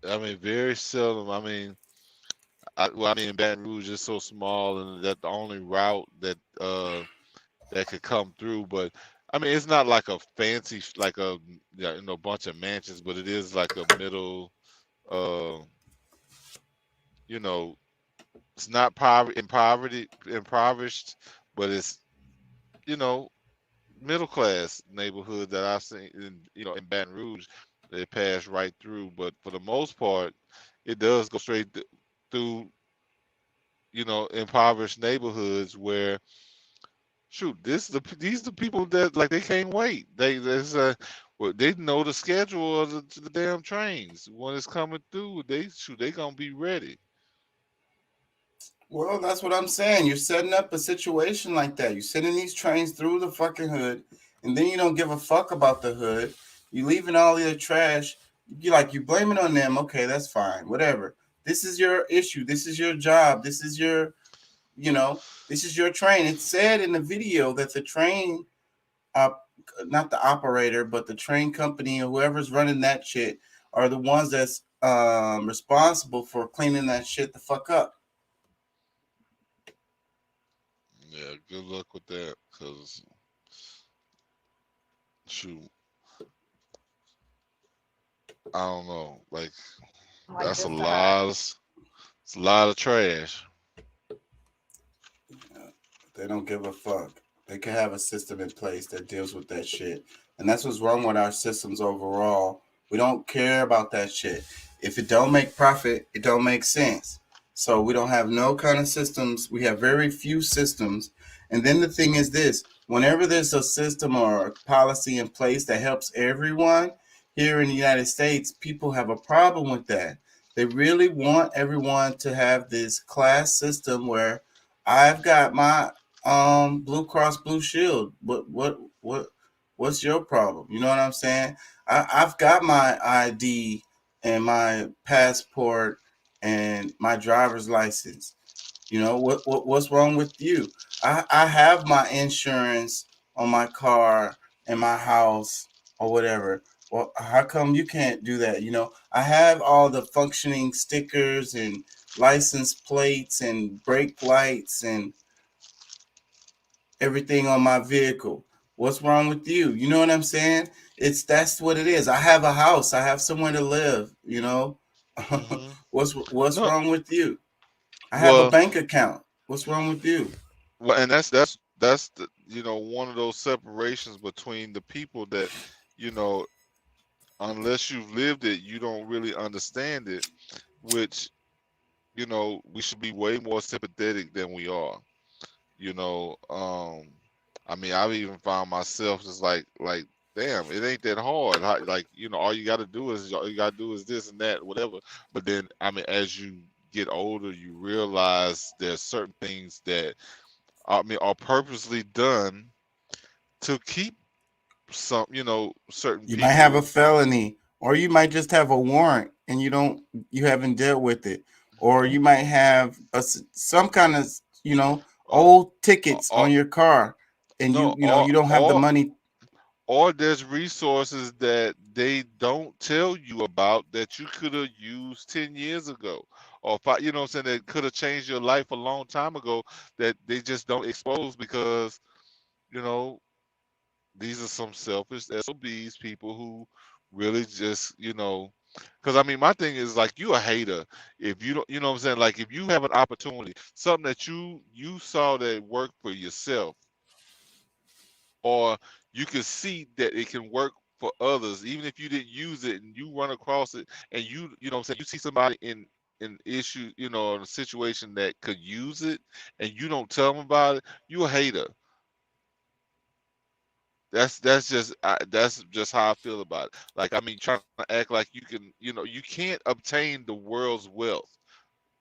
I mean, very seldom. I mean, Baton Rouge is so small, and that the only route that that could come through. But I mean, it's not like a fancy, like a bunch of mansions, but it is like a middle, it's not impoverished, but it's middle class neighborhood that I've seen in Baton Rouge. They pass right through, but for the most part, it does go straight through impoverished neighborhoods where, shoot, these are the people that, like, they can't wait. They know the schedule of the damn trains when it's coming through. They gonna be ready. Well, that's what I'm saying. You're setting up a situation like that. You're sending these trains through the fucking hood, and then you don't give a fuck about the hood. You leaving all your trash. You blame it on them. Okay, that's fine. Whatever. This is your issue. This is your job. This is your, this is your train. It said in the video that the train, not the operator, but the train company or whoever's running that shit are the ones that's responsible for cleaning that shit the fuck up. Yeah, good luck with that, cause shoot, I don't know. Like that's a lot. It's a lot of trash. They don't give a fuck. They can have a system in place that deals with that shit. And that's what's wrong with our systems overall. We don't care about that shit. If it don't make profit, it don't make sense. So we don't have no kind of systems. We have very few systems. And then the thing is this, whenever there's a system or a policy in place that helps everyone here in the United States, people have a problem with that. They really want everyone to have this class system where I've got my Blue Cross Blue Shield. What's your problem? You know what I'm saying? I've got my ID and my passport and my driver's license. You know what's wrong with you? I have my insurance on my car and my house or whatever. Well, how come you can't do that? You know, I have all the functioning stickers and license plates and brake lights and everything on my vehicle. What's wrong with you? You know what I'm saying? That's what it is. I have a house. I have somewhere to live, you know. What's wrong with you? I have a bank account. What's wrong with you? Well, and that's the, one of those separations between the people that, unless you've lived it, you don't really understand it, which, we should be way more sympathetic than we are. I mean, I've even found myself just like, damn, it ain't that hard. All you got to do is this and that, whatever. But then, I mean, as you get older, you realize there's certain things that, are purposely done to keep some, certain You people. might have a felony, or you might just have a warrant and you haven't dealt with it, or you might have some kind of, old tickets on your car, and you don't have the money. Or there's resources that they don't tell you about that you could have used 10 years ago, or that could have changed your life a long time ago that they just don't expose because, these are some selfish SOBs, people who really just, because I mean, my thing is like, you a hater if you don't, like if you have an opportunity, something that you saw that worked for yourself, or you can see that it can work for others, even if you didn't use it, and you run across it, and you see somebody in issue, in a situation that could use it, and you don't tell them about it, you a hater. That's just how I feel about it. Like, I mean, trying to act like you can, you can't obtain the world's wealth.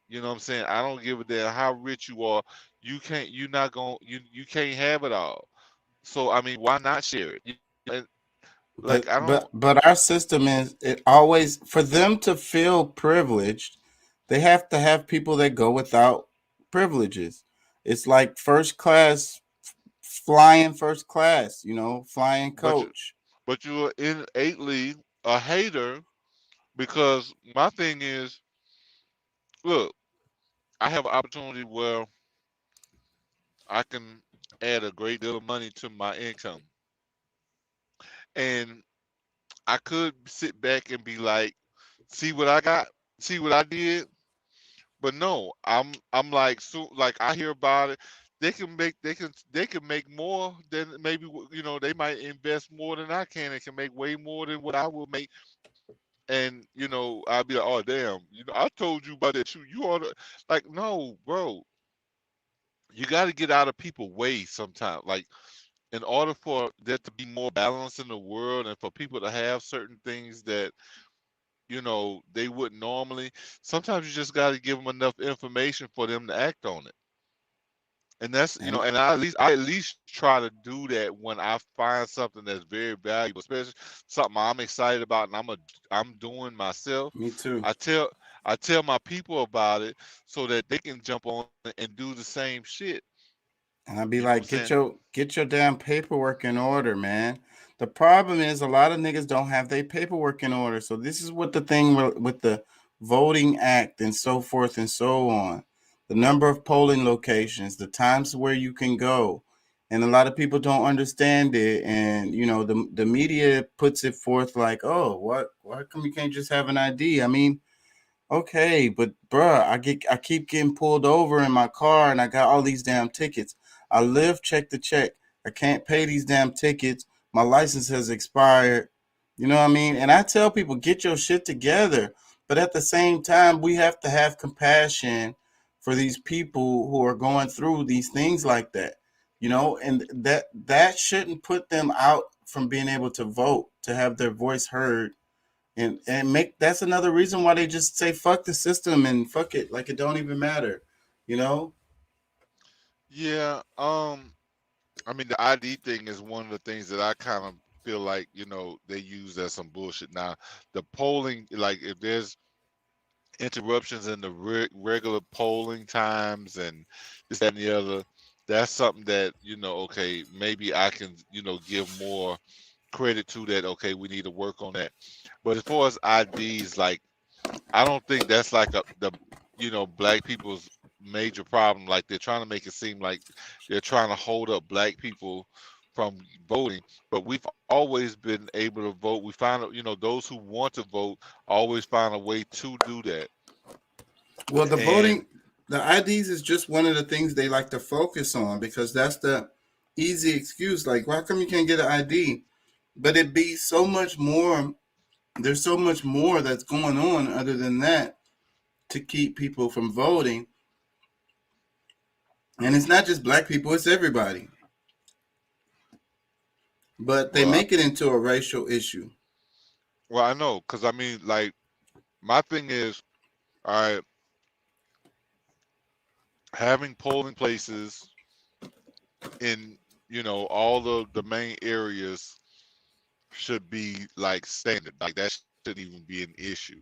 You know what I'm saying? I don't give a damn how rich you are. You can't have it all. So I mean, why not share it? Like, I don't. But our system is, it always, for them to feel privileged, they have to have people that go without privileges. It's like first class, flying first class, flying coach. But you're innately a hater, because my thing is, look, I have an opportunity where I can add a great deal of money to my income, and I could sit back and be like, see what I got, see what I did. But no, I'm like, so like, I hear about it. They can make more than maybe, they might invest more than I can. They can make way more than what I will make. And I'll be like, oh damn, I told you about that. You ought to, like, no, bro. You got to get out of people's way sometimes. Like, in order for there to be more balance in the world, and for people to have certain things that they wouldn't normally, sometimes you just got to give them enough information for them to act on it. And that's, and I at least try to do that when I find something that's very valuable, especially something I'm excited about and I'm doing myself. Me too. I tell my people about it so that they can jump on and do the same shit. And I'd be like, get your damn paperwork in order, man. The problem is a lot of niggas don't have their paperwork in order. So this is what the thing with the Voting Act and so forth and so on. The number of polling locations, the times where you can go. And a lot of people don't understand it. And, you know, the media puts it forth like, oh, why come you can't just have an ID? I mean, okay, but bruh, I keep getting pulled over in my car and I got all these damn tickets. I live check to check. I can't pay these damn tickets. My license has expired. You know what I mean? And I tell people, get your shit together. But at the same time, we have to have compassion for these people who are going through these things like that. You know, and that shouldn't put them out from being able to vote, to have their voice heard. And make that's another reason why they just say fuck the system and fuck it, like it don't even matter, you know? Yeah. I mean, the ID thing is one of the things that I kind of feel like, you know, they use as some bullshit. Now, the polling, like if there's interruptions in the regular polling times and this, that, and the other, that's something that, you know, okay, maybe I can, you know, give more credit to that. Okay, we need to work on that. But as far as IDs, like, I don't think that's like the you know, black people's major problem. Like they're trying to make it seem like they're trying to hold up black people from voting, but we've always been able to vote. We find, you know, those who want to vote always find a way to do that. Well, the IDs is just one of the things they like to focus on because that's the easy excuse. Like, why come you can't get an ID? But it be so much more. There's so much more that's going on other than that to keep people from voting. And it's not just black people, it's everybody. But they make it into a racial issue. Well, I know, because I mean, like, my thing is, all right, having polling places in, you know, all the main areas should be like standard. Like that shouldn't even be an issue.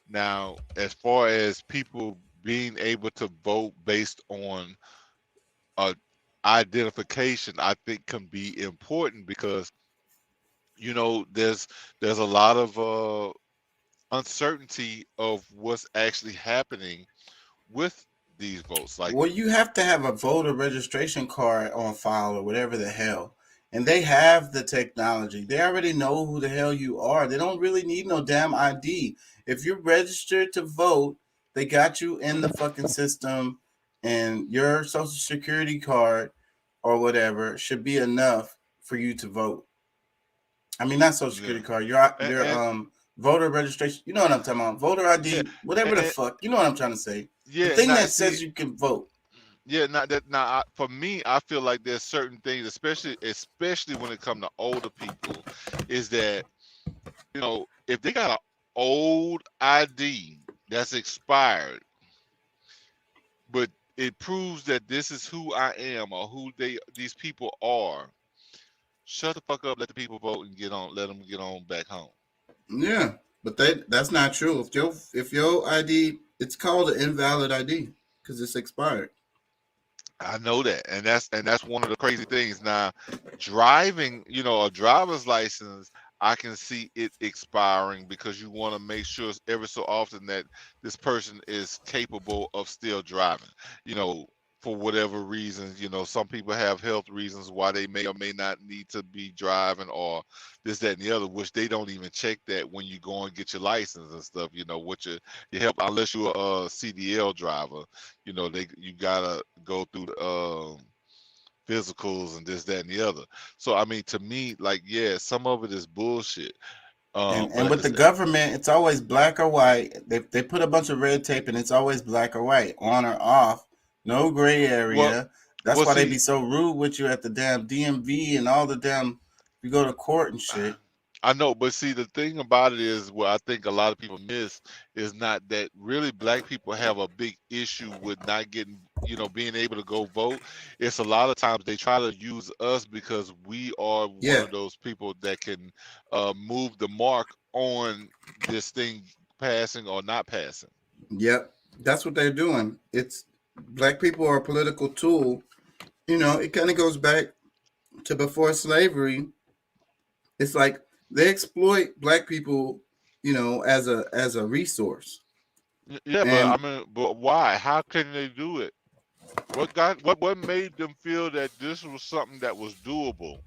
Now, as far as people being able to vote based on identification, I think can be important because, you know, there's a lot of uncertainty of what's actually happening with these votes. Like, well, you have to have a voter registration card on file or whatever the hell. And they have the technology. They already know who the hell you are. They don't really need no damn ID. If you're registered to vote, they got you in the fucking system, and your social security card or whatever should be enough for you to vote. I mean, not social security card, your voter registration. You know what I'm talking about? Voter ID, whatever the fuck. You know what I'm trying to say. Yeah, the thing that says you can vote. Yeah, not that. Now, for me, I feel like there's certain things, especially when it comes to older people, is that, you know, if they got an old ID that's expired, but it proves that this is who I am or who these people are, shut the fuck up, let the people vote and let them get on back home. Yeah, but that's not true. If your ID, it's called an invalid ID because it's expired. I know that, and that's one of the crazy things. Now, driving, you know, a driver's license, I can see it expiring because you want to make sure every so often that this person is capable of still driving. You know, for whatever reasons, you know, some people have health reasons why they may or may not need to be driving or this, that, and the other, which they don't even check that when you go and get your license and stuff, you know, what your help, unless you're a CDL driver, you know, you gotta go through the physicals and this, that, and the other. So, I mean, to me, like, yeah, some of it is bullshit. And with the government, it's always black or white. They put a bunch of red tape and it's always black or white, on or off. No gray area. That's why they be so rude with you at the damn DMV and all the damn, you go to court and shit. I know, but see, the thing about it is, what I think a lot of people miss is not that really black people have a big issue with not getting, you know, being able to go vote. It's a lot of times they try to use us because we are one of those people that can move the mark on this thing passing or not passing. Yep, that's what they're doing. It's black people are a political tool. You know, it kind of goes back to before slavery. It's like they exploit black people, you know, as a resource. Yeah, but I mean, but why? How can they do it? What made them feel that this was something that was doable,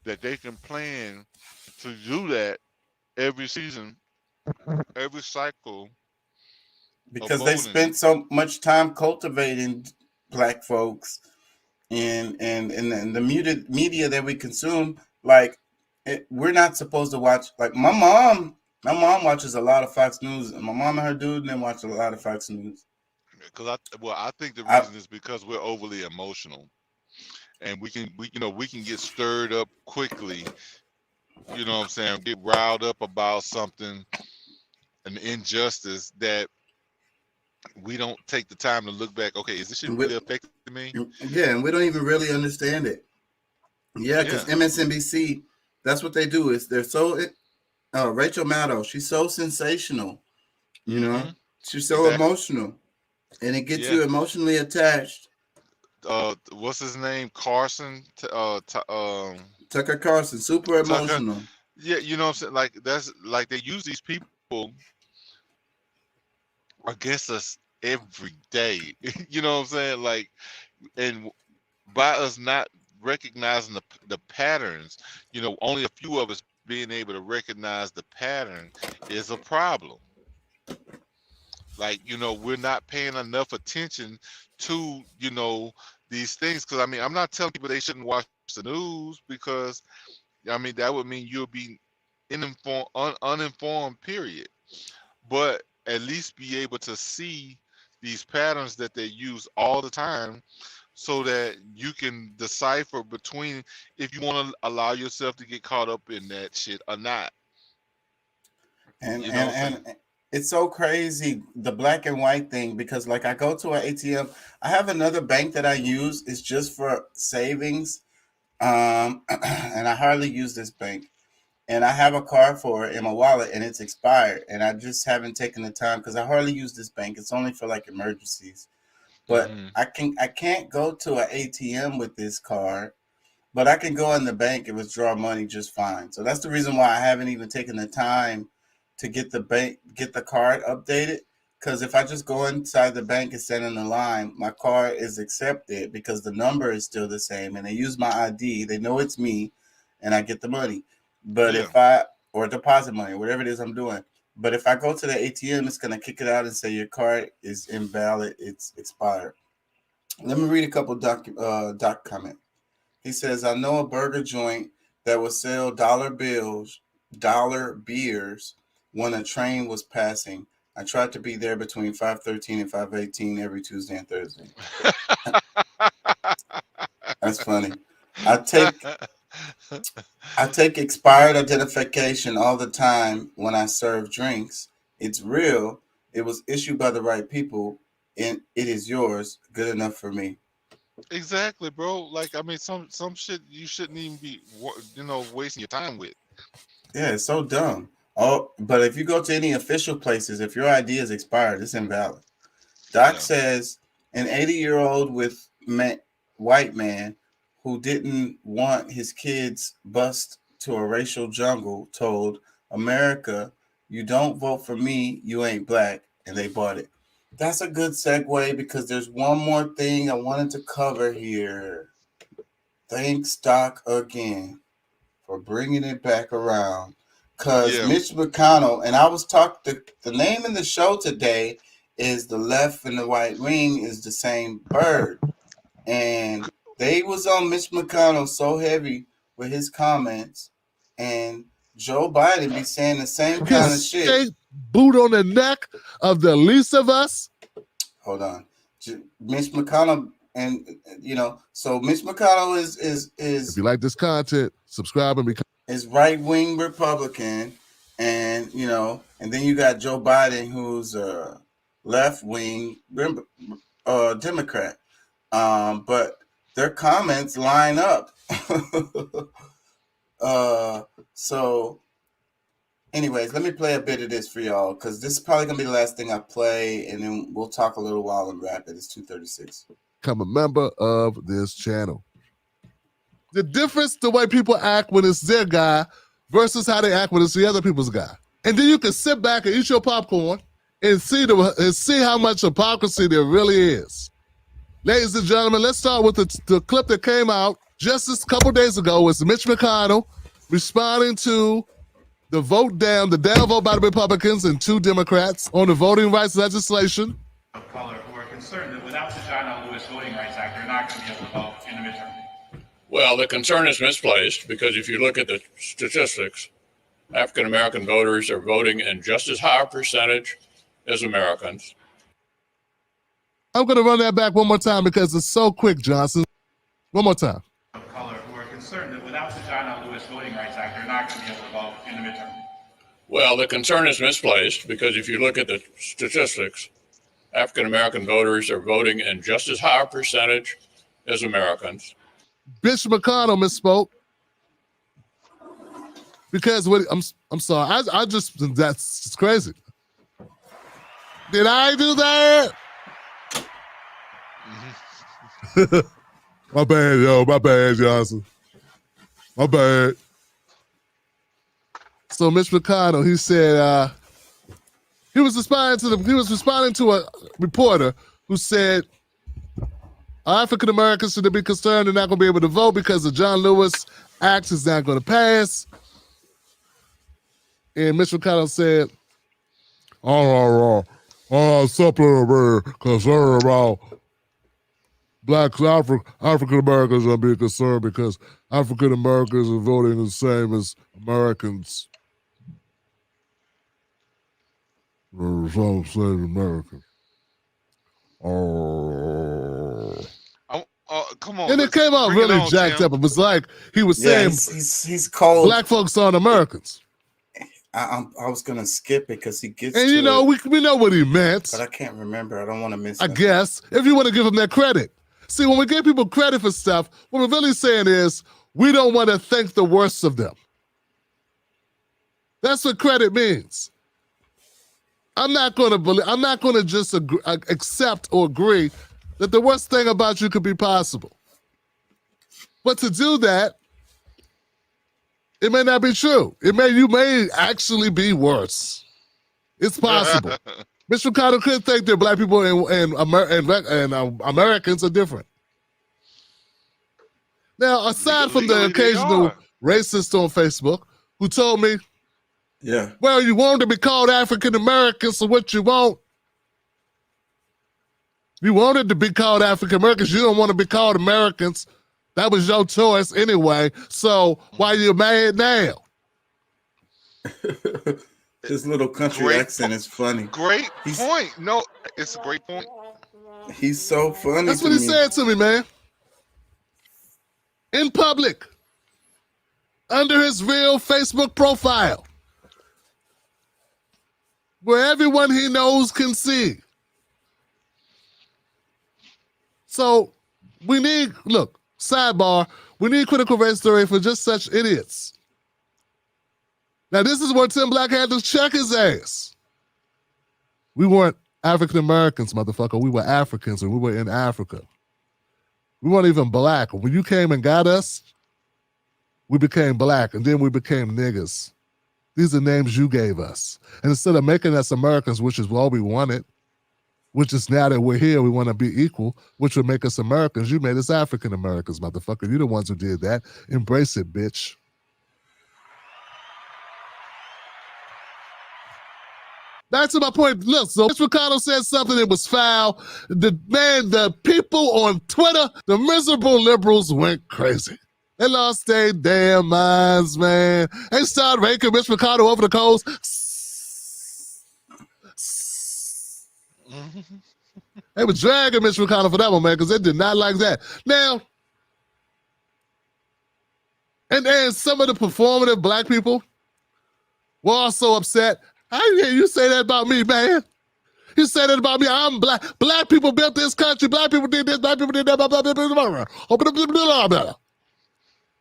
that they can plan to do that every season, every cycle? Because they spent so much time cultivating black folks and the media that we consume. Like we're not supposed to watch. Like my mom watches a lot of Fox News, and my mom and her dude then watch a lot of Fox News. Because I think the reason is because we're overly emotional, and we can get stirred up quickly. You know what I'm saying? Get riled up about something, an injustice that we don't take the time to look back. Okay, is this shit really affecting me? Yeah, and we don't even really understand it. Yeah, because MSNBC, that's what they do. Is they're so Rachel Maddow, she's so sensational. You know, she's so emotional, and it gets you emotionally attached. What's his name? Carson. Tucker Carlson, super emotional. Yeah, you know what I'm saying? Like that's like they use these people against us every day. You know what I'm saying? Like, and by us not recognizing the patterns, you know, only a few of us being able to recognize the pattern is a problem. Like, you know, we're not paying enough attention to, you know, these things. Because I mean, I'm not telling people they shouldn't watch the news, because I mean that would mean you'll be uninformed, period. But at least be able to see these patterns that they use all the time, so that you can decipher between if you want to allow yourself to get caught up in that shit or not. And it's so crazy, the black and white thing, because like I go to an ATM, I have another bank that I use. It's just for savings. And I hardly use this bank. And I have a card for it in my wallet, and it's expired. And I just haven't taken the time because I hardly use this bank. It's only for like emergencies. But I can't go to an ATM with this card, but I can go in the bank and withdraw money just fine. So that's the reason why I haven't even taken the time to get the card updated. Because if I just go inside the bank and stand in the line, my card is accepted because the number is still the same, and they use my ID. They know it's me, and I get the money. But if or deposit money, whatever it is I'm doing. But if I go to the ATM, it's going to kick it out and say your card is invalid. It's expired. Let me read a couple doc comment. He says, I know a burger joint that would sell dollar beers when a train was passing. I tried to be there between 5:13 and 5:18 every Tuesday and Thursday. That's funny. I take expired identification all the time when I serve drinks. It's real. It was issued by the right people, and it is yours. Good enough for me. Exactly, bro. Like, I mean, some shit you shouldn't even be, you know, wasting your time with. Yeah, it's so dumb. Oh, but if you go to any official places, if your ID is expired, it's invalid. Doc says an 80-year-old white man who didn't want his kids bused to a racial jungle told America, you don't vote for me, you ain't black, and they bought it. That's a good segue because there's one more thing I wanted to cover here. Thanks, Doc, again for bringing it back around. Because Mitch McConnell, and I was talking, the name in the show today is The Left and the Right Wing is the Same Bird. And they was on Mitch McConnell so heavy with his comments, and Joe Biden be saying the same kind of shit. Boot on the neck of the least of us. Hold on. Mitch McConnell, and you know, so Mitch McConnell is if you like this content, subscribe and become is right-wing Republican, and you know, and then you got Joe Biden, who's a left-wing Democrat. But their comments line up. So anyways, let me play a bit of this for y'all, because this is probably gonna be the last thing I play, and then we'll talk a little while and wrap it. It's 2:36. Become a member of this channel. The difference the way people act when it's their guy versus how they act when it's the other people's guy. And then you can sit back and eat your popcorn and see how much hypocrisy there really is. Ladies and gentlemen, let's start with the clip that came out just a couple days ago. It's Mitch McConnell responding to the down vote by the Republicans and 2 Democrats on the voting rights legislation. Of color who are concerned that without the John L. Lewis Voting Rights Act, they're not going to be able to vote in the midterm. Well, the concern is misplaced because if you look at the statistics, African American voters are voting in just as high a percentage as Americans. I'm going to run that back one more time because it's so quick, Johnson. One more time. Of color who are concerned that without the John L. Lewis Voting Rights Act, they're not going to be able to vote in the midterm. Well, the concern is misplaced because if you look at the statistics, African American voters are voting in just as high a percentage as Americans. Mitch McConnell misspoke because I'm sorry. I just that's crazy. Did I do that? My bad, yo. My bad, Johnson. My bad. So Mitch McConnell, he said he was responding to a reporter who said African Americans should be concerned they're not going to be able to vote because the John Lewis Act is not going to pass. And Mitch McConnell said, something very concerned about African Americans are being concerned because African Americans are voting the same as Americans. Some say Americans. Come on. And it came out really jacked up. It was like he was saying he's cold. Black folks aren't Americans. I was gonna skip it because he gets. And you know, we know what he meant. But I can't remember. I don't want to miss. I guess if you want to give him that credit. See, when we give people credit for stuff, what we're really saying is we don't want to think the worst of them. That's what credit means. I'm not going to just accept or agree that the worst thing about you could be possible. But to do that, it may not be true. You may actually be worse. It's possible. Mitch McConnell could think that Black people and Americans are different. Now, aside from the occasional racist on Facebook who told me, yeah, well, you want to be called African Americans, so what you want? You wanted to be called African Americans. You don't want to be called Americans. That was your choice anyway. So why you mad now? His little country accent is funny. Great point. No, it's a great point. He's so funny. That's what he said to me, man. In public. Under his real Facebook profile. Where everyone he knows can see. So we need, sidebar, we need critical race theory for just such idiots. Now, this is where Tim Black had to check his ass. We weren't African Americans, motherfucker. We were Africans and we were in Africa. We weren't even black. When you came and got us, we became black and then we became niggas. These are names you gave us. And instead of making us Americans, which is what we wanted, which is now that we're here, we want to be equal, which would make us Americans, you made us African Americans, motherfucker. You're the ones who did that. Embrace it, bitch. Back to my point. Look, so Mitch McConnell said something that was foul. The people on Twitter, the miserable liberals went crazy. They lost their damn minds, man. They started raking Mitch McConnell over the coals. They were dragging Mitch McConnell for that one, man, because they did not like that. Now, and then some of the performative Black people were also upset. How you say that about me, man? You say that about me. I'm black. Black people built this country. Black people did this. Black people did that. Blah, blah, blah, blah, blah, blah, blah.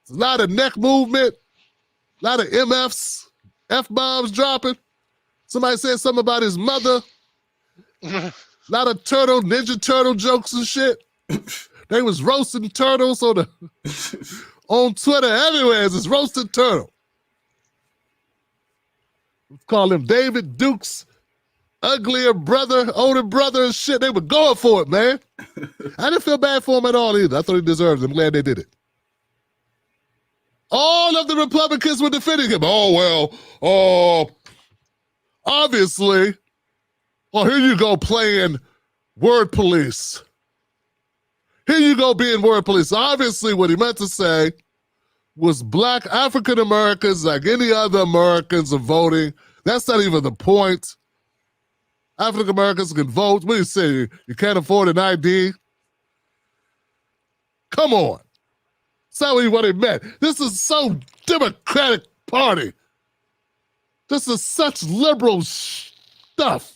There's a lot of neck movement, a lot of MFs, F-bombs dropping. Somebody said something about his mother. A lot of Ninja Turtle jokes and shit. They was roasting turtles on Twitter everywhere. It's roasted turtle. Call him David Duke's uglier brother, older brother and shit. They were going for it, man. I didn't feel bad for him at all either. I thought he deserved it. I'm glad they did it. All of the Republicans were defending him. Oh, well, obviously. Oh, here you go playing word police. Here you go being word police. Obviously, what he meant to say was black African Americans, like any other Americans, are voting. That's not even the point. African Americans can vote. What do you say? You can't afford an ID? Come on. That's not what he meant. This is so Democratic Party. This is such liberal stuff.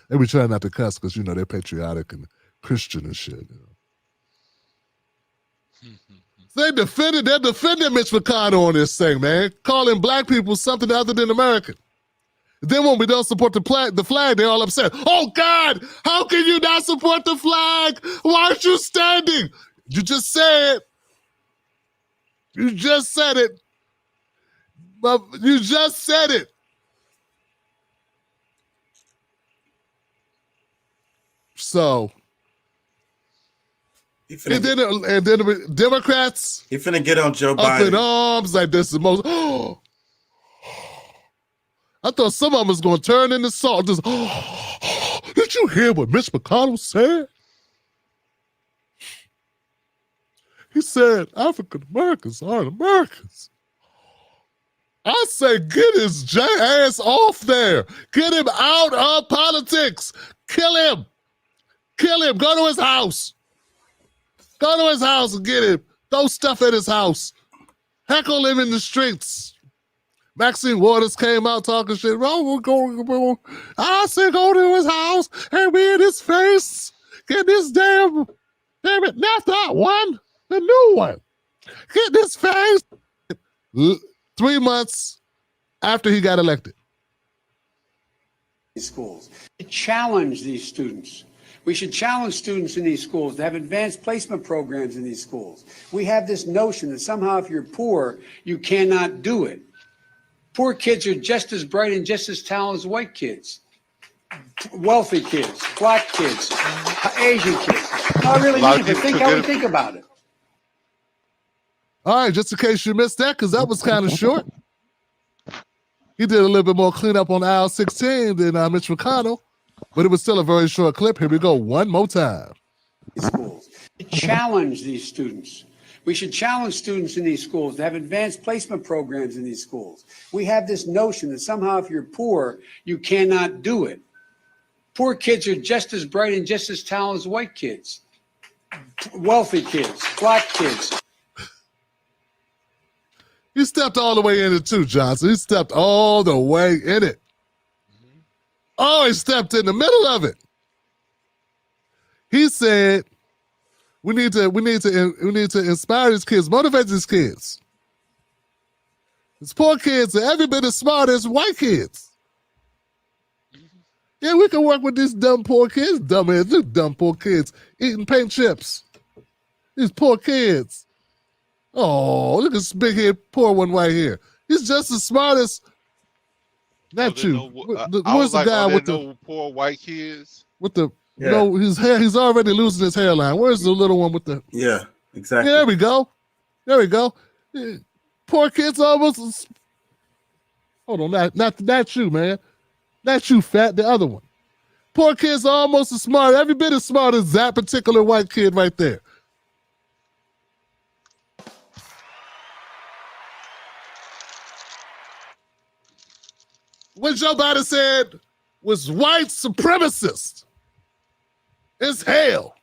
And we try not to cuss because, you know, they're patriotic and Christian and shit. You know? They're defending Mitch McConnell on this thing, man. Calling black people something other than American. Then when we don't support the flag, they're all upset. Oh, God, how can you not support the flag? Why aren't you standing? You just said. You just said it. You just said it. So, and then the Democrats, he finna get on Joe up Biden. in arms like this. The most. I thought some of them was going to turn into salt. Just, did you hear what Mitch McConnell said? He said African Americans aren't Americans. I say get his ass off there. Get him out of politics. Kill him. Kill him. Go to his house. Go to his house and get him. Throw stuff at his house. Heckle him in the streets. Maxine Waters came out talking shit. I said go to his house and be in his face. Get this damn it, not that one, the new one. Get this face. 3 months after he got elected. Schools. Challenge these students. We should challenge students in these schools to have advanced placement programs in these schools. We have this notion that somehow if you're poor, you cannot do it. Poor kids are just as bright and just as talented as white kids. Wealthy kids, black kids, Asian kids. No, I really mean it, but think about it. All right, just in case you missed that, because that was kind of short. He did a little bit more cleanup on aisle 16 than Mitch McConnell, but it was still a very short clip. Here we go one more time. Schools. Challenge these students. We should challenge students in these schools to have advanced placement programs in these schools. We have this notion that somehow if you're poor, you cannot do it. Poor kids are just as bright and just as talented as white kids. Wealthy kids, black kids. He stepped all the way in it too, Johnson. He stepped all the way in it. Oh, he stepped in the middle of it. He said, we need to inspire these kids, motivate these kids. These poor kids are every bit as smart as white kids. Yeah, we can work with these dumb poor kids. Dumb poor kids eating paint chips. These poor kids. Oh, look at this big head poor one right here. He's just as smart as not you. Where's the guy with the poor white kids? With the his hair? He's already losing his hairline. Where's the little one with the? Yeah, exactly. There we go. There we go. Poor kids almost. Hold on, not you, man. Not you, fat. The other one. Poor kids are almost as smart, every bit as smart as that particular white kid right there. What Joe Biden said was white supremacist as hell.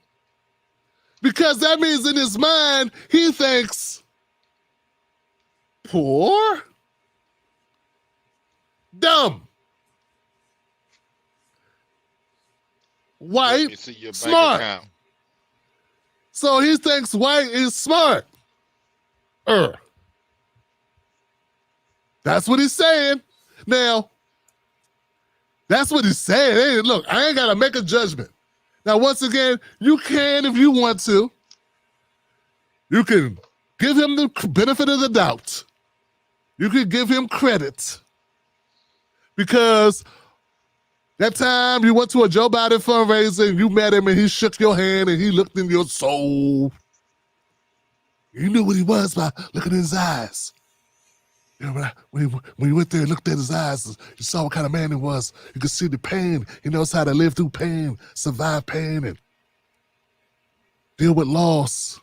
Because that means in his mind, he thinks poor, dumb, white, smart. So he thinks white is smart. That's what he's saying. Now, that's what he's saying. Hey, look, I ain't got to make a judgment. Now, once again, you can if you want to. You can give him the benefit of the doubt. You can give him credit. Because that time you went to a Joe Biden fundraiser and you met him and he shook your hand and he looked in your soul. You knew what he was by looking in his eyes. You know, when you went there and looked at his eyes, you saw what kind of man he was. You could see the pain. He knows how to live through pain, survive pain, and deal with loss.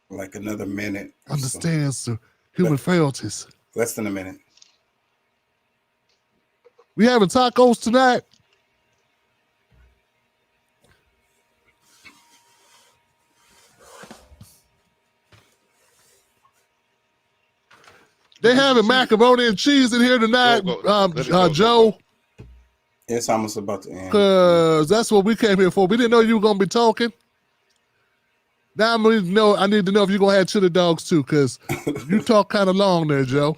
Like another minute. Understands the human frailties. Less than a minute. We having tacos tonight? They having macaroni and cheese in here tonight, Joe. It's almost about to end. Because that's what we came here for. We didn't know you were going to be talking. Now I need to know if you're going to have chili dogs too, because you talk kind of long there, Joe.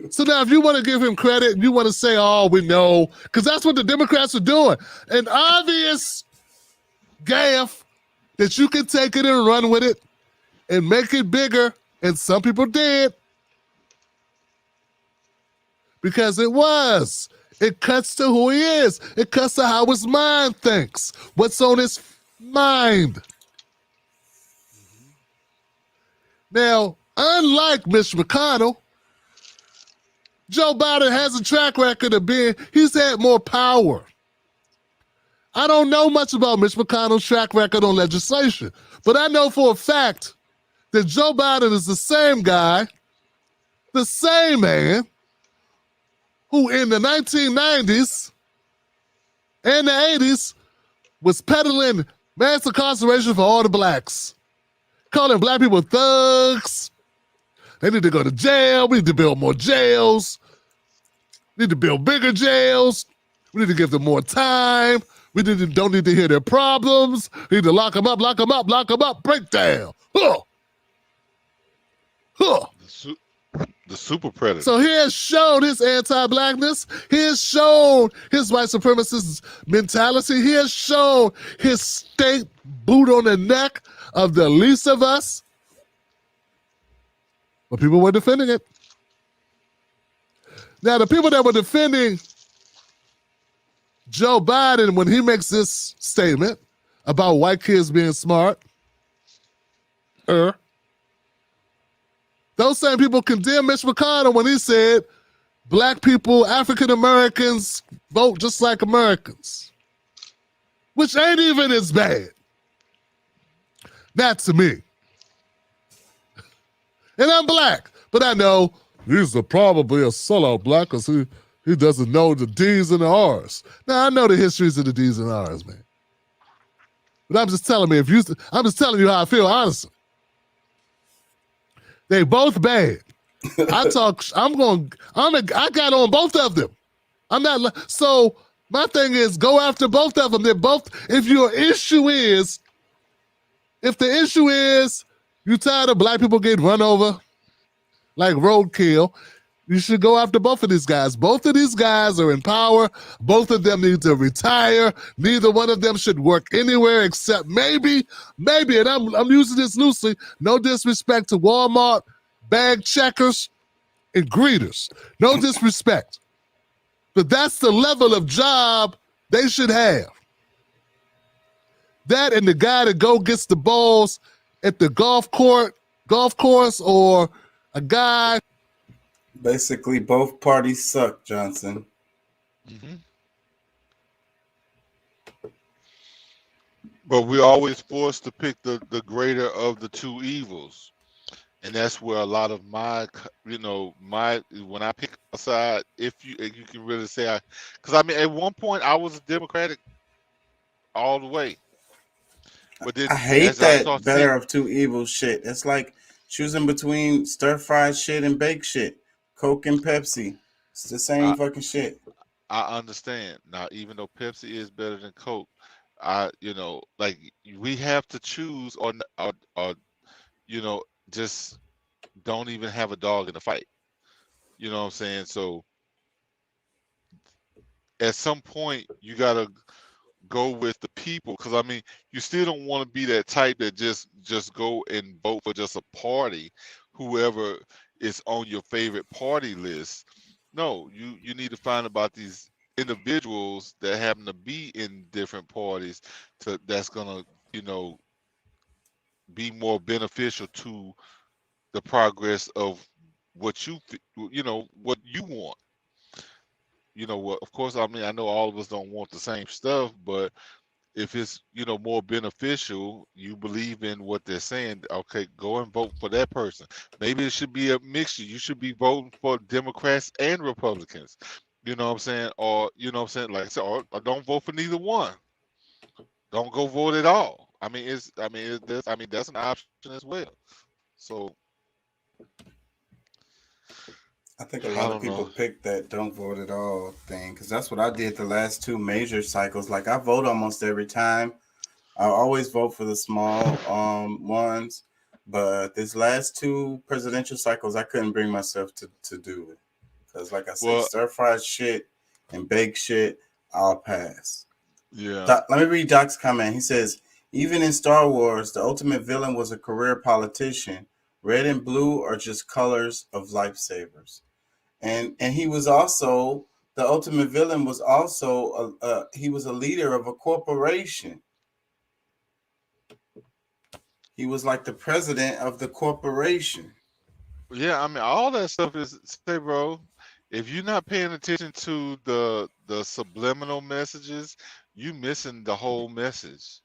So now if you want to give him credit and you want to say, oh, we know, because that's what the Democrats are doing. An obvious gaffe that you can take it and run with it and make it bigger, and some people did. Because it was. It cuts to who he is. It cuts to how his mind thinks. What's on his mind. Now, unlike Mitch McConnell, Joe Biden has a track record of he's had more power. I don't know much about Mitch McConnell's track record on legislation, but I know for a fact that Joe Biden is the same guy, the same man, who in the 1990s and the 80s was peddling mass incarceration for all the blacks, calling black people thugs. They need to go to jail. We need to build more jails. We need to build bigger jails. We need to give them more time. We don't need to hear their problems. We need to lock them up, lock them up, lock them up, break down. Huh. Huh. The super predator. So he has shown his anti-blackness. He has shown his white supremacist mentality. He has shown his state boot on the neck of the least of us. But people were defending it. Now, the people that were defending Joe Biden when he makes this statement about white kids being smart, those same people condemn Mitch McConnell when he said black people, African Americans vote just like Americans, which ain't even as bad. Not to me. And I'm black, but I know he's probably a sellout black because he doesn't know the D's and the R's. Now I know the histories of the D's and R's, man. But I'm just telling you how I feel, honestly. They both bad. I got on both of them. So my thing is go after both of them. They're both, if the issue is you tired of black people getting run over like roadkill, you should go after both of these guys. Both of these guys are in power. Both of them need to retire. Neither one of them should work anywhere except maybe, and I'm using this loosely, no disrespect to Walmart, bag checkers, and greeters. No disrespect. But that's the level of job they should have. That and the guy that gets the balls at the golf course, or a guy. Basically, both parties suck, Johnson. Mm-hmm. But we're always forced to pick the greater of the two evils. And that's where a lot of when I pick a side, if you can really say because at one point I was a Democratic all the way. But then, I hate that better of two evils shit. It's like choosing between stir-fried shit and baked shit. Coke and Pepsi. It's the same fucking shit. I understand. Now, even though Pepsi is better than Coke, we have to choose or just don't even have a dog in the fight. You know what I'm saying? So at some point you gotta go with the people, because you still don't want to be that type that just go and vote for just a party, whoever it's on your favorite party list. No, you need to find about these individuals that happen to be in different parties that's gonna, be more beneficial to the progress of what what you want. What, of course, I mean, I know all of us don't want the same stuff, but if it's more beneficial, you believe in what they're saying, okay, go and vote for that person. Maybe it should be a mixture. You should be voting for Democrats and Republicans. You know what I'm saying? Or like I said, or don't vote for neither one. Don't go vote at all. That's an option as well. So I think a lot of people pick that don't vote at all thing, because that's what I did the last two major cycles. Like, I vote almost every time. I always vote for the small ones, but this last two presidential cycles, I couldn't bring myself to do it, because like I said, stir-fried shit and baked shit, I'll pass. Yeah. Let me read Doc's comment. He says, even in Star Wars, the ultimate villain was a career politician. Red and blue are just colors of lifesavers. And he was also, the ultimate villain was also, he was a leader of a corporation. He was like the president of the corporation. Yeah, all that stuff is, say, bro, if you're not paying attention to the subliminal messages, you missing the whole message.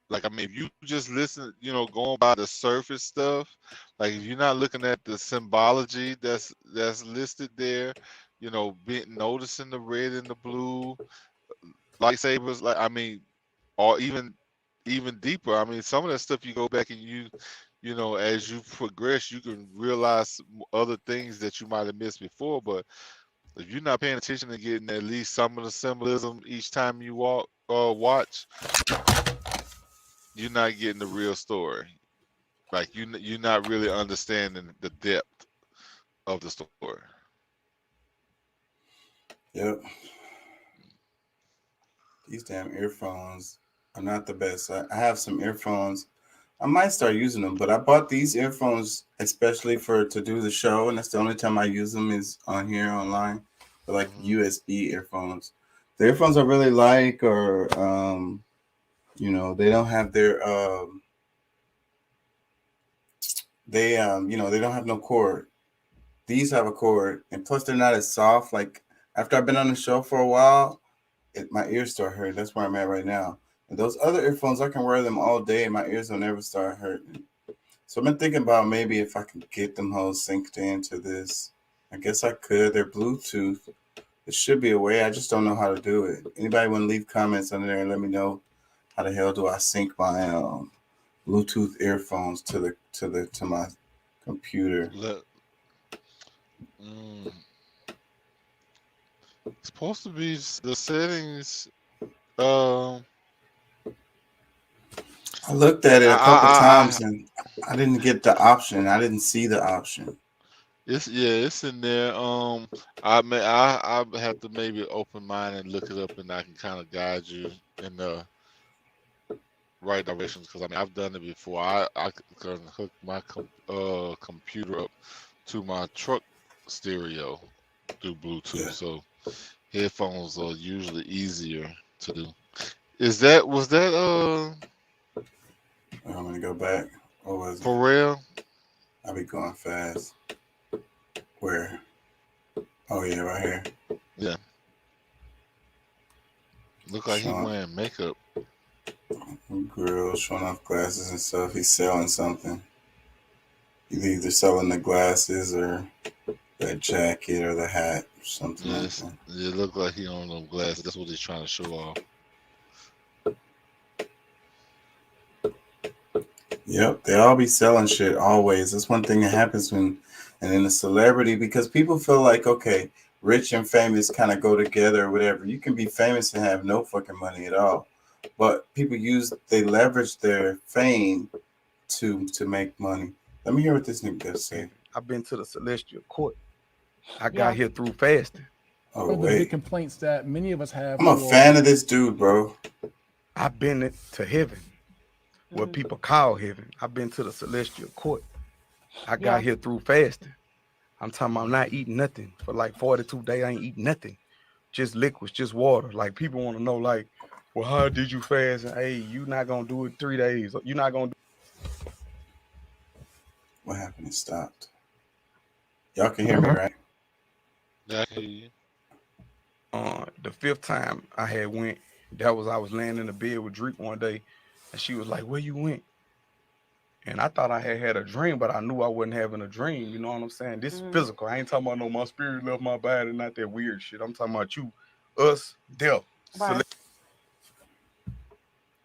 Like, if you just listen, going by the surface stuff, like if you're not looking at the symbology that's listed there, noticing the red and the blue lightsabers, or even deeper. Some of that stuff you go back and as you progress, you can realize other things that you might have missed before. But if you're not paying attention and getting at least some of the symbolism each time you watch, you're not getting the real story. Like, you're not really understanding the depth of the story. Yep. These damn earphones are not the best. I have some earphones. I might start using them, but I bought these earphones especially to do the show, and that's the only time I use them is on here online. They're like USB earphones. The earphones I really like are they don't have their they don't have no cord. These have a cord, and plus they're not as soft. Like, after I've been on the show for a while, my ears start hurting. That's where I'm at right now. And those other earphones, I can wear them all day and my ears will never start hurting. So I've been thinking about maybe if I can get them hoes synced into this. I guess I could. They're Bluetooth. It should be a way. I just don't know how to do it. Anybody want to leave comments under there and let me know how the hell do I sync my Bluetooth earphones to my computer? It's supposed to be the settings. I looked at it a couple times and I didn't get the option. I didn't see the option. It's in there. I have to maybe open mine and look it up, and I can kind of guide you in the right directions, because I've done it before. I can hook my computer up to my truck stereo through Bluetooth, so headphones are usually easier to do. Was that I'm gonna go back. What was it? For real? I'll be going fast. Where? Oh yeah, right here. Yeah. Look like he's wearing makeup. Girl showing off glasses and stuff. He's selling something. He's either selling the glasses or that jacket or the hat or something. Yes, like that. it look like he on them glasses. That's what he's trying to show off. Yep, they all be selling shit always. That's one thing that happens and in a celebrity, because people feel like, okay, rich and famous kind of go together or whatever. You can be famous and have no fucking money at all. But people they leverage their fame to make money. Let me hear what this nigga does say. I've been to the Celestial Court. I got here through fasting. Oh, One of the wait. big complaints that many of us have. I'm a fan of this dude, bro. I've been to heaven, what people call heaven. I've been to the Celestial Court. I got here through fasting. I'm talking about not eating nothing for like 42 days. I ain't eating nothing, just liquids, just water. Like people want to know, like, well, how did you fast? And hey, you not gonna do it 3 days. You're not gonna. What happened? It stopped. Y'all can hear me, right? Yeah, I can hear you. The 5th time I had went, I was laying in the bed with Drake one day, and she was like, "Where you went?" And I thought I had a dream, but I knew I wasn't having a dream. You know what I'm saying? This is physical. I ain't talking about no my spirit left my body, not that weird shit. I'm talking about you, us, death. Wow.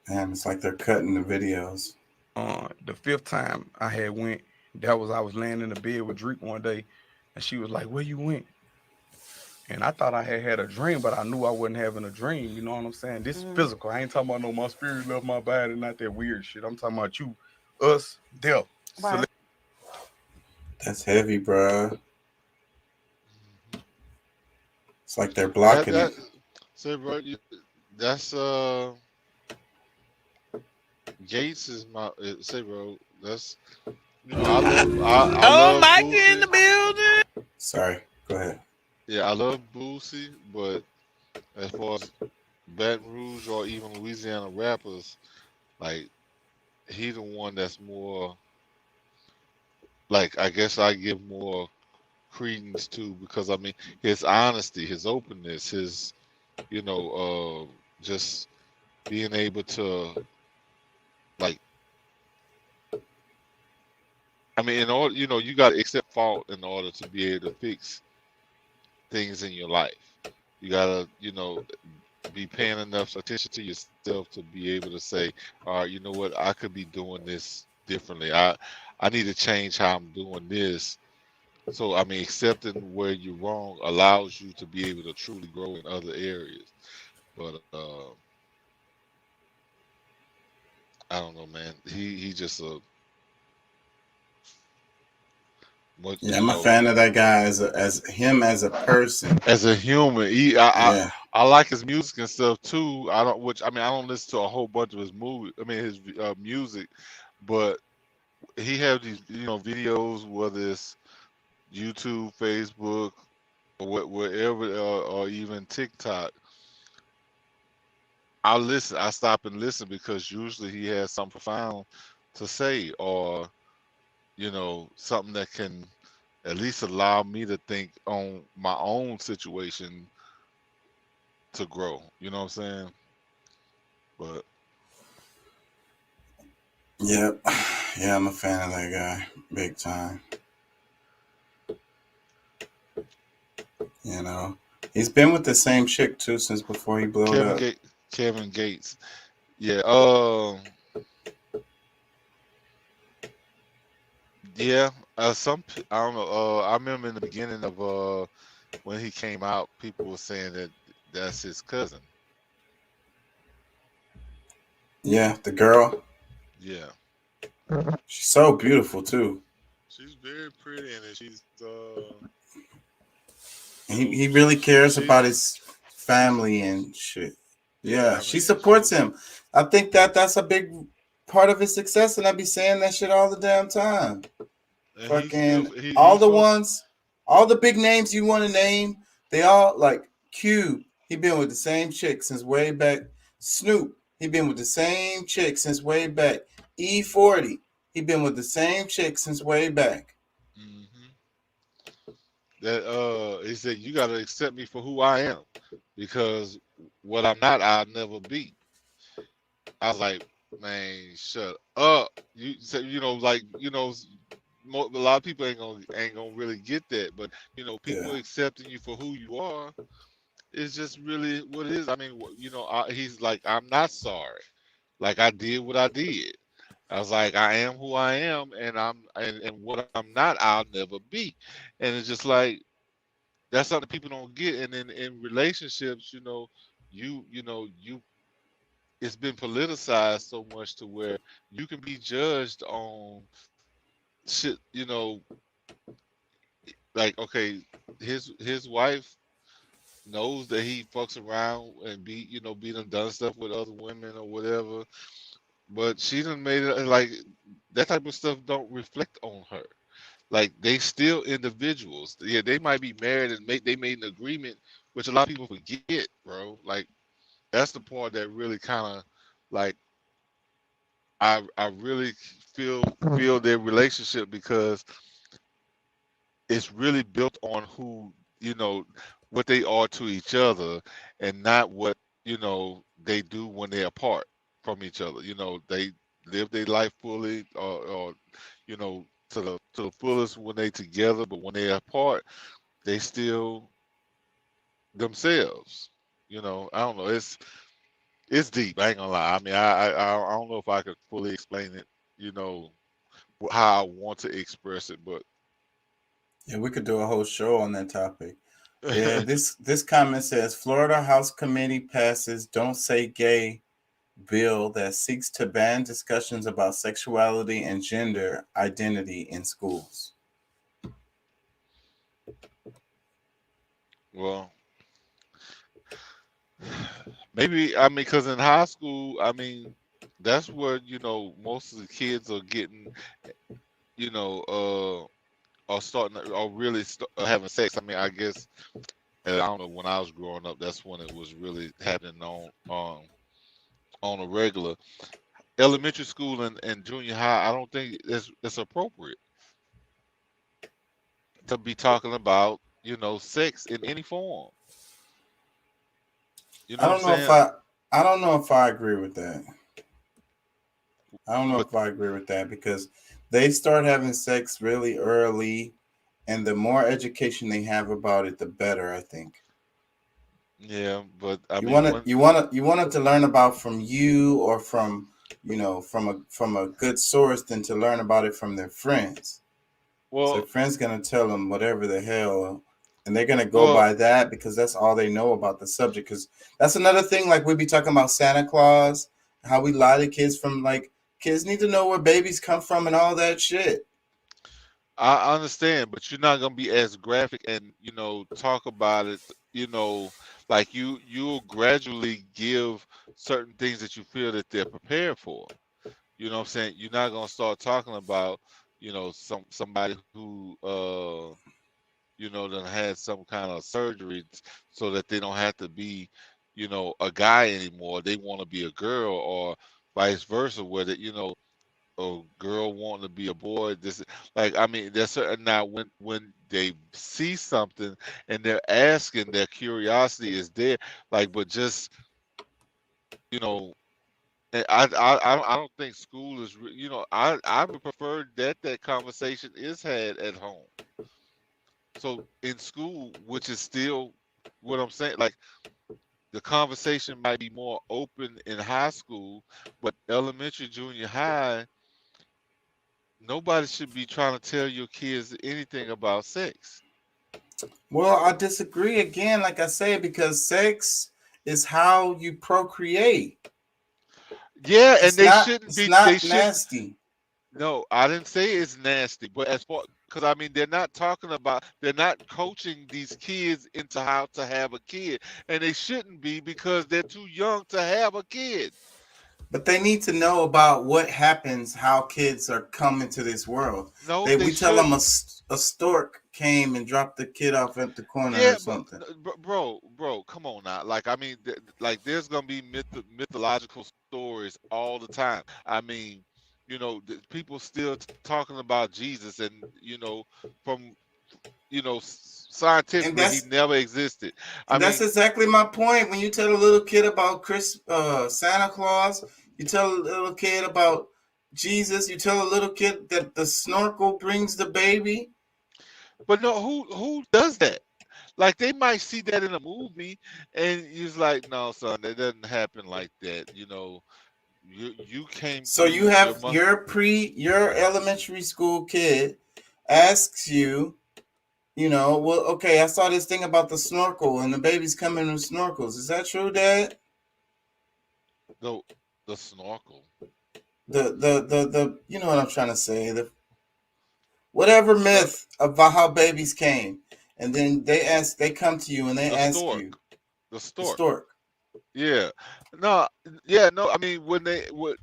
Man, it's like they're cutting the videos. The 5th time I had went, I was laying in the bed with Drake one day, and she was like, "Where you went?" And I thought I had a dream, but I knew I wasn't having a dream. You know what I'm saying? This is physical. I ain't talking about no my spirit left my body, not that weird shit. I'm talking about you, us, death. Wow. That's heavy, bro. It's like they're blocking it. So, bro, that's Gates is my say, bro. That's I love Mike Boosie. in the building. Sorry, go ahead. Yeah, I love Boosie, but as far as Baton Rouge or even Louisiana rappers, like he the one that's more like I guess I give more credence to because I mean his honesty, his openness, his just being able to like I mean in order you gotta accept fault in order to be able to fix things in your life. You gotta, be paying enough attention to yourself to be able to say, all right, you know what, I could be doing this differently. I need to change how I'm doing this. So I mean accepting where you're wrong allows you to be able to truly grow in other areas. But I don't know, man. He just a Yeah, I'm a fan of that guy as him as a person, as a human. I like his music and stuff too. I don't listen to a whole bunch of his his music, but he have these videos, whether it's YouTube, Facebook, or wherever, or even TikTok. I stop and listen because usually he has something profound to say, or something that can at least allow me to think on my own situation to grow. You know what I'm saying? But yep, yeah, I'm a fan of that guy, big time. He's been with the same chick too since before he blew up. Kevin Gates, yeah. Yeah, I don't know. I remember in the beginning of when he came out, people were saying that that's his cousin. Yeah, the girl. Yeah, she's so beautiful too. She's very pretty, and she's he really cares about his family and shit. Yeah, she supports him. I think that's a big part of his success, and I be saying that shit all the damn time. Fucking all the big names you want to name, they all like Cube. He been with the same chick since way back. Snoop, he been with the same chick since way back. E40, he been with the same chick since way back. That he said you got to accept me for who I am, because what I'm not, I'll never be. I was like, man, shut up. You said, a lot of people ain't gonna really get that, but people accepting you for who you are is just really what it is. I mean, he's like, I'm not sorry. Like I did what I did. I was like, I am who I am, and and what I'm not, I'll never be. And it's just like that's something people don't get. And then in relationships, it's been politicized so much to where you can be judged on shit, like, okay, his wife knows that he fucks around and be done stuff with other women or whatever, but she done made it like that type of stuff don't reflect on her. Like they still individuals. Yeah, they might be married and they made an agreement, which a lot of people forget, bro. Like that's the part that really kind of like I really feel their relationship, because it's really built on who, what they are to each other, and not what, they do when they're apart from each other. They live their life fully, or to the fullest when they together, but when they're apart, they still themselves. I don't know. It's deep. I ain't gonna lie. I mean, I don't know if I could fully explain it, how I want to express it, but Yeah, we could do a whole show on that topic. Yeah, this comment says Florida House Committee passes Don't Say Gay bill that seeks to ban discussions about sexuality and gender identity in schools. well, maybe, I mean, because in high school, I mean, that's where most of the kids are getting, are starting or really having sex. I mean, I guess I don't know, when I was growing up, that's when it was really happening on a regular. Elementary school and junior high, I don't think it's appropriate to be talking about sex in any form. You know I what don't I'm know saying? I don't know if I agree with that. I don't know if I agree with that, because they start having sex really early, and the more education they have about it, the better, I think. Yeah, but I You mean, want it to learn about from you, or from from a good source, than to learn about it from their friends. So their friends gonna tell them whatever the hell, and they're gonna go by that, because that's all they know about the subject. Because that's another thing. Like we be talking about Santa Claus, how we lie to kids from, like, kids need to know where babies come from and all that shit. I understand, but you're not gonna be as graphic and talk about it. Like you'll gradually give certain things that you feel that they're prepared for. You know what I'm saying? You're not gonna start talking about somebody who done had some kind of surgery so that they don't have to be a guy anymore. They want to be a girl, or vice versa, where a girl wanting to be a boy. This, like, I mean, there's certain, now when they see something and they're asking, their curiosity is there. Like, but just and I don't think school is I would prefer that conversation is had at home. So in school, which is still what I'm saying, like the conversation might be more open in high school, but elementary, junior high, nobody should be trying to tell your kids anything about sex. Well, I disagree again, like I said, because sex is how you procreate. Yeah, and It's they not, shouldn't it's be. not They shouldn't. nasty. No, I didn't say it's nasty, but as far, because I mean, they're not coaching these kids into how to have a kid, and they shouldn't be, because they're too young to have a kid. But they need to know about what happens, how kids are coming to this world. No, We tell them a stork came and dropped the kid off at the corner Yeah, or something. bro, come on now. Like, I mean, like, there's gonna be mythological stories all the time. I mean, people still talking about Jesus, and from scientifically, he never existed. I That's mean, exactly my point. When you tell a little kid about Santa Claus, you tell a little kid about Jesus, you tell a little kid that the snorkel brings the baby. but no, who does that? Like, they might see that in a movie, and he's like, "No, son, that doesn't happen like that." You came. So you have your elementary school kid asks you, well, okay, I saw this thing about the snorkel and the baby's coming in snorkels. Is that true, Dad? The snorkel. The you know what I'm trying to say. The whatever myth about how babies came, and then they come to you and they ask you. The The stork. Yeah. No. Yeah. No. I mean, when they would,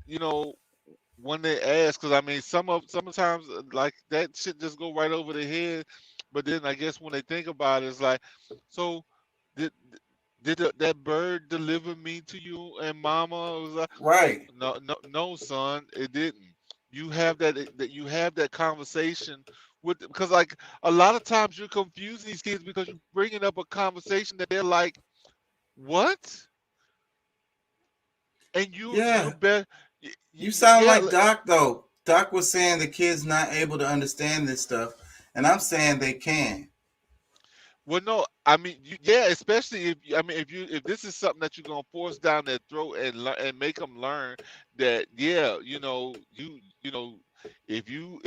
when they ask, because I mean, sometimes like that shit just go right over their head. But then I guess when they think about it, it's like, so did that bird deliver me to you and mama? It was like, Right. no, son, it didn't. You have that conversation with, because like a lot of times you're confusing these kids because you're bringing up a conversation that they're like, what? And Yeah. you're better. You sound yeah, like Doc though. Doc was saying the kids not able to understand this stuff, and I'm saying they can. Well, no, I mean, especially if this is something that you're gonna force down their throat and make them learn that, if you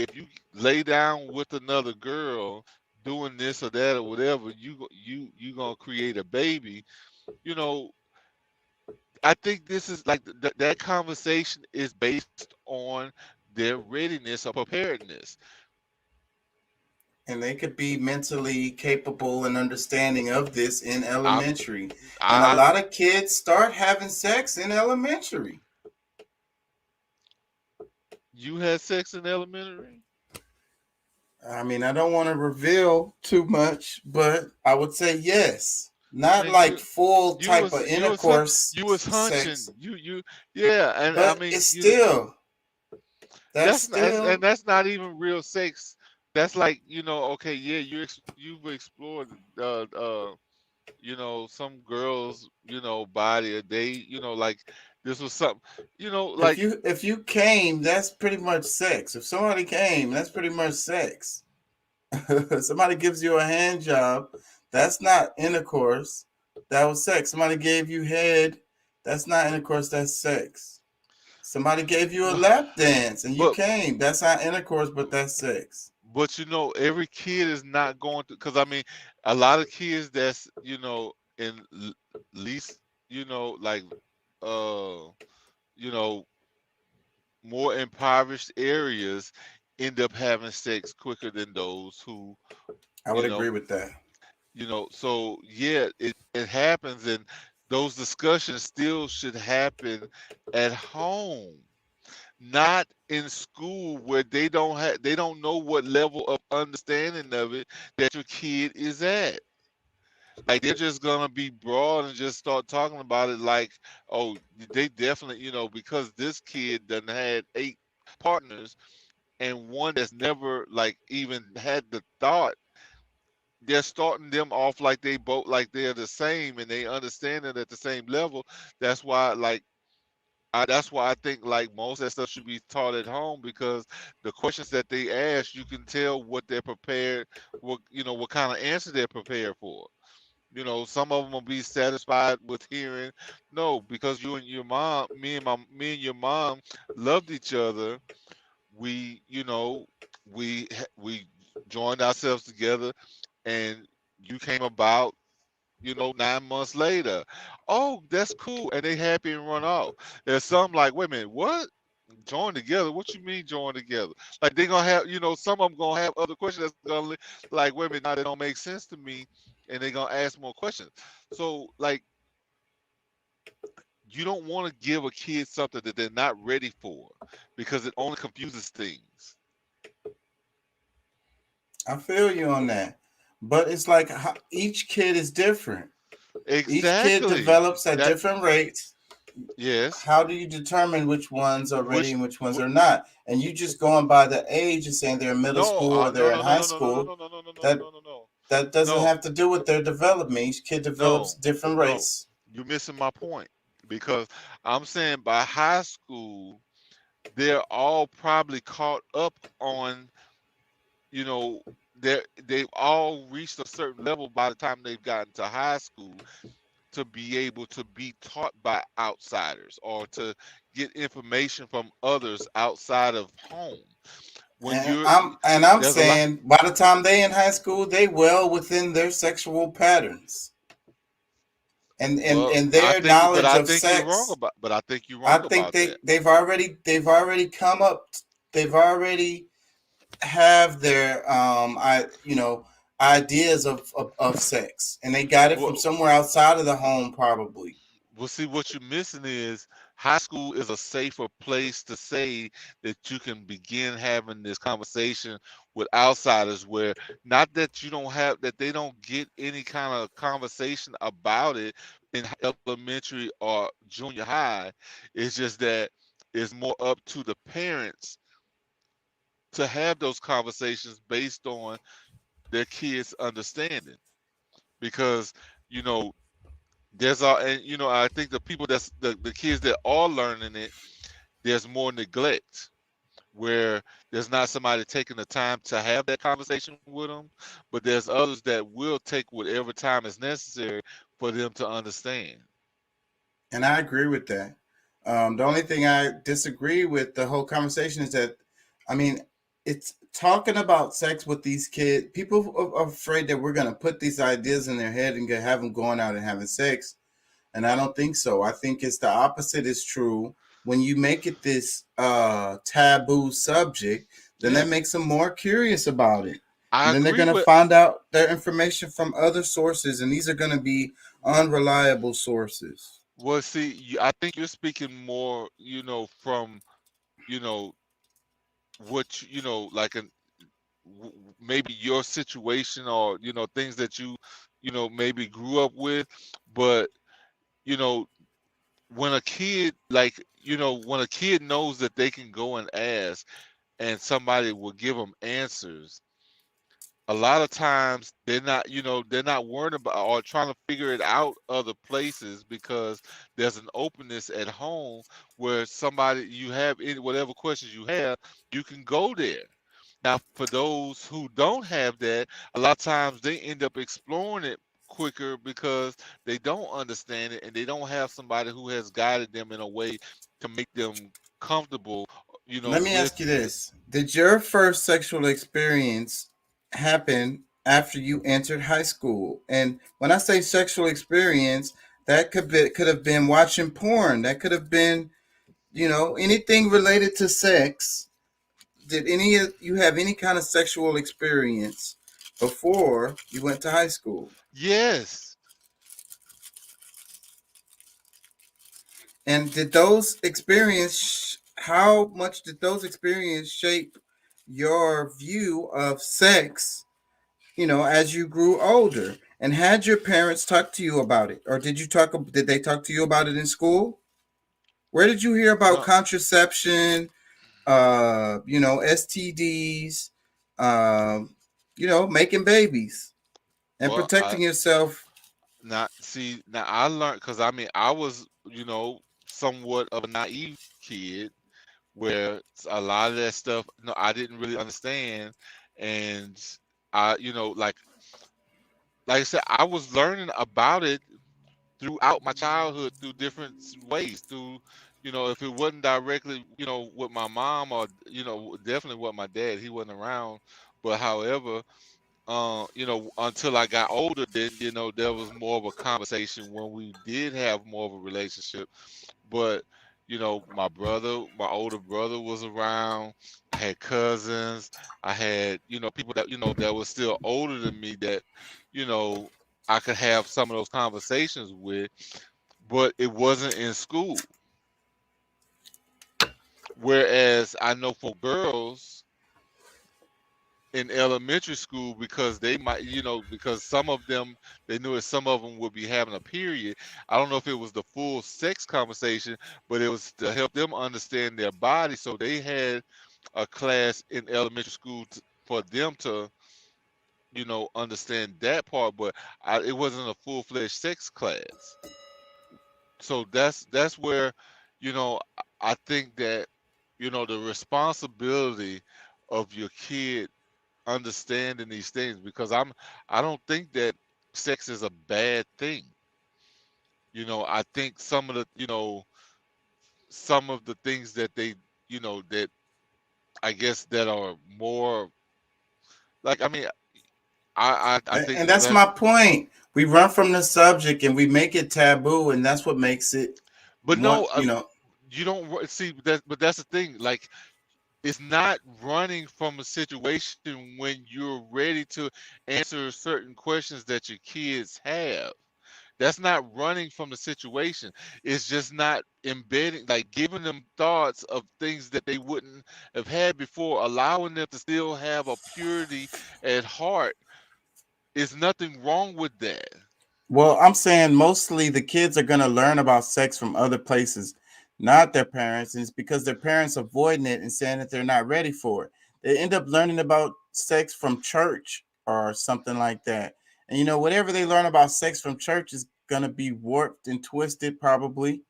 lay down with another girl doing this or that or whatever, you gonna create a baby. I think this is like that conversation is based on their readiness or preparedness. And they could be mentally capable and understanding of this in elementary. And a lot of kids start having sex in elementary. You had sex in elementary? I mean, I don't want to reveal too much, but I would say yes. Not like full type of intercourse. You was hunching. Sex. And But I mean, it's still. that's not even real sex. That's like, okay, yeah, you've explored some girls, body a day, like this was something, like if you came, that's pretty much sex. If somebody came, that's pretty much sex. Somebody gives you a hand job, that's not intercourse. That was sex. Somebody gave you head, that's not intercourse, that's sex. Somebody gave you a lap dance and you came, that's not intercourse, but that's sex. But every kid is not going to, because I mean, a lot of kids that's in least like more impoverished areas end up having sex quicker than those who. I would agree with that. So yeah, it happens, and those discussions still should happen at home. Not in school where they don't know what level of understanding of it that your kid is at. Like they're just gonna be broad and just start talking about it like, oh, they definitely, because this kid done had 8 partners and one that's never like even had the thought. They're starting them off like they're the same and they understand it at the same level. That's why I think like most of that stuff should be taught at home, because the questions that they ask, you can tell what they're prepared, what kind of answer they're prepared for. Some of them will be satisfied with hearing, no, because you and your mom, me and your mom loved each other. We joined ourselves together, and you came about 9 months later. Oh, that's cool. And they happy and run off. There's some like, wait a minute, what? Join together? What you mean join together? Like they're gonna have, some of them gonna have other questions that's gonna like, wait a minute, now they don't make sense to me, and they're gonna ask more questions. So like, you don't want to give a kid something that they're not ready for, because it only confuses things. I feel you on that. But it's like each kid is different. Exactly. Each kid develops at different rates. Yes. How do you determine which ones are ready and which ones are not? And you just going by the age and saying they're in middle school or they're in high school. That doesn't have to do with their development. Each kid develops different rates. You're missing my point, because I'm saying by high school, they're all probably caught up on, they've all reached a certain level by the time they've gotten to high school to be able to be taught by outsiders or to get information from others outside of home. I'm saying by the time they in high school, they well within their sexual patterns and their knowledge of sex. But I think you're wrong. They've already come up. They've already have their ideas of sex, and they got it from somewhere outside of the home, probably. Well, see, what you're missing is high school is a safer place to say that you can begin having this conversation with outsiders, where not that you don't have that they don't get any kind of conversation about it in elementary or junior high. It's just that it's more up to the parents to have those conversations based on their kids' understanding. Because, you know, there's all, and you know, I think the people that's the kids that are learning it, there's more neglect, where there's not somebody taking the time to have that conversation with them, but there's others that will take whatever time is necessary for them to understand. And I agree with that. The only thing I disagree with the whole conversation is that, I mean, it's talking about sex with these kids. People are afraid that we're going to put these ideas in their head and have them going out and having sex. And I don't think so. I think it's the opposite is true. When you make it this taboo subject, then that makes them more curious about it. And then they're going to find out their information from other sources, and these are going to be unreliable sources. Well, see, I think you're speaking more, you know, from, you know, what you know, like maybe your situation, or you know, things that you know, maybe grew up with. But you know, when a kid, like, you know, when a kid knows that they can go and ask and somebody will give them answers, a lot of times they're not, you know, they're not worried about or trying to figure it out other places, because there's an openness at home where somebody, you have any whatever questions you have, you can go there. Now, for those who don't have that, a lot of times they end up exploring it quicker because they don't understand it and they don't have somebody who has guided them in a way to make them comfortable, you know. Let me ask you this. Did your first sexual experience happen after you entered high school? And when I say sexual experience, that could have been watching porn. That could have been, you know, anything related to sex. Did any of you have any kind of sexual experience before you went to high school? Yes. And did those experience, how much did those experiences shape your view of sex, you know, as you grew older? And had your parents talk to you about it? Or did they talk to you about it in school? Where did you hear about contraception, you know, STDs, you know, making babies and protecting yourself? Now I learned, because I mean, I was, you know, somewhat of a naive kid, where a lot of that stuff, no, I didn't really understand. And I, you know, like I said, I was learning about it throughout my childhood through different ways, through, you know, if it wasn't directly, you know, with my mom, or you know, definitely with my dad, he wasn't around. But however, you know, until I got older, then, you know, there was more of a conversation when we did have more of a relationship. But, you know, my older brother was around. I had cousins. I had, you know, people that, you know, that were still older than me that, you know, I could have some of those conversations with, but it wasn't in school. Whereas I know for girls in elementary school, because they might, you know, because some of them, they knew that some of them would be having a period. I don't know if it was the full sex conversation, but it was to help them understand their body. So they had a class in elementary school for them to, you know, understand that part, but it wasn't a full-fledged sex class. So that's where, you know, I think that, you know, the responsibility of your kid understanding these things, because I don't think that sex is a bad thing. You know, I think some of the, you know, some of the things that they, you know, that I guess that are more like, I mean, I think And that's my point. We run from the subject and we make it taboo, and that's what makes it. But more, no, you know, you don't see that. But that's the thing. Like, it's not running from a situation when you're ready to answer certain questions that your kids have. That's not running from the situation. It's just not embedding, like giving them thoughts of things that they wouldn't have had before, allowing them to still have a purity at heart. Is nothing wrong with that. Well, I'm saying mostly the kids are going to learn about sex from other places, not their parents. And it's because their parents avoiding it and saying that they're not ready for it. They end up learning about sex from church or something like that. And you know, whatever they learn about sex from church is going to be warped and twisted, probably.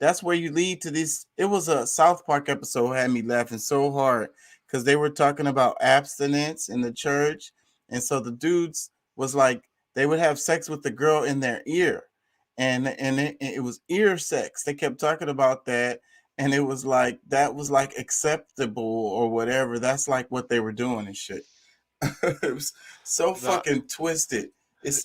That's where you lead to this. It was a South Park episode had me laughing so hard because they were talking about abstinence in the church. And so the dudes was like, they would have sex with the girl in their ear, and it was ear sex. They kept talking about that, and it was like that was like acceptable or whatever. That's like what they were doing and shit. It was so fucking twisted. Because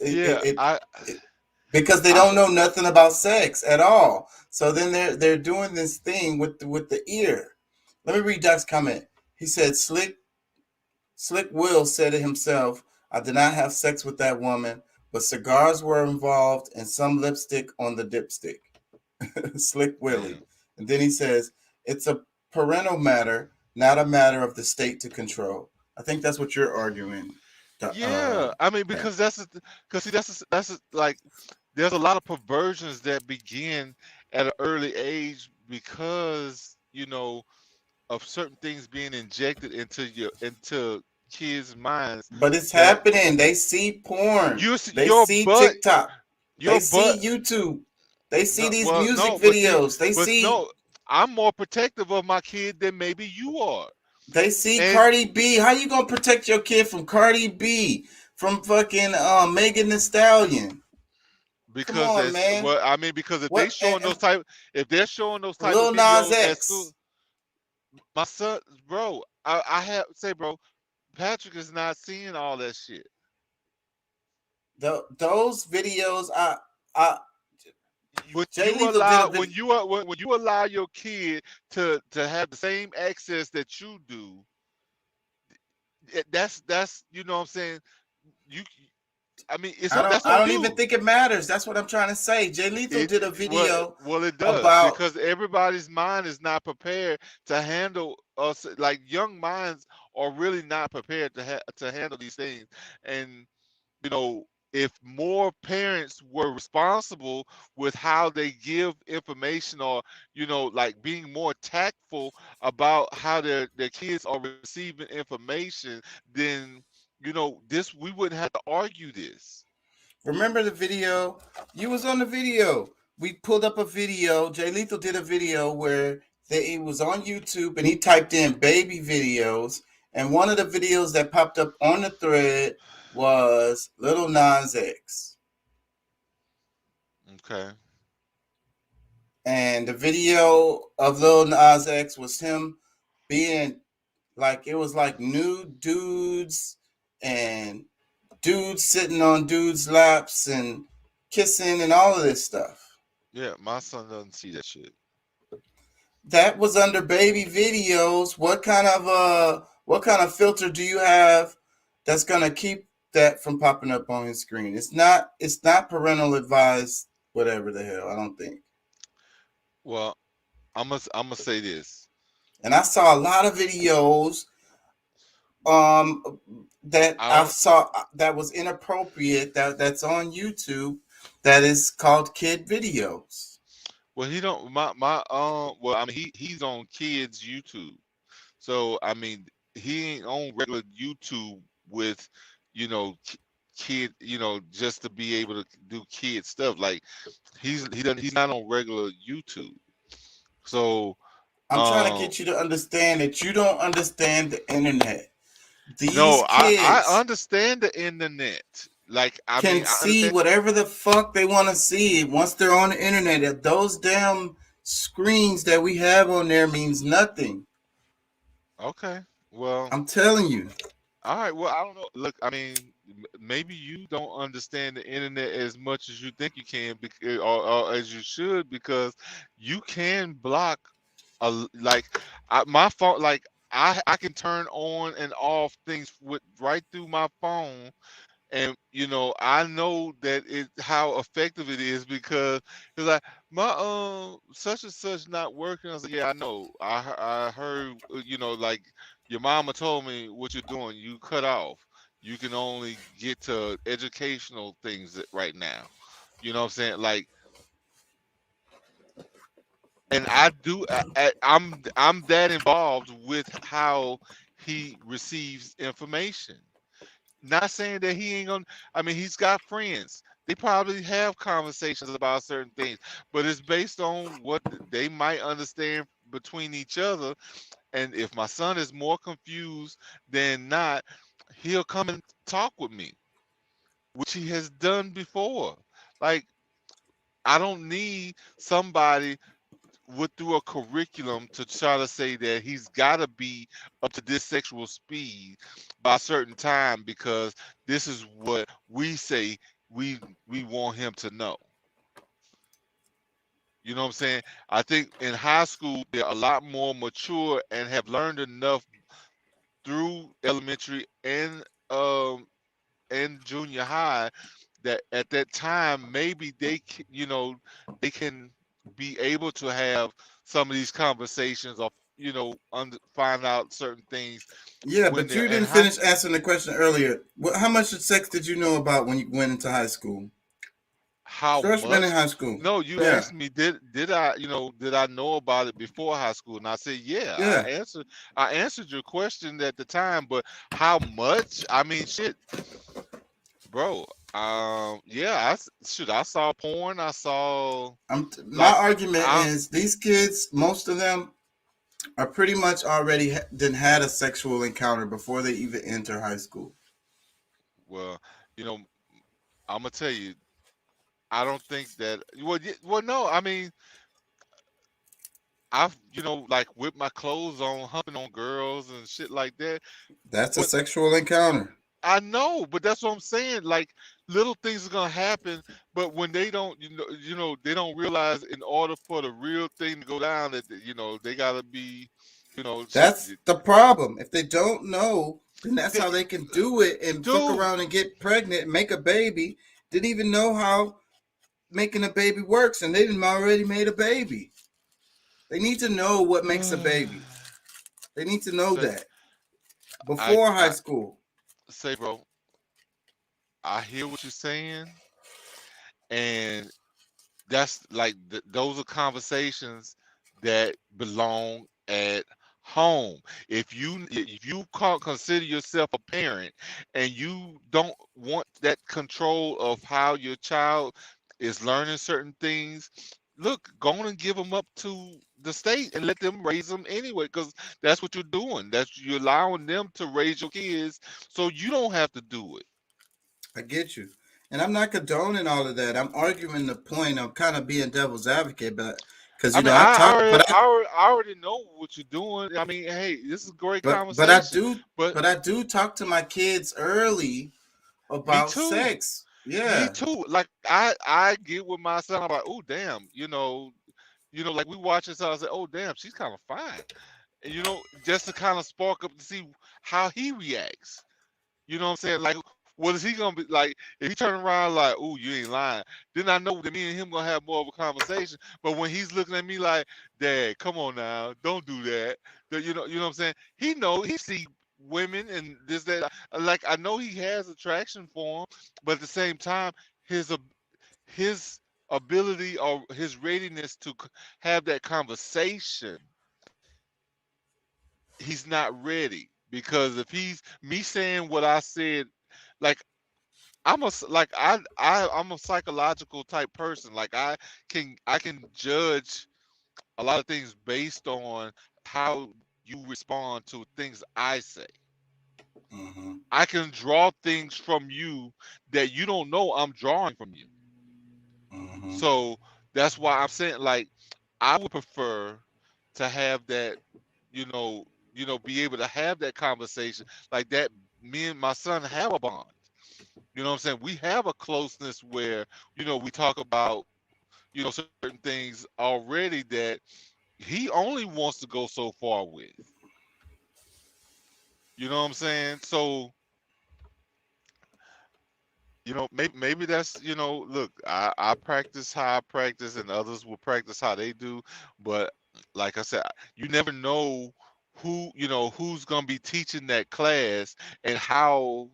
they don't know nothing about sex at all. So then they're doing this thing with the ear. Let me read Doc's comment. He said, Slick Will said it himself. I did not have sex with that woman, but cigars were involved and some lipstick on the dipstick. Slick Willie. And then he says, it's a parental matter, not a matter of the state to control. I think that's what you're arguing. Yeah, I mean, because that's like there's a lot of perversions that begin at an early age because of certain things being injected into kids' minds. But it's happening. They see porn. They see TikTok. They see YouTube. They see these music videos. No, I'm more protective of my kid than maybe you are. They see Cardi B. How you gonna protect your kid from Cardi B? From fucking Megan Thee Stallion? Because come on, man. Well, I mean, because if they're showing those type of Lil Nas videos at X. school, my son, bro, I have to say, bro, Patrick is not seeing all that shit. Those videos, when you allow your kid to have the same access that you do, that's you know what I'm saying. I mean, I don't even think it matters. That's what I'm trying to say. Jay Lethal did a video. Well, it does because everybody's mind is not prepared to handle us. Like young minds are really not prepared to handle these things. And if more parents were responsible with how they give information, or like being more tactful about how their kids are receiving information, then we wouldn't have to argue this. Remember the video? You was on the video. We pulled up a video. Jay Lethal did a video where it was on YouTube, and he typed in baby videos, and one of the videos that popped up on the thread was Lil Nas X. Okay. And the video of Lil Nas X was him being like, it was like nude dudes and dudes sitting on dudes' laps and kissing and all of this stuff. Yeah, my son doesn't see that shit. That was under baby videos. What kind of filter do you have that's gonna keep that from popping up on his screen? It's not parental advised, whatever the hell. I don't think. Well, I'm gonna say this. And I saw a lot of videos that I saw that was inappropriate that's on YouTube that is called kid videos. Well, he don't well, I mean he's on kids YouTube. So I mean he ain't on regular YouTube with kid, just to be able to do kid stuff. Like he's not on regular YouTube. So I'm trying to get you to understand that you don't understand the internet. These kids I understand the internet. Like I can see whatever the fuck they want to see once they're on the internet. Those damn screens that we have on there means nothing. Okay, well, I'm telling you. All right, well, I don't know. Look, I mean, maybe you don't understand the internet as much as you think you can, or as you should, because you can block my phone. Like I can turn on and off things right through my phone, And I know that how effective it is because it's like my such and such not working. I was like, yeah, I know. I heard like your mama told me what you're doing. You cut off. You can only get to educational things right now. You know what I'm saying? Like, and I'm that involved with how he receives information. Not saying that he ain't gonna. I mean, he's got friends. They probably have conversations about certain things, but it's based on what they might understand between each other. And if my son is more confused than not, he'll come and talk with me, which he has done before. Like, I don't need somebody through a curriculum to try to say that he's got to be up to this sexual speed by a certain time because this is what we say we want him to know. You know what I'm saying? I think in high school they're a lot more mature and have learned enough through elementary and junior high that at that time maybe they they can be able to have some of these conversations or find out certain things Yeah, when but they're you in didn't high. finish answering the question earlier. How much of sex did you know about when you went into high school? How Freshman in much? high school. No, you Yeah, asked me did I did I know about it before high school, and I said yeah. yeah. I answered your question at the time, but how much? I mean, shit, bro. Yeah, I saw porn. I saw My like argument I is these kids, most of them are pretty much already done had a sexual encounter before they even enter high school. well, you know, I'm gonna tell you, I don't think that. Well, no. I mean, I've like with my clothes on, humping on girls and shit like that. That's a But sexual encounter. I know, but that's what I'm saying. Like little things are gonna happen, but when they don't, they don't realize in order for the real thing to go down, that they gotta be, shit. That's the problem. If they don't know, then that's They, how they can do it and fuck dude, around and get pregnant, and make a baby. Didn't even know how making a baby works, and they didn't already made a baby. They need to know what makes a baby. They need to know say, that before high I school. say, bro, I hear what you're saying, and that's like those are conversations that belong at home. If you consider yourself a parent and you don't want that control of how your child is learning certain things, look, go on and give them up to the state and let them raise them anyway, because that's what you're doing. You're allowing them to raise your kids so you don't have to do it. I get you. And I'm not condoning all of that. I'm arguing the point. I'm kind of being devil's advocate, but because I mean, I talk, I already know what you're doing. I mean, hey, this is a great but I conversation. do, But but I do talk to my kids early me about too. sex. Me Yeah, too. Like I get with my son. I'm like, oh damn, like we watch this. I say, oh damn, she's kind of fine, and just to kind of spark up to see how he reacts. You know what I'm saying? Like, what is he gonna be like if he turn around like, "Oh, you ain't lying"? Then I know that me and him gonna have more of a conversation. But when he's looking at me like, "Dad, come on now, don't do that," you know what I'm saying? He see women and this that. Like I know he has attraction for them, but at the same time, his ability or his readiness to have that conversation, he's not ready because if he's me saying what I said, like I'm a psychological type person. Like I can judge a lot of things based on how you respond to things I say. hmm I can draw things from you that you don't know I'm drawing from you. hmm So that's why I'm saying like I would prefer to have that, be able to have that conversation like that. Me and my son have a bond. You know what I'm saying? We have a closeness where, we talk about, certain things already that he only wants to go so far with. You know what I'm saying? So you know, maybe that's, you know, look, I practice how I practice, and others will practice how they do. But like I said, you never know who, you know, who's gonna be teaching that class and how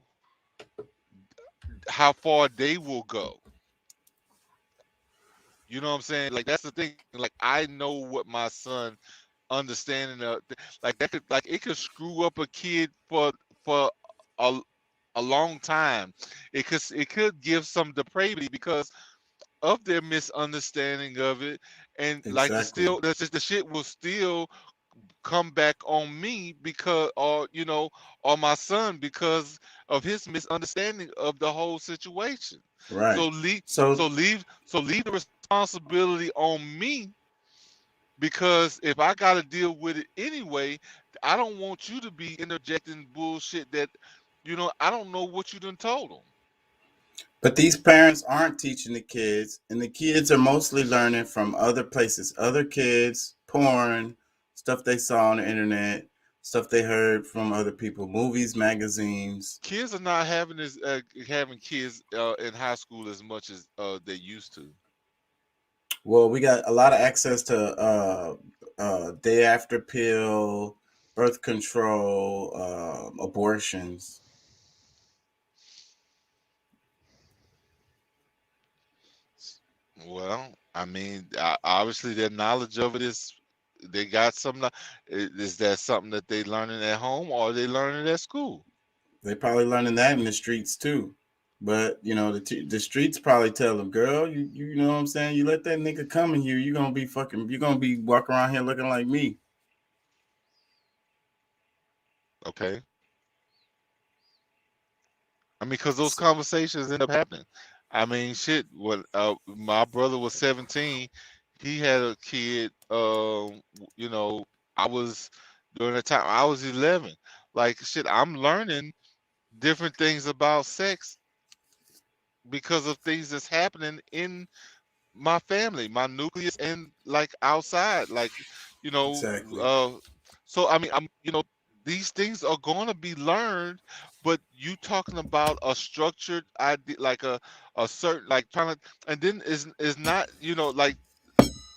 far they will go. You know what I'm saying? Like that's the thing. Like I know what my son understanding of like that could, like it could screw up a kid for a a long time. It could give some depravity because of their misunderstanding of it, and like Exactly. the shit will still come back on me because, or you know, or my son because of his misunderstanding of the whole situation. So Right. leave So leave the responsibility on me, because if I got to deal with it anyway, I don't want you to be interjecting bullshit that, you know, I don't know what you done told them. but these parents aren't teaching the kids, and the kids are mostly learning from other places, other kids, porn, stuff they saw on the internet, stuff they heard from other people, movies, magazines. Kids are not having this having kids in high school as much as they used to. Well, we got a lot of access to day after pill, birth control, abortions. Well, I mean, obviously their knowledge of it is they got some. Is that something that they learning at home, or are they learning at school? They probably learning that in the streets too. But you know, the streets probably tell them, "Girl, you know what I'm saying? You let that nigga come in here, you're gonna be walking around here looking like me." Okay. I mean, because those conversations end up happening. I mean, shit. When my brother was 17, he had a kid. You know, I was during the time I was 11. Like shit, I'm learning different things about sex because of things that's happening in my family, my nucleus, and like outside, like you know. Exactly. So I mean, you know, these things are going to be learned, but you talking about a structured idea, like a certain like trying to, and then is not, you know, like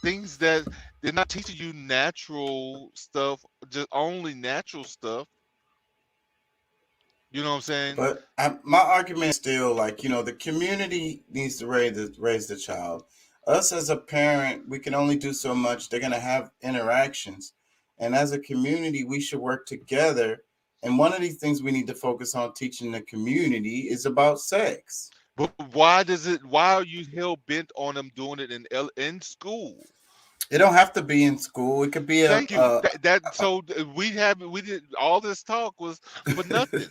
things that they're not teaching you natural stuff, just only natural stuff. You know what I'm saying? But my argument is still like, you know, the community needs to raise the child. Us as a parent, we can only do so much. They're gonna have interactions, and as a community, we should work together. And one of these things we need to focus on teaching the community is about sex. But why does it? Why are you hell bent on them doing it in school? It don't have to be in school. It could be Thank you. So we did all this talk was for nothing.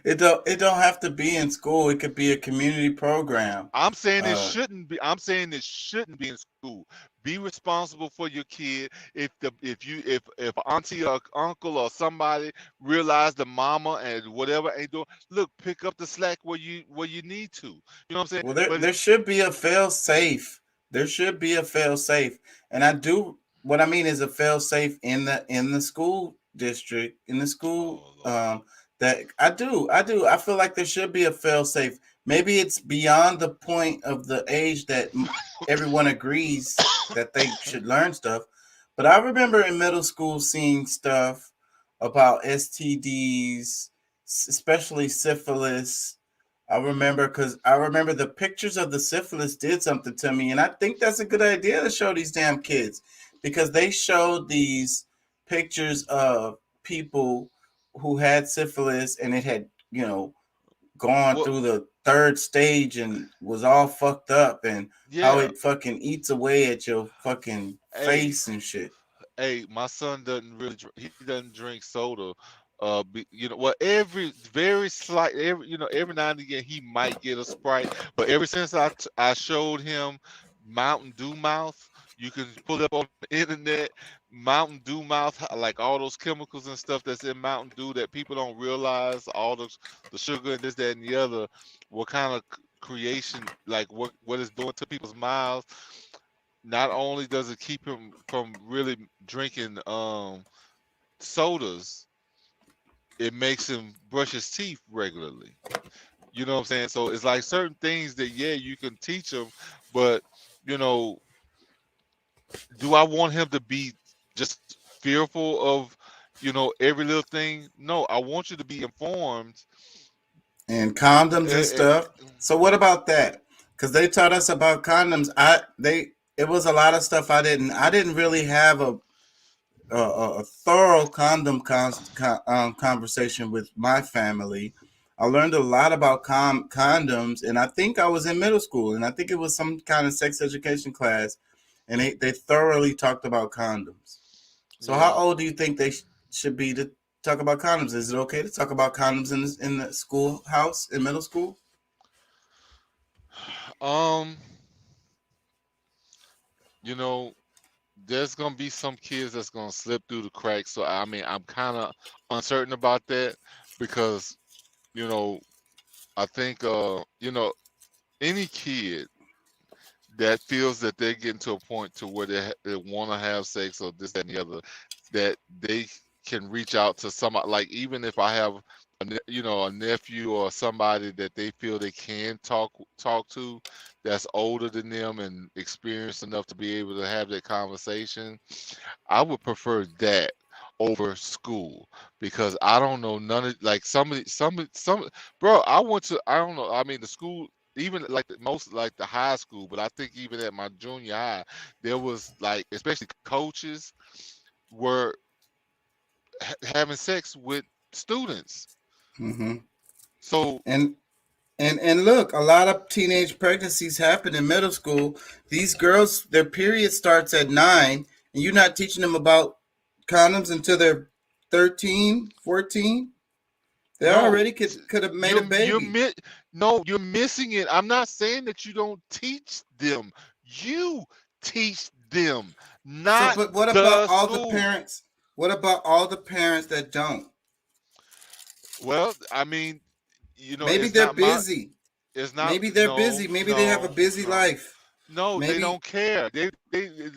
it don't have to be in school. It could be a community program. I'm saying it shouldn't be. I'm saying it shouldn't be in school. Be responsible for your kid. If auntie or uncle or somebody realize the mama and whatever ain't doing, look, pick up the slack where you need to. You know what I'm saying? Well, there should be a fail safe. There should be a fail safe, and what I mean is a fail safe in the school district, in the school. That I do. I feel like there should be a fail safe. Maybe it's beyond the point of the age that everyone agrees that they should learn stuff. But I remember in middle school seeing stuff about STDs, especially syphilis. I remember the pictures of the syphilis did something to me. And I think that's a good idea to show these damn kids, because they showed these pictures of people who had syphilis, and it had, you know, gone through the third stage and was all fucked up, and how it fucking eats away at your fucking face and shit. Hey, my son doesn't really. He doesn't drink soda. You know, well, every now and again he might get a Sprite, but ever since I showed him Mountain Dew Mouth, you can pull it up on the internet. Mountain Dew Mouth, like all those chemicals and stuff that's in Mountain Dew that people don't realize, all the sugar and this, that, and the other, what kind of creation, like what it's doing to people's mouths. Not only does it keep him from really drinking sodas, it makes him brush his teeth regularly. You know what I'm saying? So it's like certain things that, yeah, you can teach them, but, you know, do I want him to be just fearful of, you know, every little thing? No, I want you to be informed. And condoms and stuff. So what about that? Because they taught us about condoms. It was a lot of stuff I didn't really have a thorough condom conversation with my family. I learned a lot about condoms, and I think I was in middle school, and I think it was some kind of sex education class, and they thoroughly talked about condoms. So how old do you think they should be to talk about condoms? Is it okay to talk about condoms in the schoolhouse in middle school? You know, there's gonna be some kids that's gonna slip through the cracks. So I mean, I'm kind of uncertain about that because, you know, I think you know, any kid that feels that they're getting to a point to where they want to have sex or this, that, and the other, that they can reach out to somebody. Like, even if I have a nephew or somebody that they feel they can talk to that's older than them and experienced enough to be able to have that conversation, I would prefer that over school, because I don't know none of, like, some bro, I don't know, I mean, the school, even like the high school, but I think even at my junior high, there was, like, especially coaches were having sex with students. Mm-hmm. So and look, a lot of teenage pregnancies happen in middle school. These girls, their period starts at 9, and you're not teaching them about condoms until they're 13, 14. They already could have made a baby. You're missing it. I'm not saying that you don't teach them. You teach them, not. But what about all the parents? What about all the parents that don't? Well, I mean, you know, maybe they're busy. It's not. Maybe they're busy. Maybe they have a busy life. No, maybe. They don't care. They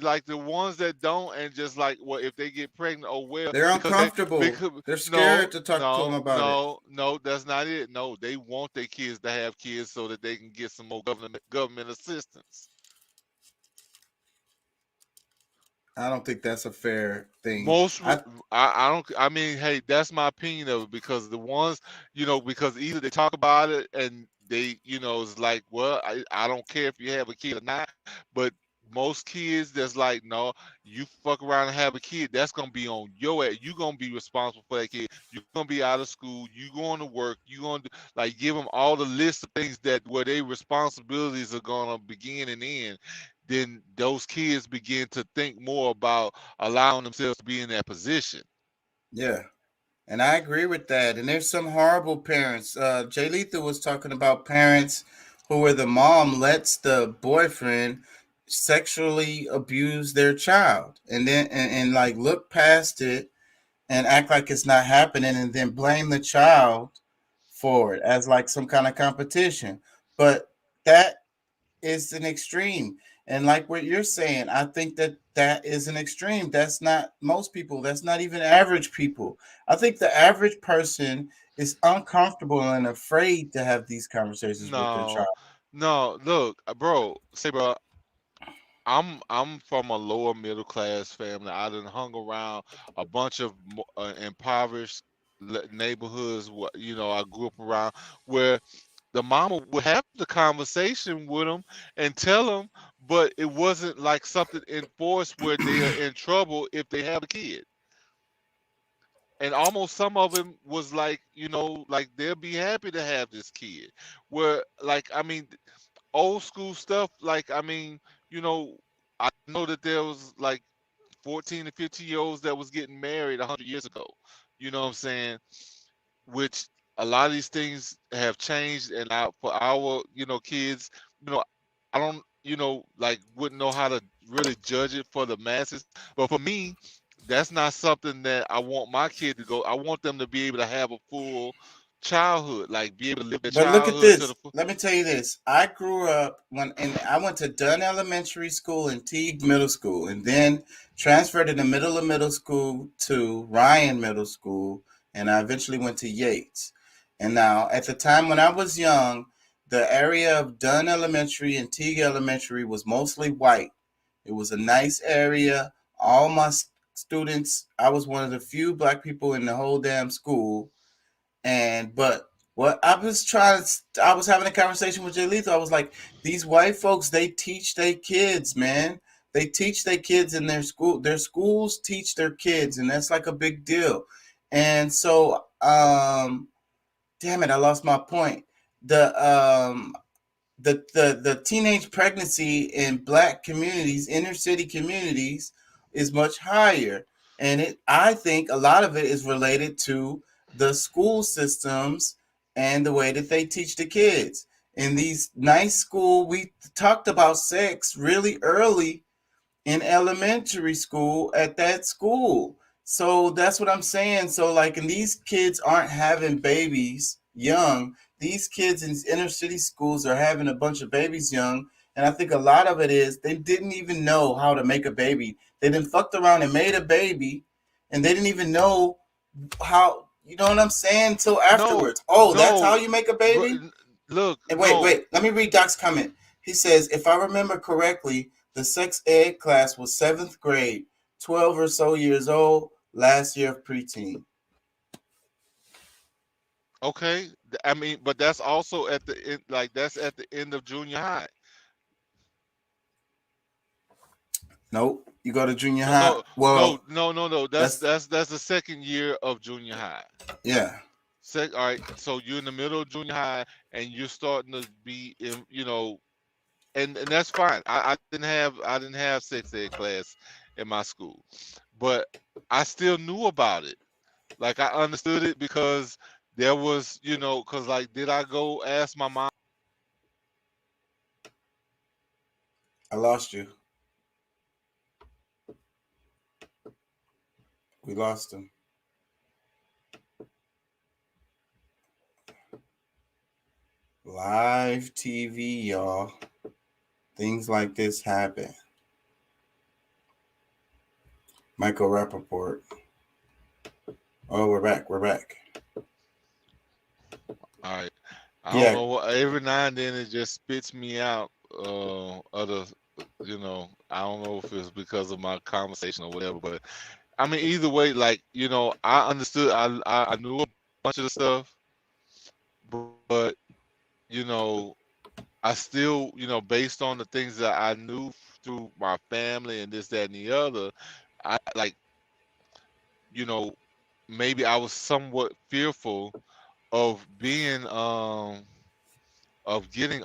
like the ones that don't, and just like, well, if they get pregnant, oh well. They're uncomfortable. They're scared to talk to them about it. No, that's not it. No, they want their kids to have kids so that they can get some more government assistance. I don't think that's a fair thing. I don't. I mean, hey, that's my opinion of it, because the ones, you know, because either they talk about it and they, you know, it's like, well, I don't care if you have a kid or not, but most kids that's like, no, you fuck around and have a kid, that's gonna be on your ass. You're gonna be responsible for that kid. You're gonna be out of school. You going to work. You gonna like give them all the list of things that where their responsibilities are gonna begin and end. Then those kids begin to think more about allowing themselves to be in that position. Yeah, and I agree with that. And there's some horrible parents. Jay Lethal was talking about parents who, where the mom lets the boyfriend sexually abuse their child, and then and like look past it and act like it's not happening, and then blame the child for it as like some kind of competition. But that is an extreme. And like what you're saying, I think that is an extreme. That's not most people. That's not even average people. I think the average person is uncomfortable and afraid to have these conversations with their child. No, look, bro, I'm from a lower middle class family. I done hung around a bunch of impoverished neighborhoods. You know, I grew up around where the mama would have the conversation with them and tell them, but it wasn't like something enforced where they are in trouble if they have a kid. And almost some of them was like, you know, like they'll be happy to have this kid. Where, like, I mean, old school stuff, like, I mean, you know, I know that there was like 14 to 15-year-olds that was getting married 100 years ago. You know what I'm saying? Which a lot of these things have changed, and for our, you know, kids, you know, I don't, you know, like wouldn't know how to really judge it for the masses. But for me, that's not something that I want my kid to go. I want them to be able to have a full childhood, like be able to live their childhood. But look at this. Let me tell you this. I grew up I went to Dunn Elementary School and Teague Middle School, and then transferred in the middle of middle school to Ryan Middle School, and I eventually went to Yates. And now, at the time when I was young, the area of Dunn Elementary and Teague Elementary was mostly white. It was a nice area. All my students, I was one of the few black people in the whole damn school. But what I was having a conversation with Jay Lethal. I was like, these white folks, they teach their kids, man. They teach their kids in their school. Their schools teach their kids, and that's like a big deal. And so, damn it, I lost my point. The teenage pregnancy in black communities, inner city communities, is much higher. And I think a lot of it is related to the school systems and the way that they teach the kids. In these nice school, we talked about sex really early in elementary school at that school. So that's what I'm saying. So like, and these kids aren't having babies young. These kids in inner city schools are having a bunch of babies young. And I think a lot of it is they didn't even know how to make a baby. They didn't fucked around and made a baby, and they didn't even know how, you know what I'm saying, till afterwards. That's how you make a baby? Look, and wait, let me read Doc's comment. He says, if I remember correctly, the sex ed class was 7th grade, 12 or so years old, last year of preteen. Okay, I mean, but that's also at the end, like that's at the end of junior high. Nope, you go to junior high. No. That's the second year of junior high. Yeah. All right, so you're in the middle of junior high, and you're starting to be in, and that's fine. I didn't have sex ed class in my school, but I still knew about it. Like, I understood it because there was, because like, did I go ask my mom? I lost you. We lost him. Live TV, y'all. Things like this happen. Michael Rappaport. Oh, we're back. All right. I don't know what, every now and then it just spits me out. I don't know if it's because of my conversation or whatever, but I mean, either way, like, I understood, I knew a bunch of the stuff, but I still, based on the things that I knew through my family and this, that, and the other, I like, maybe I was somewhat fearful of being, of getting,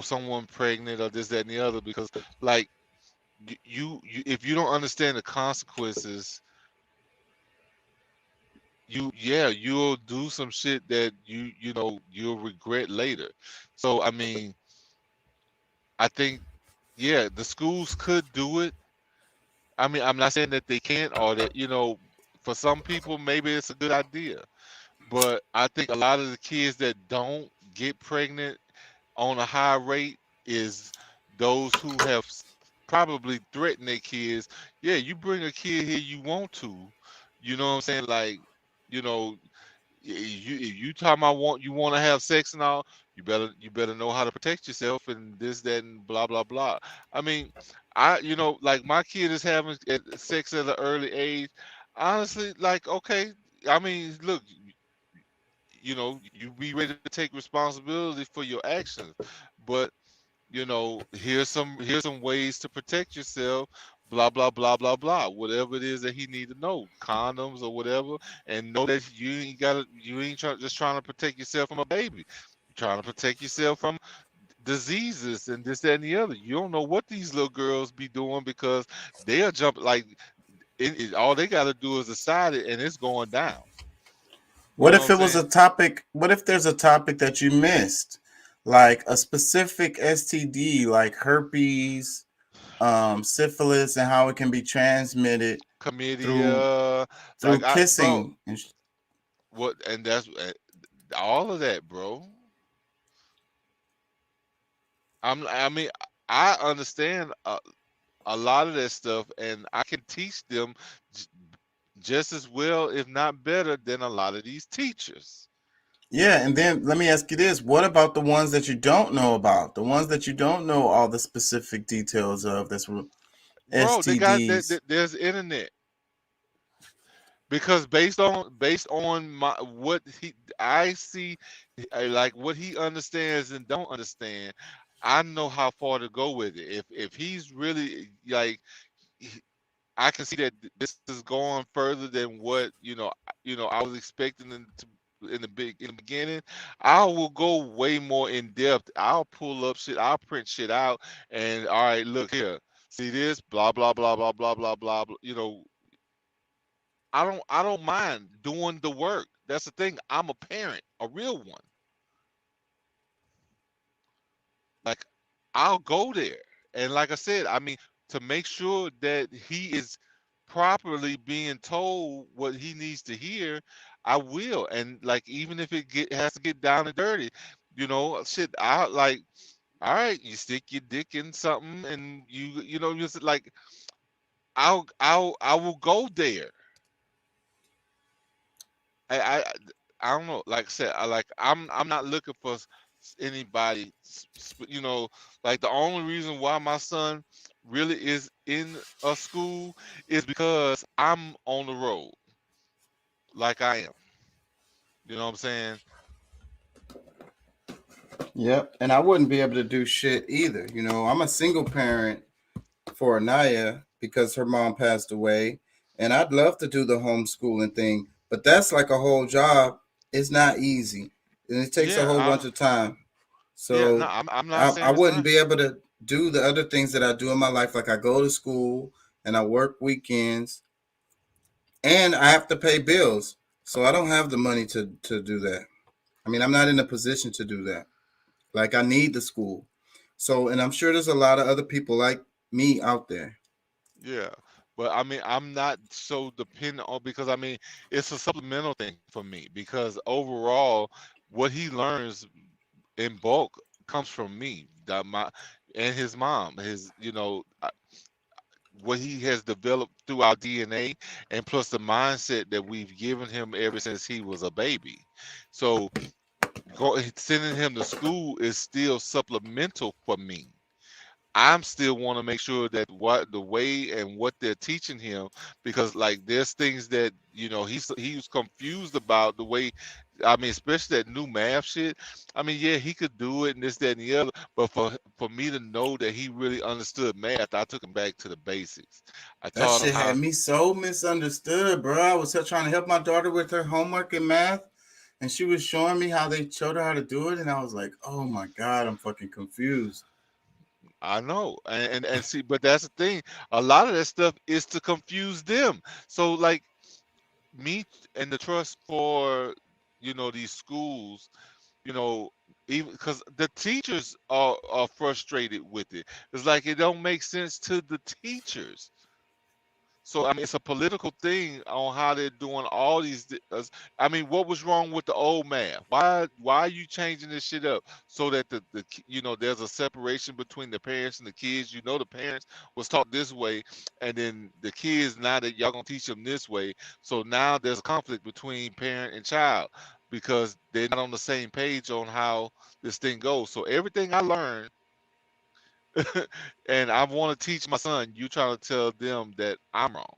someone pregnant or this, that, and the other, because like, you if you don't understand the consequences, you'll do some shit that you'll regret later. So I mean, I think the schools could do it. I mean, I'm not saying that they can't, or that for some people maybe it's a good idea, but I think a lot of the kids that don't get pregnant on a high rate is those who have probably threatened their kids. Yeah, you bring a kid here you want to, you know what I'm saying? Like, you talking about you want to have sex and all, you better know how to protect yourself and this, that, and blah, blah, blah. I mean, like my kid is having sex at an early age. Honestly, like, okay, I mean, look, you be ready to take responsibility for your actions, but here's some ways to protect yourself, blah, blah, blah, blah, blah, whatever it is that he need to know, condoms or whatever, and know that you ain't just trying to protect yourself from a baby. You're trying to protect yourself from diseases and this, that, and the other. You don't know what these little girls be doing, because they'll jump, like, all they got to do is decide it, and it's going down. What if it was a topic? What if there's a topic that you missed, like a specific STD, like herpes, syphilis, and how it can be transmitted chlamydia, through kissing? And that's all of that, bro. I mean, I understand a lot of that stuff, and I can teach them just as well, if not better, than a lot of these teachers. Yeah, and then let me ask you this: what about the ones that you don't know about? The ones that you don't know all the specific details of? That's Bro, STDs. there's internet. Because based on my what I see, like what he understands and don't understand, I know how far to go with it. If he's really like, I can see that this is going further than what I was expecting in the beginning. I will go way more in depth. I'll pull up shit. I'll print shit out. And all right, look here. See this? Blah blah blah blah blah blah blah. I don't mind doing the work. That's the thing. I'm a parent, a real one. Like, I'll go there. And like I said, I mean, to make sure that he is properly being told what he needs to hear, I will. And like, even if it has to get down and dirty, shit, I like, all right, you stick your dick in something and you just like, I will go there. I don't know. Like I said, I'm not looking for anybody. Like the only reason why my son really is in a school is because I'm on the road, like I am. You know what I'm saying? Yep, and I wouldn't be able to do shit either. I'm a single parent for Anaya because her mom passed away, and I'd love to do the homeschooling thing, but that's like a whole job. It's not easy, and it takes a whole bunch of time. So no, I'm not saying I it's wouldn't not. be able to do the other things that I do in my life. Like I go to school and I work weekends, and I have to pay bills. So I don't have the money to do that. I mean, I'm not in a position to do that. Like I need the school. So, and I'm sure there's a lot of other people like me out there. Yeah, but I mean, I'm not so dependent on, because I mean, it's a supplemental thing for me, because overall, what he learns in bulk comes from me, and his mom, what he has developed through our DNA, and plus the mindset that we've given him ever since he was a baby. So sending him to school is still supplemental for me. I'm still want to make sure that what the way and what they're teaching him, because like there's things that he was confused about the way. I mean, especially that new math shit. I mean, yeah, he could do it and this, that, and the other, but for me to know that he really understood math, I took him back to the basics. I That taught him shit how. had me so misunderstood, bro. I was trying to help my daughter with her homework in math, and she was showing me how they showed her how to do it, and I was like, oh my God, I'm fucking confused. I know, and see, but that's the thing. A lot of that stuff is to confuse them. So like me and the trust for these schools, even because the teachers are frustrated with it. It's like it don't make sense to the teachers. So I mean, it's a political thing on how they're doing all these. I mean, what was wrong with the old math? Why are you changing this shit up so that there's a separation between the parents and the kids? The parents was taught this way, and then the kids, now that y'all gonna teach them this way. So now there's a conflict between parent and child because they're not on the same page on how this thing goes. So everything I learned. And I want to teach my son, you trying to tell them that I'm wrong.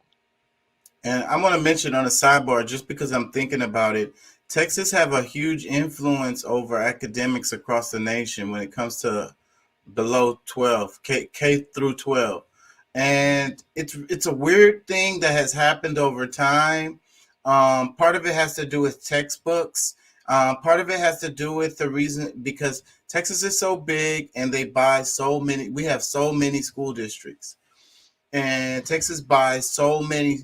And I want to mention on a sidebar, just because I'm thinking about it, Texas have a huge influence over academics across the nation when it comes to below 12, K through 12. And it's a weird thing that has happened over time. Part of it has to do with textbooks. Part of it has to do with the reason because Texas is so big and they buy so many. We have so many school districts, and Texas buys so many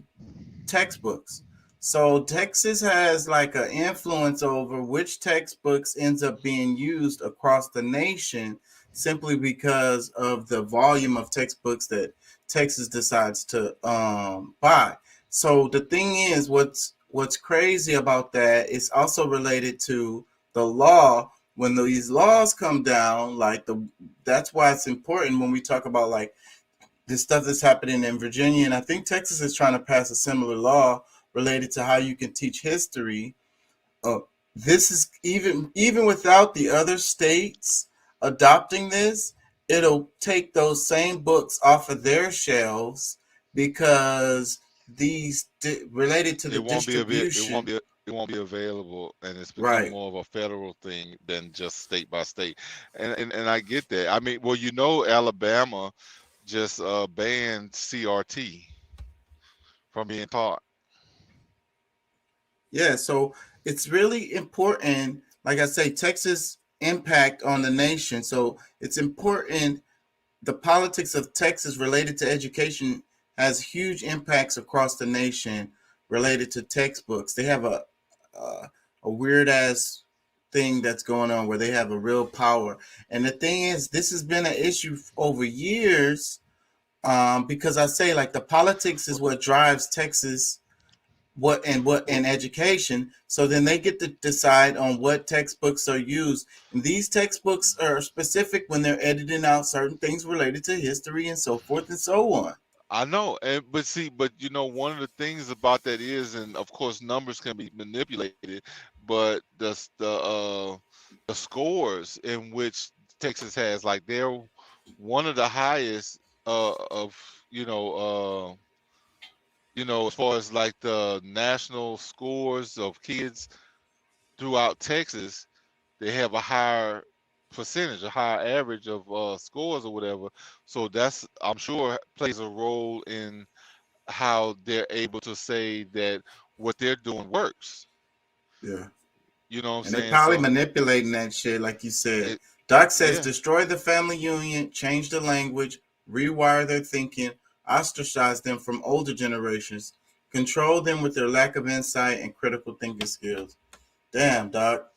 textbooks. So Texas has like an influence over which textbooks ends up being used across the nation, simply because of the volume of textbooks that Texas decides to buy. So the thing is, what's crazy about that is also related to the law. When these laws come down, that's why it's important when we talk about like this stuff that's happening in Virginia, and I think Texas is trying to pass a similar law related to how you can teach history. This is even without the other states adopting this, it'll take those same books off of their shelves because these related to the distribution. It won't be available, and it's become Right. more of a federal thing than just state by state. And I get that. I mean, well, you know, Alabama just banned CRT from being taught. Yeah, so it's really important, like I say, Texas impact on the nation. So it's important. The politics of Texas related to education has huge impacts across the nation related to textbooks. They have a weird ass thing that's going on where they have a real power. And the thing is, this has been an issue over years because I say, like, the politics is what drives Texas what in education. So then they get to decide on what textbooks are used. And these textbooks are specific when they're editing out certain things related to history and so forth and so on. I know, but you know, one of the things about that is, and of course, numbers can be manipulated, but the scores in which Texas has, like, they're one of the highest of as far as like the national scores of kids throughout Texas, they have a higher percentage, a higher average of scores or whatever. So that's, I'm sure, plays a role in how they're able to say that what they're doing works. Yeah. You know what I'm And saying? they're probably So manipulating that shit, like you said. Doc says, yeah. destroy the family union, change the language, rewire their thinking, ostracize them from older generations, control them with their lack of insight and critical thinking skills. Damn, Doc.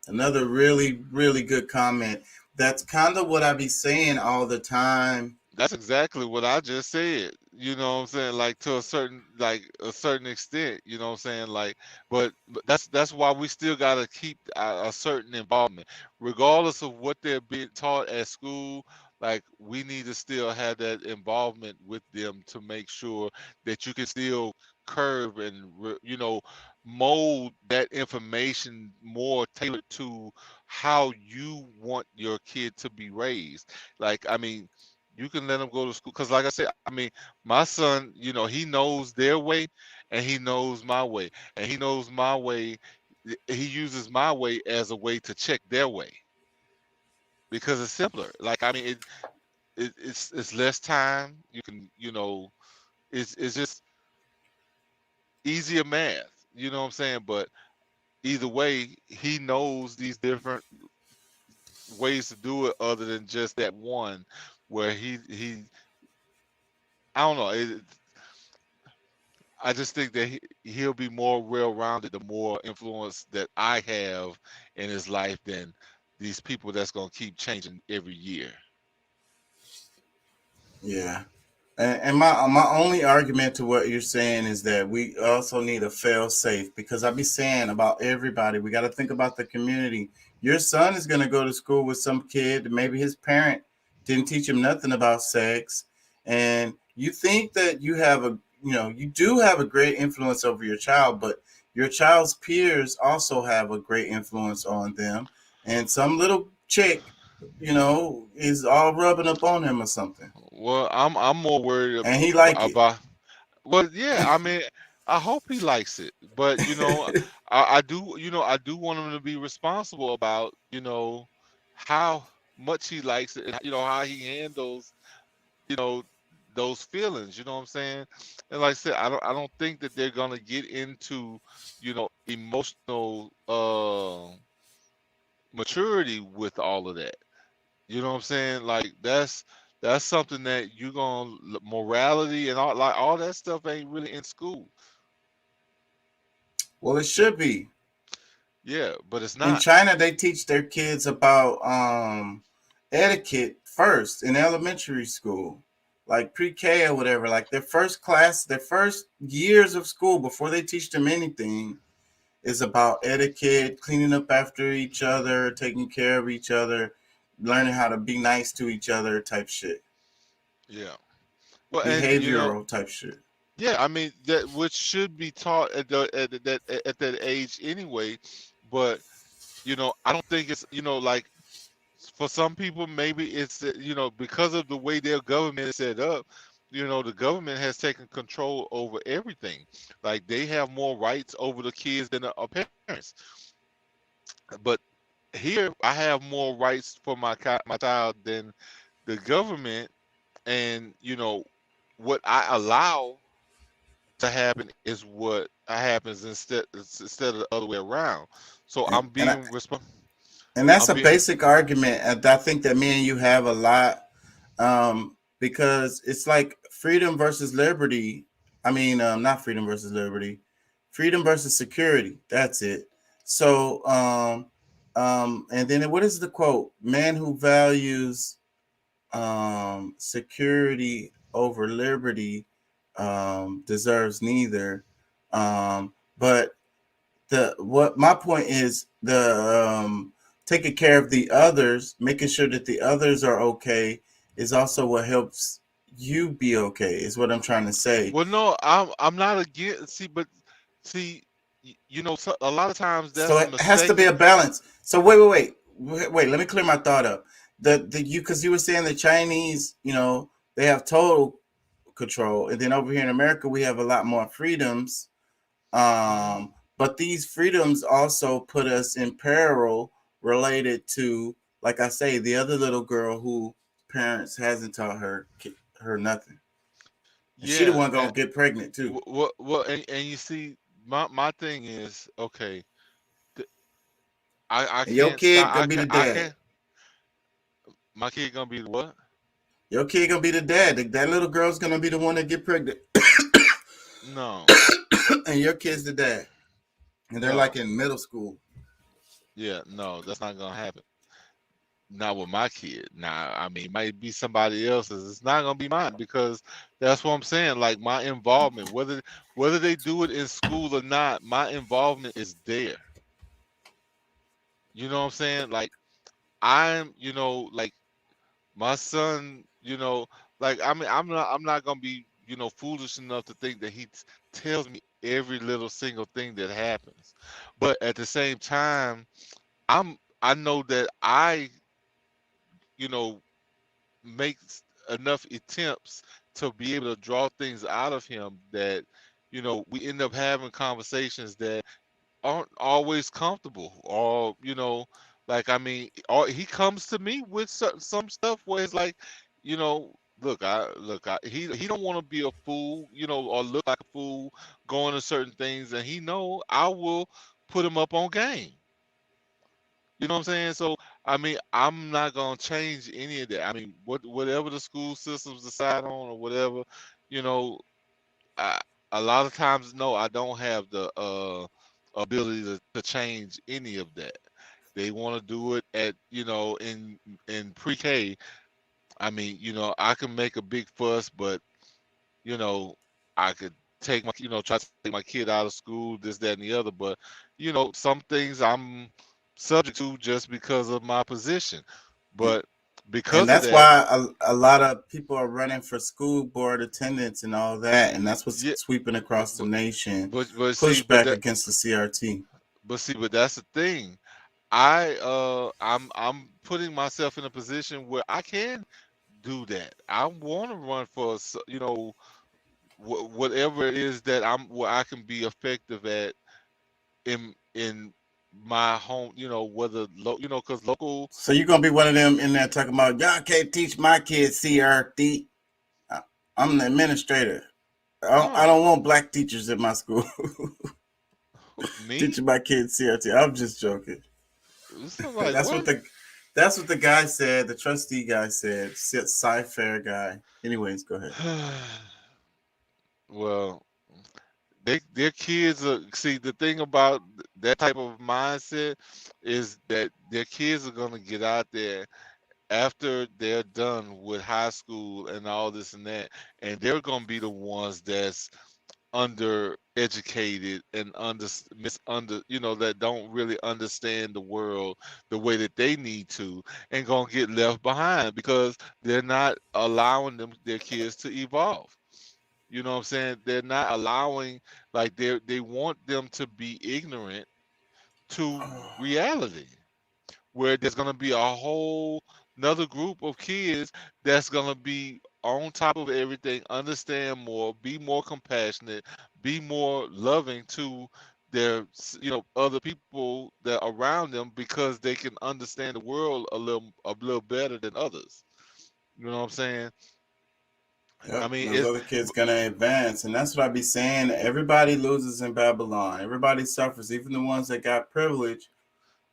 Another really, really good comment. That's kind of what I be saying all the time. That's exactly what I just said. You know what I'm saying? Like, to a certain extent, you know what I'm saying? Like, but that's why we still got to keep a certain involvement, regardless of what they're being taught at school. Like, we need to still have that involvement with them to make sure that you can still curve and mold that information more tailored to how you want your kid to be raised. Like, I mean, you can let them go to school, because like I said, I mean, my son, he knows their way and he knows my way, and he knows my way. He uses my way as a way to check their way because it's simpler. Like, I mean, it's less time. You can, it's just easier math. You know what I'm saying? But either way, he knows these different ways to do it other than just that one where he I don't know. I just think that he'll be more well-rounded the more influence that I have in his life than these people that's going to keep changing every year. Yeah. And my only argument to what you're saying is that we also need a fail safe, because I be saying about everybody, we got to think about the community. Your son is going to go to school with some kid, maybe his parent didn't teach him nothing about sex, and you think that you have you do have a great influence over your child, but your child's peers also have a great influence on them, and some little chick is all rubbing up on him or something. Well, I'm more worried And he like it. about. Well, yeah, I mean, I hope he likes it, but I do, I do want him to be responsible about, how much he likes it, and how he handles, those feelings. You know what I'm saying? And like I said, I don't think that they're gonna get into, emotional maturity with all of that. You know what I'm saying? Like, that's something that you're gonna morality and all that stuff ain't really in school. Well, it should be. Yeah, but it's In not. China, they teach their kids about etiquette first in elementary school, like pre-K or whatever. Like their first class, their first years of school before they teach them anything is about etiquette, cleaning up after each other, taking care of each other, learning how to be nice to each other type shit. Yeah. Well, and Behavioral type shit. Yeah, I mean that which should be taught at that age anyway, but I don't think it's like for some people maybe it's because of the way their government is set up, the government has taken control over everything. Like they have more rights over the kids than our parents. But here I have more rights for my child than the government, and what I allow to happen is what happens instead of the other way around. So And, I'm and I, being responsible. and that's I'm a being basic argument. And I think that me and you have a lot, because it's like freedom versus liberty. I mean, not freedom versus liberty, freedom versus security. That's it. So, and then what is the quote? Man who values security over liberty deserves neither. But what my point is, taking care of the others, making sure that the others are okay, is also what helps you be okay. Is what I'm trying to say. well, no, I'm not against. See, a lot of times So that's a it has to mistake. be a balance. So wait. Let me clear my thought up. Because you were saying the Chinese, they have total control, and then over here in America we have a lot more freedoms. But these freedoms also put us in peril related to, like I say, the other little girl who parents hasn't taught her nothing, and she the Yeah, one gonna get pregnant too. well, and you see, my thing is okay. th- I And your can't kid stop. gonna be the I dad. can't. My kid gonna be what? Your kid gonna be the dad. That little girl's gonna be the one that get pregnant, No, and your kid's the dad. And they're like no. in middle school. Yeah, no, that's not gonna happen. Not with my kid. Now, I mean, it might be somebody else's. It's not gonna be mine because that's what I'm saying. Like my involvement, whether they do it in school or not, my involvement is there. You know what I'm saying? Like like my son, like I mean, I'm not gonna be, foolish enough to think that he tells me every little single thing that happens. But at the same time, I know that I, you know, makes enough attempts to be able to draw things out of him that we end up having conversations that aren't always comfortable, or like I mean, or he comes to me with some stuff where it's like, he don't want to be a fool, or look like a fool going to certain things, and he know I will put him up on game. You know what I'm saying? So I mean, I'm not gonna change any of that. I mean, whatever the school systems decide on or whatever, you know, I, a lot of times, no, I don't have the ability to change any of that. They want to do it at in pre-K. I mean, I can make a big fuss, but you know, I could try to take my kid out of school, this, that, and the other. But some things I'm subject to just because of my position. But And because of that's that, why a lot of people are running for school board attendance and all that. And that's what's yeah, sweeping but across the nation. but see, Pushback against the CRT. but that's the thing. I'm putting myself in a position where I can do that. I want to run for whatever it is that where I can be effective at in my home. Whether because local. So you're gonna be one of them in there talking about y'all can't teach my kids CRT. I'm the administrator. I don't want black teachers at my school Me? teaching my kids CRT. I'm just joking. Like, that's what? That's what the guy said. The trustee guy said. Sci-fair guy. Anyways, go ahead. Well, their kids are, see, the thing about that type of mindset is that their kids are gonna get out there after they're done with high school and all this and that, and they're gonna be the ones that's undereducated and that don't really understand the world the way that they need to, and gonna get left behind because they're not allowing their kids to evolve. You know what I'm saying? They're not allowing, like they want them to be ignorant to reality, where there's gonna be a whole another group of kids that's gonna be on top of everything, understand more, be more compassionate, be more loving to their other people that are around them, because they can understand the world a little better than others. You know what I'm saying? I Yep, mean, those other kids gonna advance, and that's what I be saying. Everybody loses in Babylon. Everybody suffers, even the ones that got privilege.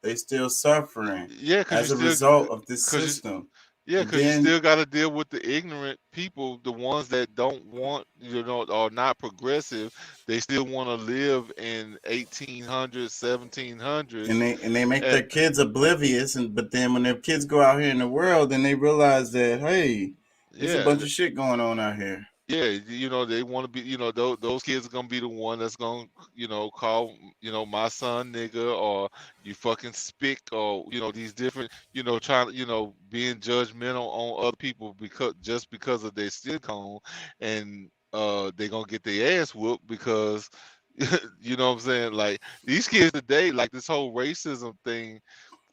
They still suffering yeah, because as a result of this because system. yeah, And because you then still got to deal with the ignorant people, the ones that don't want, are not progressive. They still want to live in 1800s, 1700s. and they make their kids oblivious, but then when their kids go out here in the world, then they realize that, hey, there's a Yeah, bunch of shit going on out here. yeah, they want to be, those kids are gonna be the one that's gonna, call, my son nigga, or you fucking spick, or these different, trying, being judgmental on other people because of their skin tone, and they gonna get their ass whooped because you know what I'm saying? Like these kids today, like this whole racism thing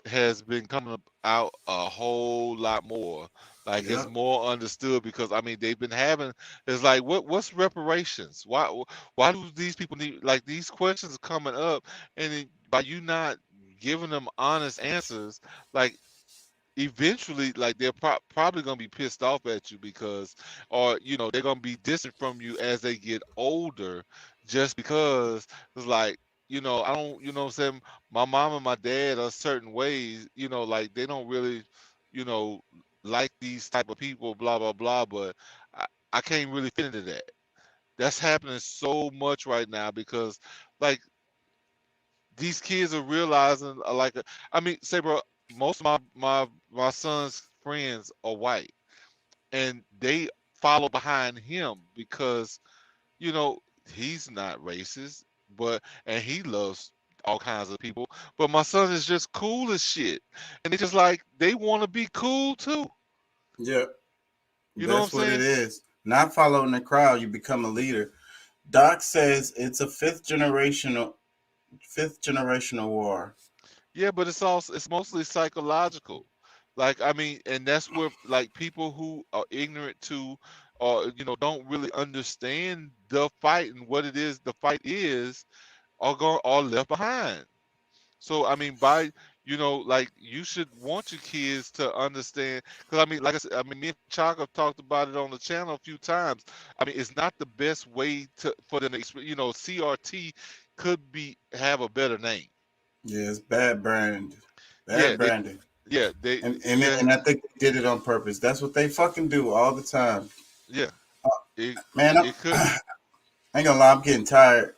has been coming out a whole lot more. Like it's Yep. more understood, because I mean they've been having, it's like what's reparations? Why do these people need, like, these questions are coming up, and by you not giving them honest answers, like eventually, like they're probably gonna be pissed off at you, because, or they're gonna be distant from you as they get older, just because it's like, I don't, what I'm saying, my mom and my dad are certain ways, like they don't really, you know like these type of people, blah blah blah, but I can't really fit into that. That's happening so much right now, because like these kids are realizing, I mean, say, bro, most of my son's friends are white, and they follow behind him because he's not racist, and he loves all kinds of people, but my son is just cool as shit, and they want to be cool too. Yep. You know what I'm That's what it saying? is. Not following the crowd, you become a leader. Doc says it's a fifth generational war. Yeah, but it's mostly psychological. Like, I mean, and that's where, like, people who are ignorant to, or don't really understand the fight and what it is the fight is, are left behind. So I mean, like, you should want your kids to understand, because I mean, like I said, I mean, me and Chaka have talked about it on the channel a few times. I mean, it's not the best way for them to CRT could have a better name. Yeah, it's bad brand. Yeah, Branding. And I think they did it on purpose. That's what they fucking do all the time. Yeah. Man, It could. I ain't gonna lie, I'm getting tired.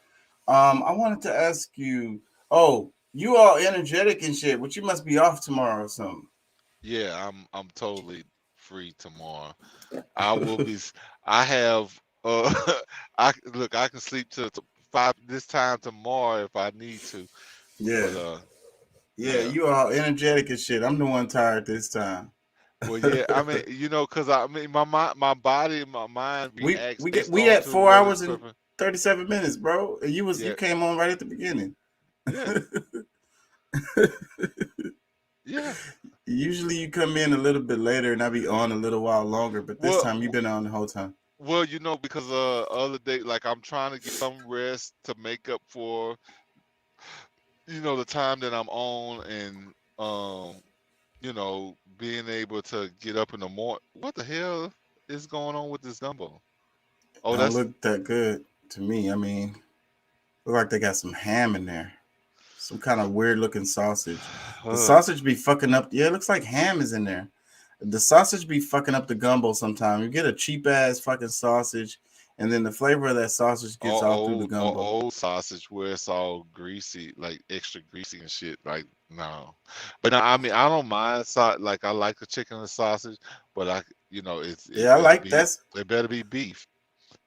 I wanted to ask you, you all energetic and shit, but you must be off tomorrow or something. Yeah, I'm totally free tomorrow. I will be. I have. I can sleep till 5 this time tomorrow if I need to. Yeah. But, yeah, you all energetic and shit. I'm the one tired this time. Well, yeah, I mean, because I mean, my body and my mind reacts. We at 4 hours and 37 minutes, bro. And you came on right at the beginning. Yeah. Yeah. Usually you come in a little bit later and I be on a little while longer, but this time you've been on the whole time. Well, because other day, like, I'm trying to get some rest to make up for the time that I'm on, and being able to get up in the morning. What the hell is going on with this gumbo? Oh, Don't look that good to me. I mean, look like they got some ham in there. Some kind of weird looking sausage. The sausage be fucking up. Yeah, it looks like ham is in there. The sausage be fucking up the gumbo sometimes. You get a cheap ass fucking sausage, and then the flavor of that sausage gets all through the gumbo. Old sausage where it's all greasy, like extra greasy and shit. Like, no. But no, I mean, I don't mind. Like, I like the chicken and sausage, but I like that. It better be beef.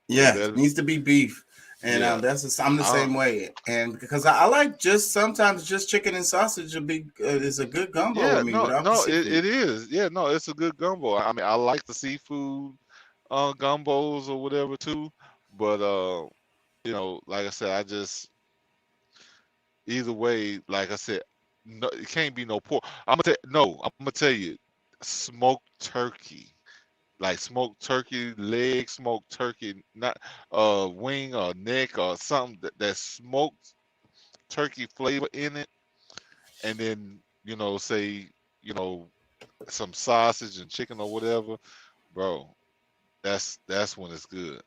Yeah, it needs to be beef. And I'm the same way, and because I like sometimes just chicken and sausage is a good gumbo. Yeah, with me, it is. Yeah, no, it's a good gumbo. I mean, I like the seafood gumbos or whatever too, But like I said, either way, like I said, no, it can't be no pork. I'm gonna tell you, smoked turkey, like smoked turkey leg, smoked turkey, not wing or neck or something that's smoked turkey flavor in it, and then say some sausage and chicken or whatever, bro. That's when it's good.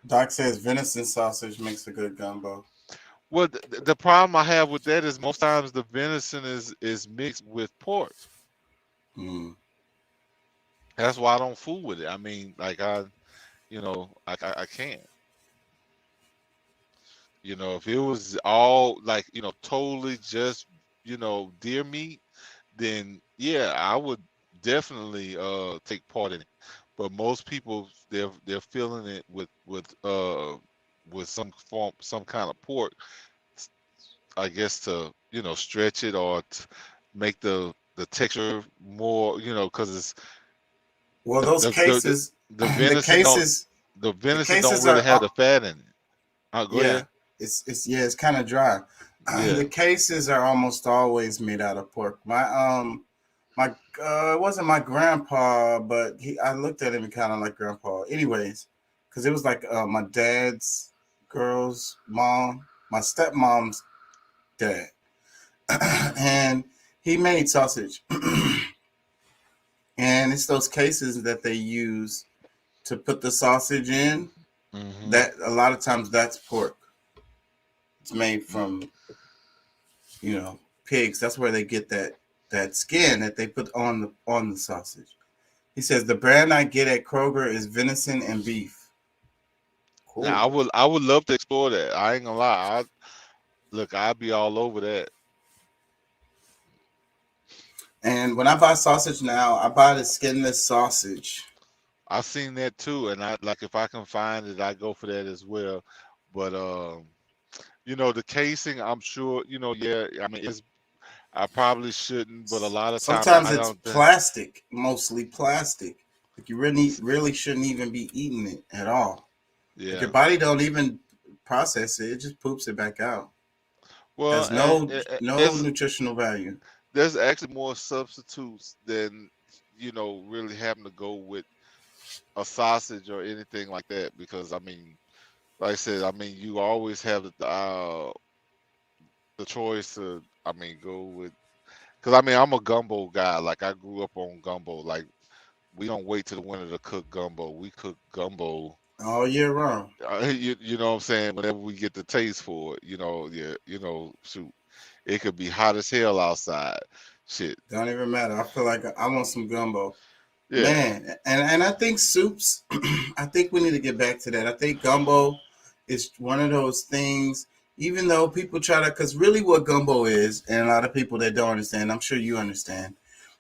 Doc says venison sausage makes a good gumbo. Well, the problem I have with that is most times the venison is mixed with pork. That's why I don't fool with it. I mean, like I can't. If it was all like totally just deer meat, then yeah, I would definitely take part in it. But most people they're feeling it with some kind of pork, I guess, to stretch it or to make the texture more, because it's those cases, the venison don't really have the fat in it. Go ahead. It's kind of dry. The cases are almost always made out of pork. It wasn't my grandpa, but I looked at him and kind of like grandpa. Anyways, because it was like my dad's girl's mom, my stepmom's dad, and he made sausage, and it's those cases that they use to put the sausage in. That a lot of times that's pork. It's made from pigs. That's where they get that skin that they put on the sausage. He says the brand I get at Kroger is venison and beef. Cool. Now, I would love to explore that. I ain't gonna lie. I'd be all over that. And when I buy sausage now, I buy the skinless sausage. I've seen that too, and if I can find it, I go for that as well. But the casing, I'm sure, I mean, I probably shouldn't, but a lot of times sometimes it's plastic, mostly plastic. Like you really shouldn't even be eating it at all. Yeah. Like your body don't even process it; it just poops it back out. Well, there's no nutritional value. There's actually more substitutes than really having to go with a sausage or anything like that, because I mean, like I said, I mean, you always have the choice to, I mean, go with, because I mean, I'm a gumbo guy. Like I grew up on gumbo. Like we don't wait till the winter to cook gumbo. We cook gumbo all year round. You know what I'm saying? Whenever we get the taste for it, shoot, it could be hot as hell outside. Shit, don't even matter. I feel like I want some gumbo. Yeah. Man, and I think soups, I think we need to get back to that. I think gumbo is one of those things, even though people try to, because really what gumbo is, and a lot of people that don't understand, I'm sure you understand,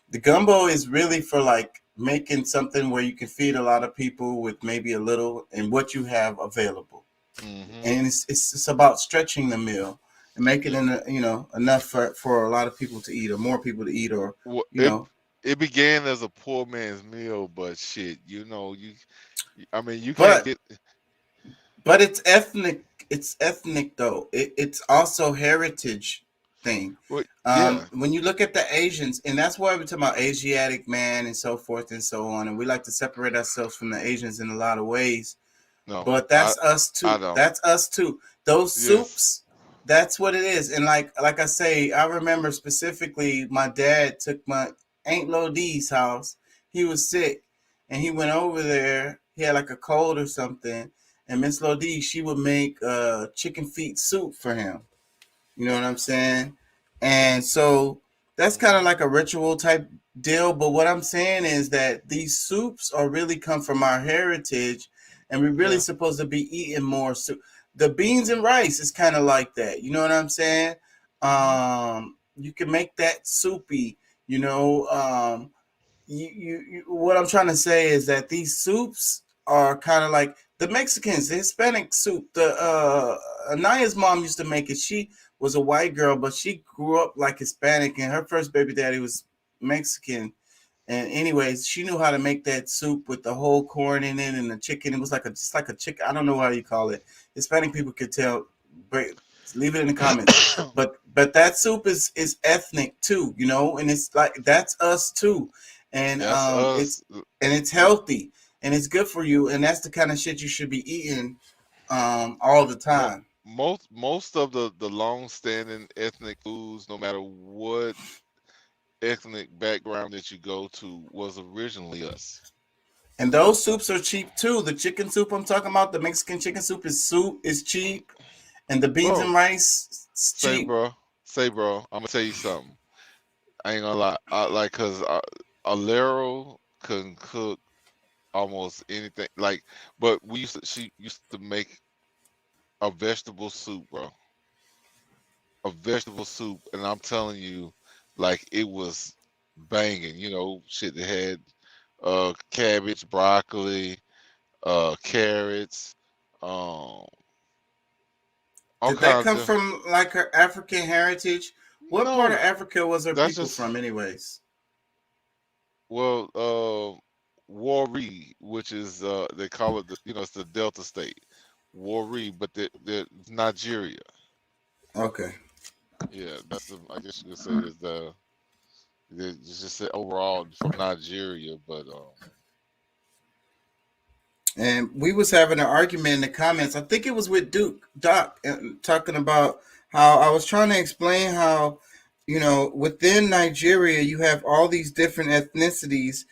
the gumbo is really for like making something where you can feed a lot of people with maybe a little and what you have available. And it's about stretching the meal and making it enough for a lot of people to eat, or more people to eat, or It began as a poor man's meal, but shit, I mean, you can't get. But it's ethnic. It's ethnic though. It's also heritage thing. When you look at the Asians, and that's why we're talking about Asiatic man and so forth and so on, and we like to separate ourselves from the Asians in a lot of ways. No, but that's us too. That's us too. Those soups. That's what it is. And like I say, I remember specifically my dad took my Aunt Lodi's house. He was sick and he went over there. He had like a cold or something. And Miss Lodi, she would make chicken feet soup for him. You know what I'm saying? And so that's kind of like a ritual type deal. But what I'm saying is that these soups are really come from our heritage, and we're really supposed to be eating more soup. The beans and rice is kind of like that. You know what I'm saying? You can make that soupy. What I'm trying to say is that these soups are kind of like the Mexicans, the Hispanic soup. Anaya's mom used to make it. She was a white girl, but she grew up like Hispanic, and her first baby daddy was Mexican. And anyways, she knew how to make that soup with the whole corn in it and the chicken. It was just like a chicken. I don't know how you call it. Hispanic people could tell. But leave it in the comments. but that soup is ethnic too, you know, and it's like that's us too. And it's healthy and it's good for you, and that's the kind of shit you should be eating all the time. Most of the long-standing ethnic foods, no matter what ethnic background that you go to, was originally us. And those soups are cheap too. The chicken soup I'm talking about, the Mexican chicken soup is cheap, and the beans and rice is cheap. Say bro, I'm gonna tell you something. I ain't gonna lie, cause Alero can cook almost anything. But she used to make a vegetable soup, bro. A vegetable soup, and I'm telling you, it was banging. You know, shit that had cabbage, broccoli, carrots. Did that come from her African heritage? What part of Africa was her people from, anyways? Well, Warri, which is they call it it's the Delta state, Warri, but they're Nigeria. Okay. Yeah, I guess you could say is just say overall from Nigeria, but and we was having an argument in the comments. I think it was with Doc, talking about how I was trying to explain how, within Nigeria, you have all these different ethnicities,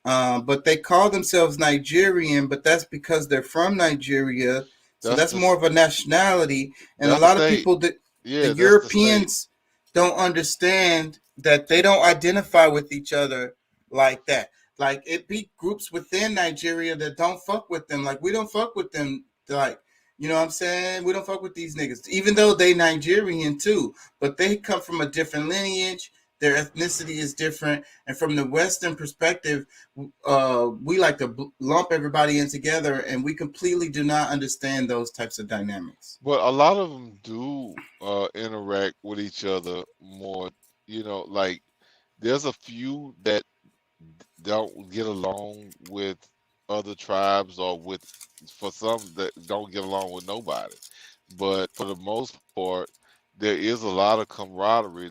but they call themselves Nigerian, but that's because they're from Nigeria. So that's more of a nationality. And a lot of people, the Europeans don't understand that they don't identify with each other like that. Like, it be groups within Nigeria that don't fuck with them. Like, we don't fuck with them. Like, you know what I'm saying? We don't fuck with these niggas, even though they Nigerian too, but they come from a different lineage. Their ethnicity is different. And from the Western perspective, we like to lump everybody in together, and we completely do not understand those types of dynamics. But a lot of them do interact with each other more. There's a few that don't get along with other tribes, or for some that don't get along with nobody. But for the most part, there is a lot of camaraderie.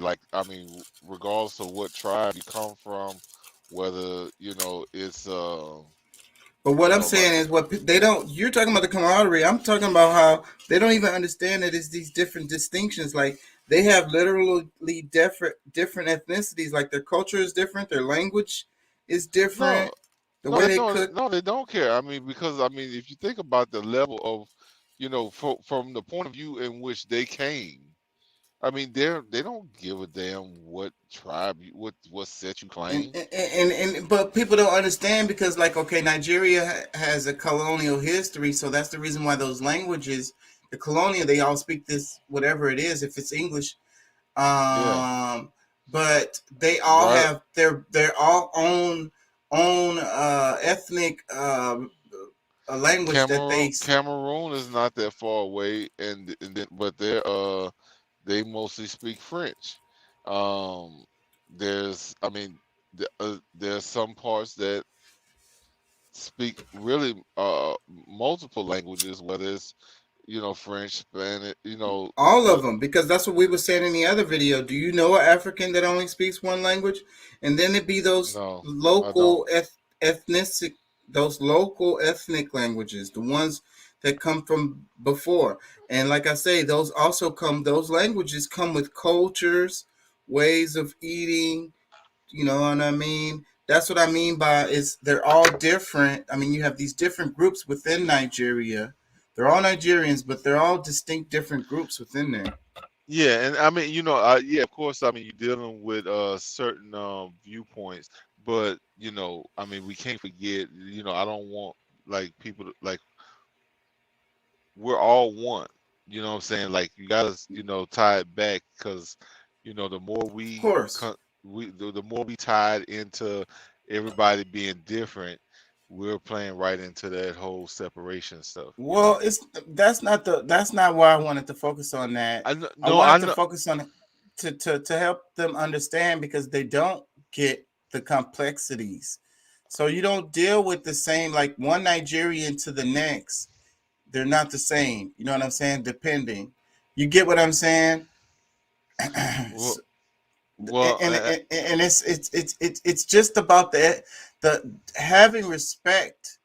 Regardless of what tribe you come from, whether it's But what I'm saying is, you're talking about the camaraderie. I'm talking about how they don't even understand that it's these different distinctions. Like, they have literally different ethnicities. Like, their culture is different, their language is different. No, they don't care. Because if you think about the level of, from the point of view in which they came, they don't give a damn what tribe, what set you claim. But people don't understand because, Nigeria has a colonial history, so that's the reason why those languages, the colonial, they all speak this, whatever it is, if it's English. But they all have their all own ethnic language that they. Cameroon is not that far away, but they mostly speak French. There's some parts that speak really multiple languages, whether it's French, Spanish, all of them, because that's what we were saying in the other video. Do you know an African that only speaks one language? And then it'd be those local ethnic languages, the ones that come from before. And like I say, those languages come with cultures, ways of eating, you know what I mean? That's what I mean by they're all different. You have these different groups within Nigeria. They're all Nigerians, but they're all distinct different groups within there. Yeah, and of course, you're dealing with certain viewpoints, but we can't forget, I don't want people to we're all one. You know what I'm saying? You gotta, tie it back, because the more the more we tied into everybody being different, we're playing right into that whole separation stuff. Well, that's not why I wanted to focus on that. I wanted to focus on it to help them understand, because they don't get the complexities. So you don't deal with the same, like one Nigerian to the next. They're not the same. You know what I'm saying? Depending. You get what I'm saying? Well, And it's just about the having respect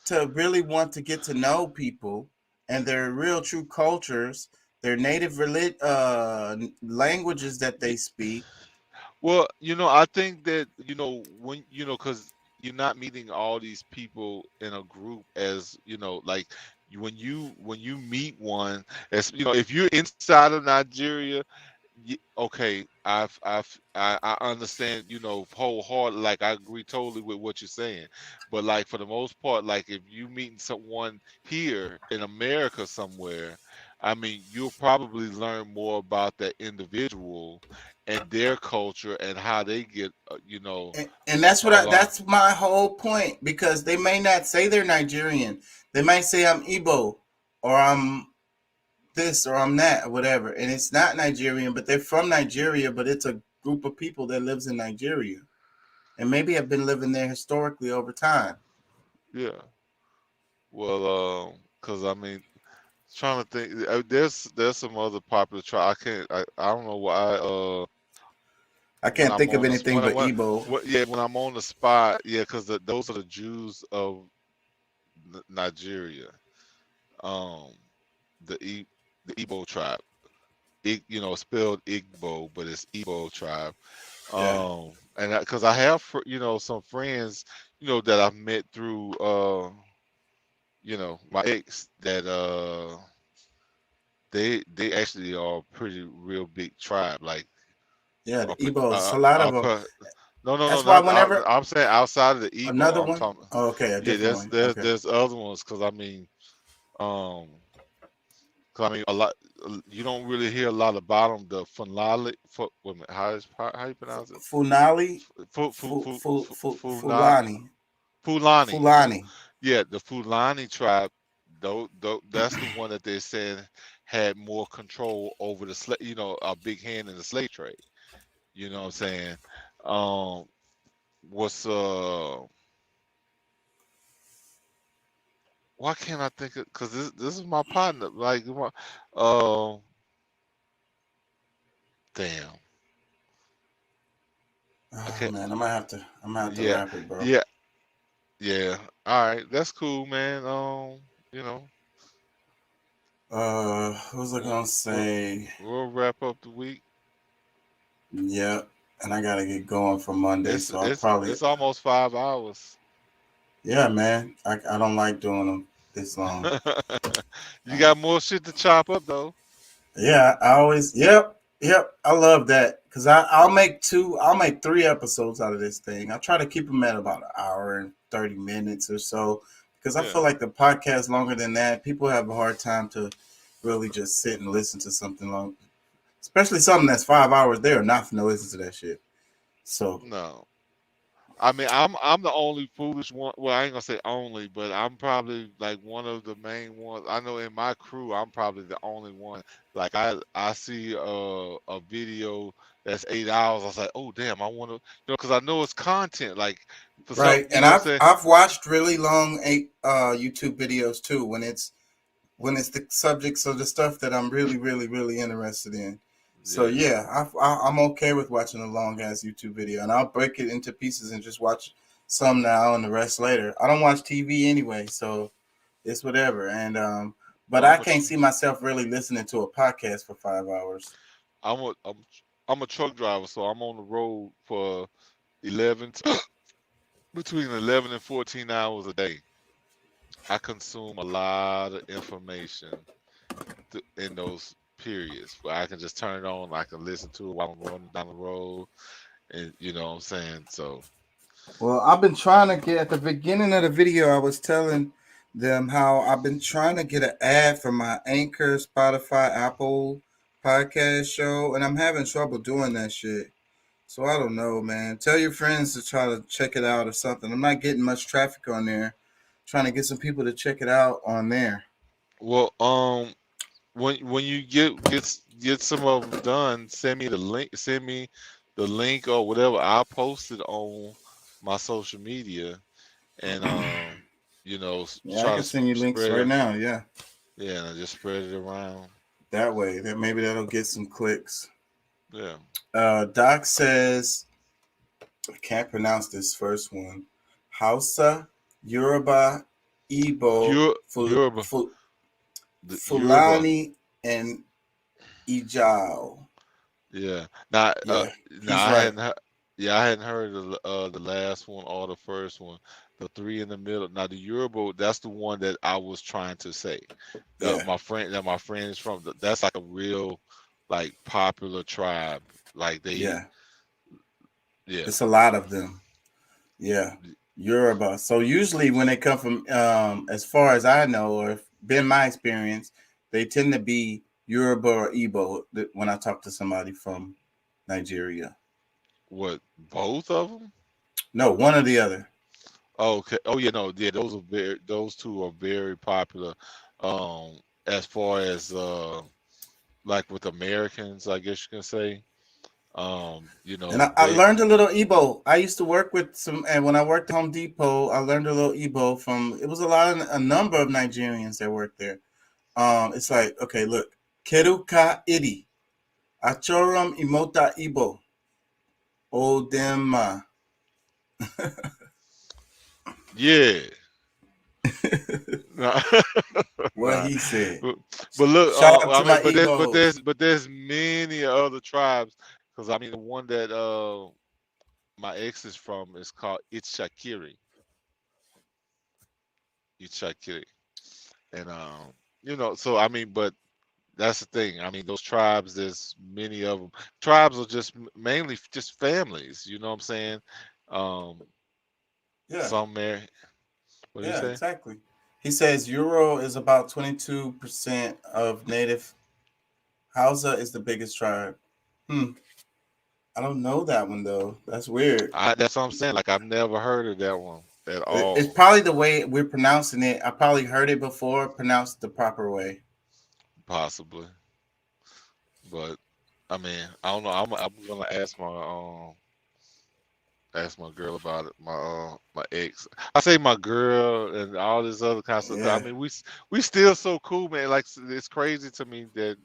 to really want to get to know people and their real true cultures, their native languages that they speak. well, I think that when because you're not meeting all these people in a group as like when you meet one, as if you're inside of Nigeria. Okay, I understand, wholeheartedly. Like I agree totally with what you're saying, but like for the most part, like if you meeting someone here in America somewhere, I mean, you'll probably learn more about that individual and their culture and how they get, And that's along. that's my whole point, because they may not say they're Nigerian. They might say I'm Igbo or I'm this or I'm that or whatever, and it's not Nigerian, but they're from Nigeria, but it's a group of people that lives in Nigeria and maybe have been living there historically over time. Yeah. Well, because I mean, trying to think, there's some other popular I don't know why. I can't think of anything but Igbo. When I'm on the spot, because those are the Jews of Nigeria. The Igbo tribe. Spelled Igbo, but it's Igbo tribe. And because I have some friends that I've met through my ex that they actually are a pretty real big tribe. Like the Igbos, a lot of them. No, That's why whenever I'm saying outside of the Igbo, another I'm one. talking, Oh, okay, a different one. there's other ones, because I mean, a lot. You don't really hear a lot about them. The Funali, how you pronounce it? Funali, Fulani. Yeah, the Fulani tribe. Though that's the one that they're saying had more control over the slave. A big hand in the slave trade. You know what I'm saying? Why can't I think of? Because this is my partner. Like, damn. Oh, man, I'm gonna have to wrap it, bro. Yeah. All right, that's cool, man. What was I gonna say? We'll wrap up the week. Yeah, and I gotta get going for Monday, so I'll probably. It's almost 5 hours. Yeah, man. I don't like doing them this long. You got more shit to chop up though. Yeah, I always. Yep. I love that, because I'll make 3 episodes out of this thing. I try to keep them at about an hour and 30 minutes or so, because I feel like the podcast longer than that, people have a hard time to really just sit and listen to something long, especially something that's 5 hours. They are not going to listen to that shit. So no. I mean, I'm the only foolish one. Well, I ain't gonna say only, but I'm probably like one of the main ones. I know in my crew, I'm probably the only one. Like I see a video that's 8 hours. I was like, oh damn, I want to, because I know it's content. Like, right, and I've watched really long YouTube videos too when it's the subjects of the stuff that I'm really, really, really interested in. So I'm okay with watching a long ass YouTube video, and I'll break it into pieces and just watch some now and the rest later. I don't watch TV anyway, so it's whatever. And but I can't see myself really listening to a podcast for 5 hours. I'm a truck driver, so I'm on the road for between 11 and 14 hours a day. I consume a lot of information in those periods where I can just turn it on, I can listen to it while I'm running down the road, and you know what I'm saying. So, well, I've been trying to get, at the beginning of the video, I was telling them how I've been trying to get an ad for my Anchor, Spotify, Apple podcast show, and I'm having trouble doing that shit. So I don't know, man. Tell your friends to try to check it out or something. I'm not getting much traffic on there. Trying to get some people to check it out on there. Well, when you get some of them done, send me the link. Send me link or whatever, I posted on my social media, and you know, Yeah, I try can to send you links spread right it. now. Yeah, Yeah, and I just spread it around. that way, that maybe that'll get some clicks. Yeah. Doc says, I can't pronounce this first one. Hausa, Yoruba, Igbo, Yoruba. Fulani, and Ijao. Yeah. Now, Yeah, he's now I right. hadn't. Yeah, I hadn't heard the last one or the first one. The three in the middle. Now the Yoruba, that's the one that I was trying to say. Yeah. My friend is from. That's like a real, like popular tribe. Like they. Yeah, Yeah. it's a lot of them. Yeah, Yoruba. So usually when they come from, as far as I know, or been my experience, they tend to be Yoruba or Igbo when I talk to somebody from Nigeria. What? Both of them? No, one or the other. Okay. Oh yeah, no, yeah, those two are very popular. As far as like with Americans, I guess you can say. You know, And I learned a little Igbo. I used to work with some, and when I worked Home Depot, I learned a little Igbo from. It was a number of Nigerians that worked there. It's like, okay, look, Keruka Idi, Achoram Imota Igbo, Odema. Yeah. What he said. But look, Shout out I to mean, my Igbos. but there's many other tribes, because I mean the one that my ex is from is called Itchakiri. Itchakiri. And you know, so I mean, but that's the thing. I mean, those tribes, there's many of them. Tribes are just mainly just families, you know what I'm saying? Yeah. Some marry. What do you Yeah, say? exactly. He says Euro is about 22% of native. Hausa is the biggest tribe. I don't know that one though. That's weird. That's what I'm saying. Like I've never heard of that one at all. It's probably the way we're pronouncing it. I probably heard it before, pronounced the proper way. Possibly. But I mean, I don't know. I'm gonna ask my girl about it. My ex. I say my girl and all this other kind of stuff. Yeah. I mean, we still so cool, man. Like it's crazy to me that,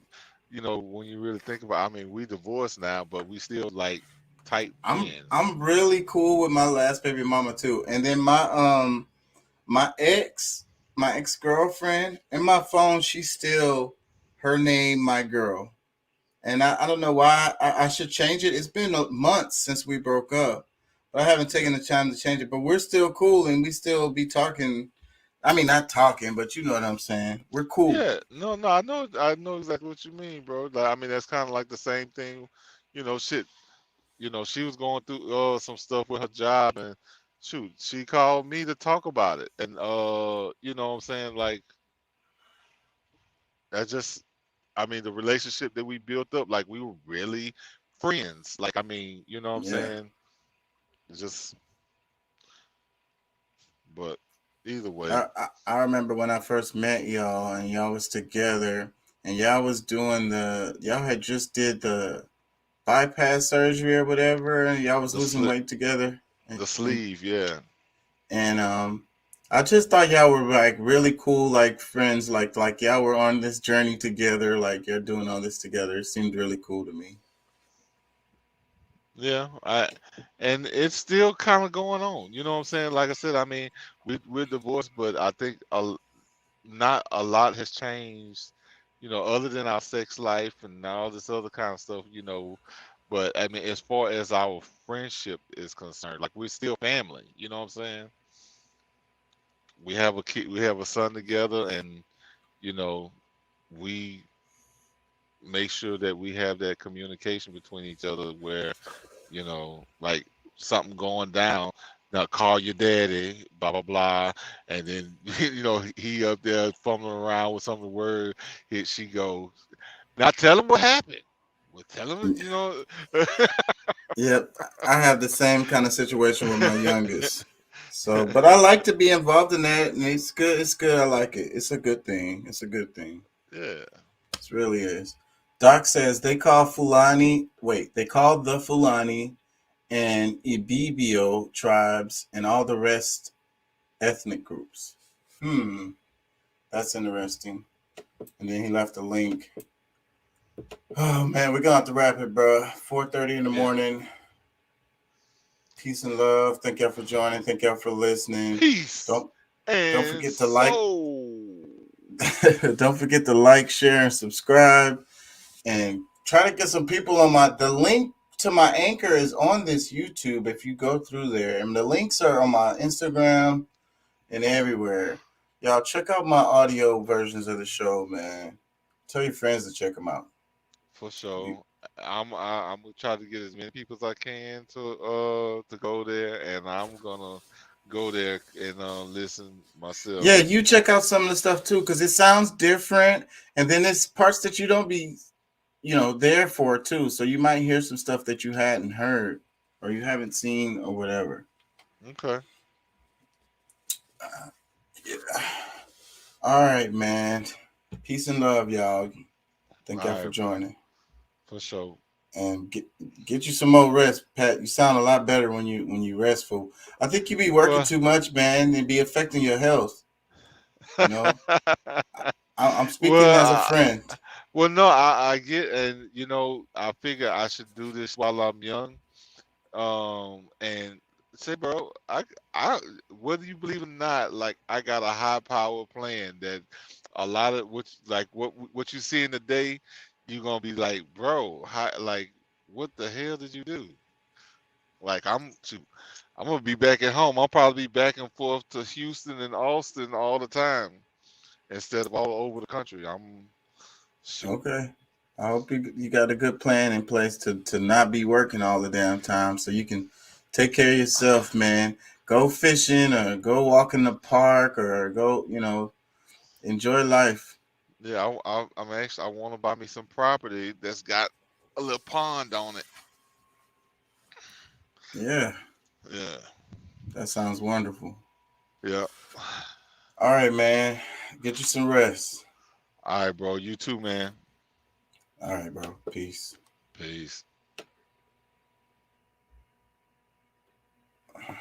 you know, when you really think about it, I mean, we divorced now, but we still like tight friends. I'm really cool with my last baby mama too. And then my ex-girlfriend, in my phone, she's still her name, my girl. And I don't know why I should change it. It's been months since we broke up, but I haven't taken the time to change it. But we're still cool, and we still be talking. I mean, not talking, but you know what I'm saying. We're cool. Yeah, no, I know exactly what you mean, bro. Like, I mean, that's kind of like the same thing, you know, shit. You know, she was going through some stuff with her job, and shoot, she called me to talk about it. And you know what I'm saying? Like, that just, I mean, the relationship that we built up, like we were really friends. Like, I mean, you know what I'm saying? It's just, but either way. I remember when I first met y'all, and y'all was together, and y'all was doing y'all had just did the bypass surgery or whatever, and y'all was losing weight together. The sleeve, yeah. And I just thought y'all were like really cool, like friends, like y'all were on this journey together, like you're doing all this together. It seemed really cool to me. Yeah, and it's still kind of going on. You know what I'm saying? Like I said, I mean, we're divorced, but I think not a lot has changed, you know, other than our sex life and all this other kind of stuff, you know. But I mean, as far as our friendship is concerned, like we're still family. You know what I'm saying? We have a kid, we have a son together, and you know, we make sure that we have that communication between each other where, you know, like something going down, now call your daddy, blah blah blah, and then you know he up there fumbling around with some of the word. She goes, now tell him what happened. Well, tell him, you know. Yep, I have the same kind of situation with my youngest. So, but I like to be involved in that, and it's good. It's good. I like it. It's a good thing. It's a good thing. Yeah, it really is. Doc says they call Fulani. Wait, they call the Fulani and Ibibio tribes and all the rest ethnic groups. That's interesting. And then he left a link. Oh man, we're gonna have to wrap it, bro. 4:30 in the morning. Peace and love. Thank y'all for joining. Thank y'all for listening. Peace. Don't And forget to like. Don't forget to like, share, and subscribe. And try to get some people on the link to my Anchor is on this YouTube if you go through there. And the links are on my Instagram and everywhere. Y'all check out my audio versions of the show, man. Tell your friends to check them out. For sure. I'm gonna try to get as many people as I can to go there, and I'm gonna go there and listen myself. Yeah, you check out some of the stuff too, because it sounds different, and then there's parts that you don't be, there for too. So you might hear some stuff that you hadn't heard or you haven't seen or whatever. Okay. Yeah. All right, man. Peace and love, y'all. Thank y'all for joining. For sure. And get you some more rest, Pat. You sound a lot better when you restful. I think you be working too much, man, and be affecting your health. I'm speaking as a friend. Well, no, I get, and I figure I should do this while I'm young. And say, bro, I whether you believe it or not, like I got a high power plan that a lot of what you see in the day, you're gonna be like, bro, what the hell did you do? Like I'm gonna be back at home. I'll probably be back and forth to Houston and Austin all the time instead of all over the country. Okay. I hope you got a good plan in place to not be working all the damn time, so you can take care of yourself, man. Go fishing or go walk in the park or go, enjoy life. Yeah, I want to buy me some property that's got a little pond on it. Yeah. Yeah. That sounds wonderful. Yeah. All right, man. Get you some rest. All right, bro. You too, man. All right, bro. Peace. Peace. Let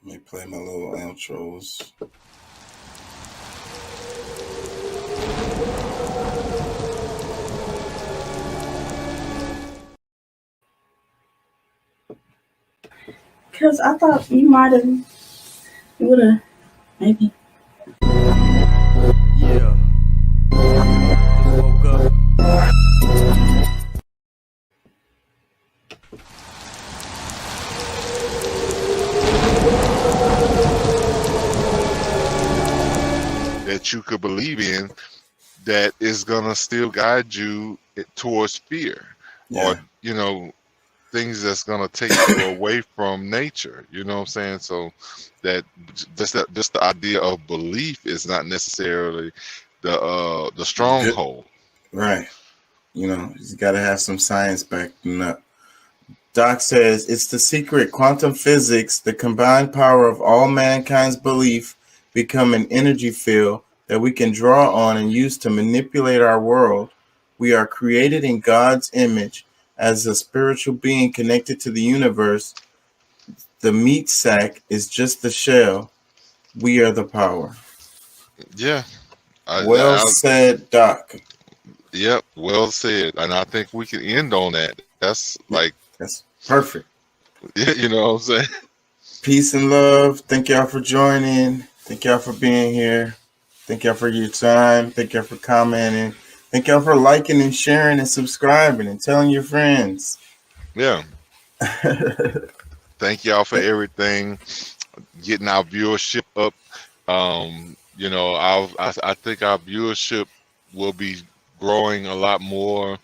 me play my little outros. Because I thought you would have, maybe. Yeah. Woke up. That you could believe in, that is gonna still guide you towards fear, or things that's gonna take you away from nature. You know what I'm saying? So that just the idea of belief is not necessarily the stronghold. Right. You got to have some science backing up. Doc says it's the secret. Quantum physics, the combined power of all mankind's belief, become an energy field that we can draw on and use to manipulate our world. We are created in God's image as a spiritual being connected to the universe. The meat sack is just the shell. We are the power. Yeah. Well said, Doc. Yep, well said. And I think we can end on that. That's perfect. Yeah, you know what I'm saying? Peace and love. Thank y'all for joining. Thank y'all for being here. Thank y'all for your time. Thank y'all for commenting. Thank y'all for liking and sharing and subscribing and telling your friends. Yeah. Thank y'all for everything. Getting our viewership up. I think our viewership will be growing a lot more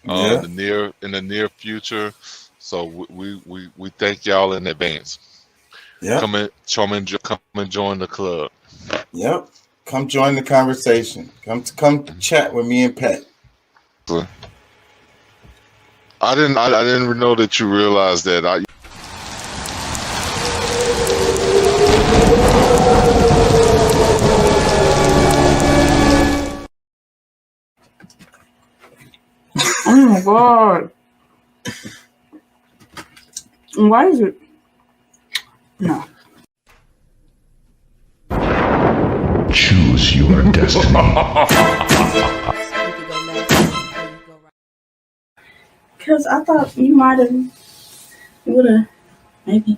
in the near future. So we thank y'all in advance. Yeah. Come and join the club. Yep. Come join the conversation. Come chat with me and Pat. I didn't know that you realized that. God. Why is it? No. Choose your destiny. Because I thought you would have, maybe.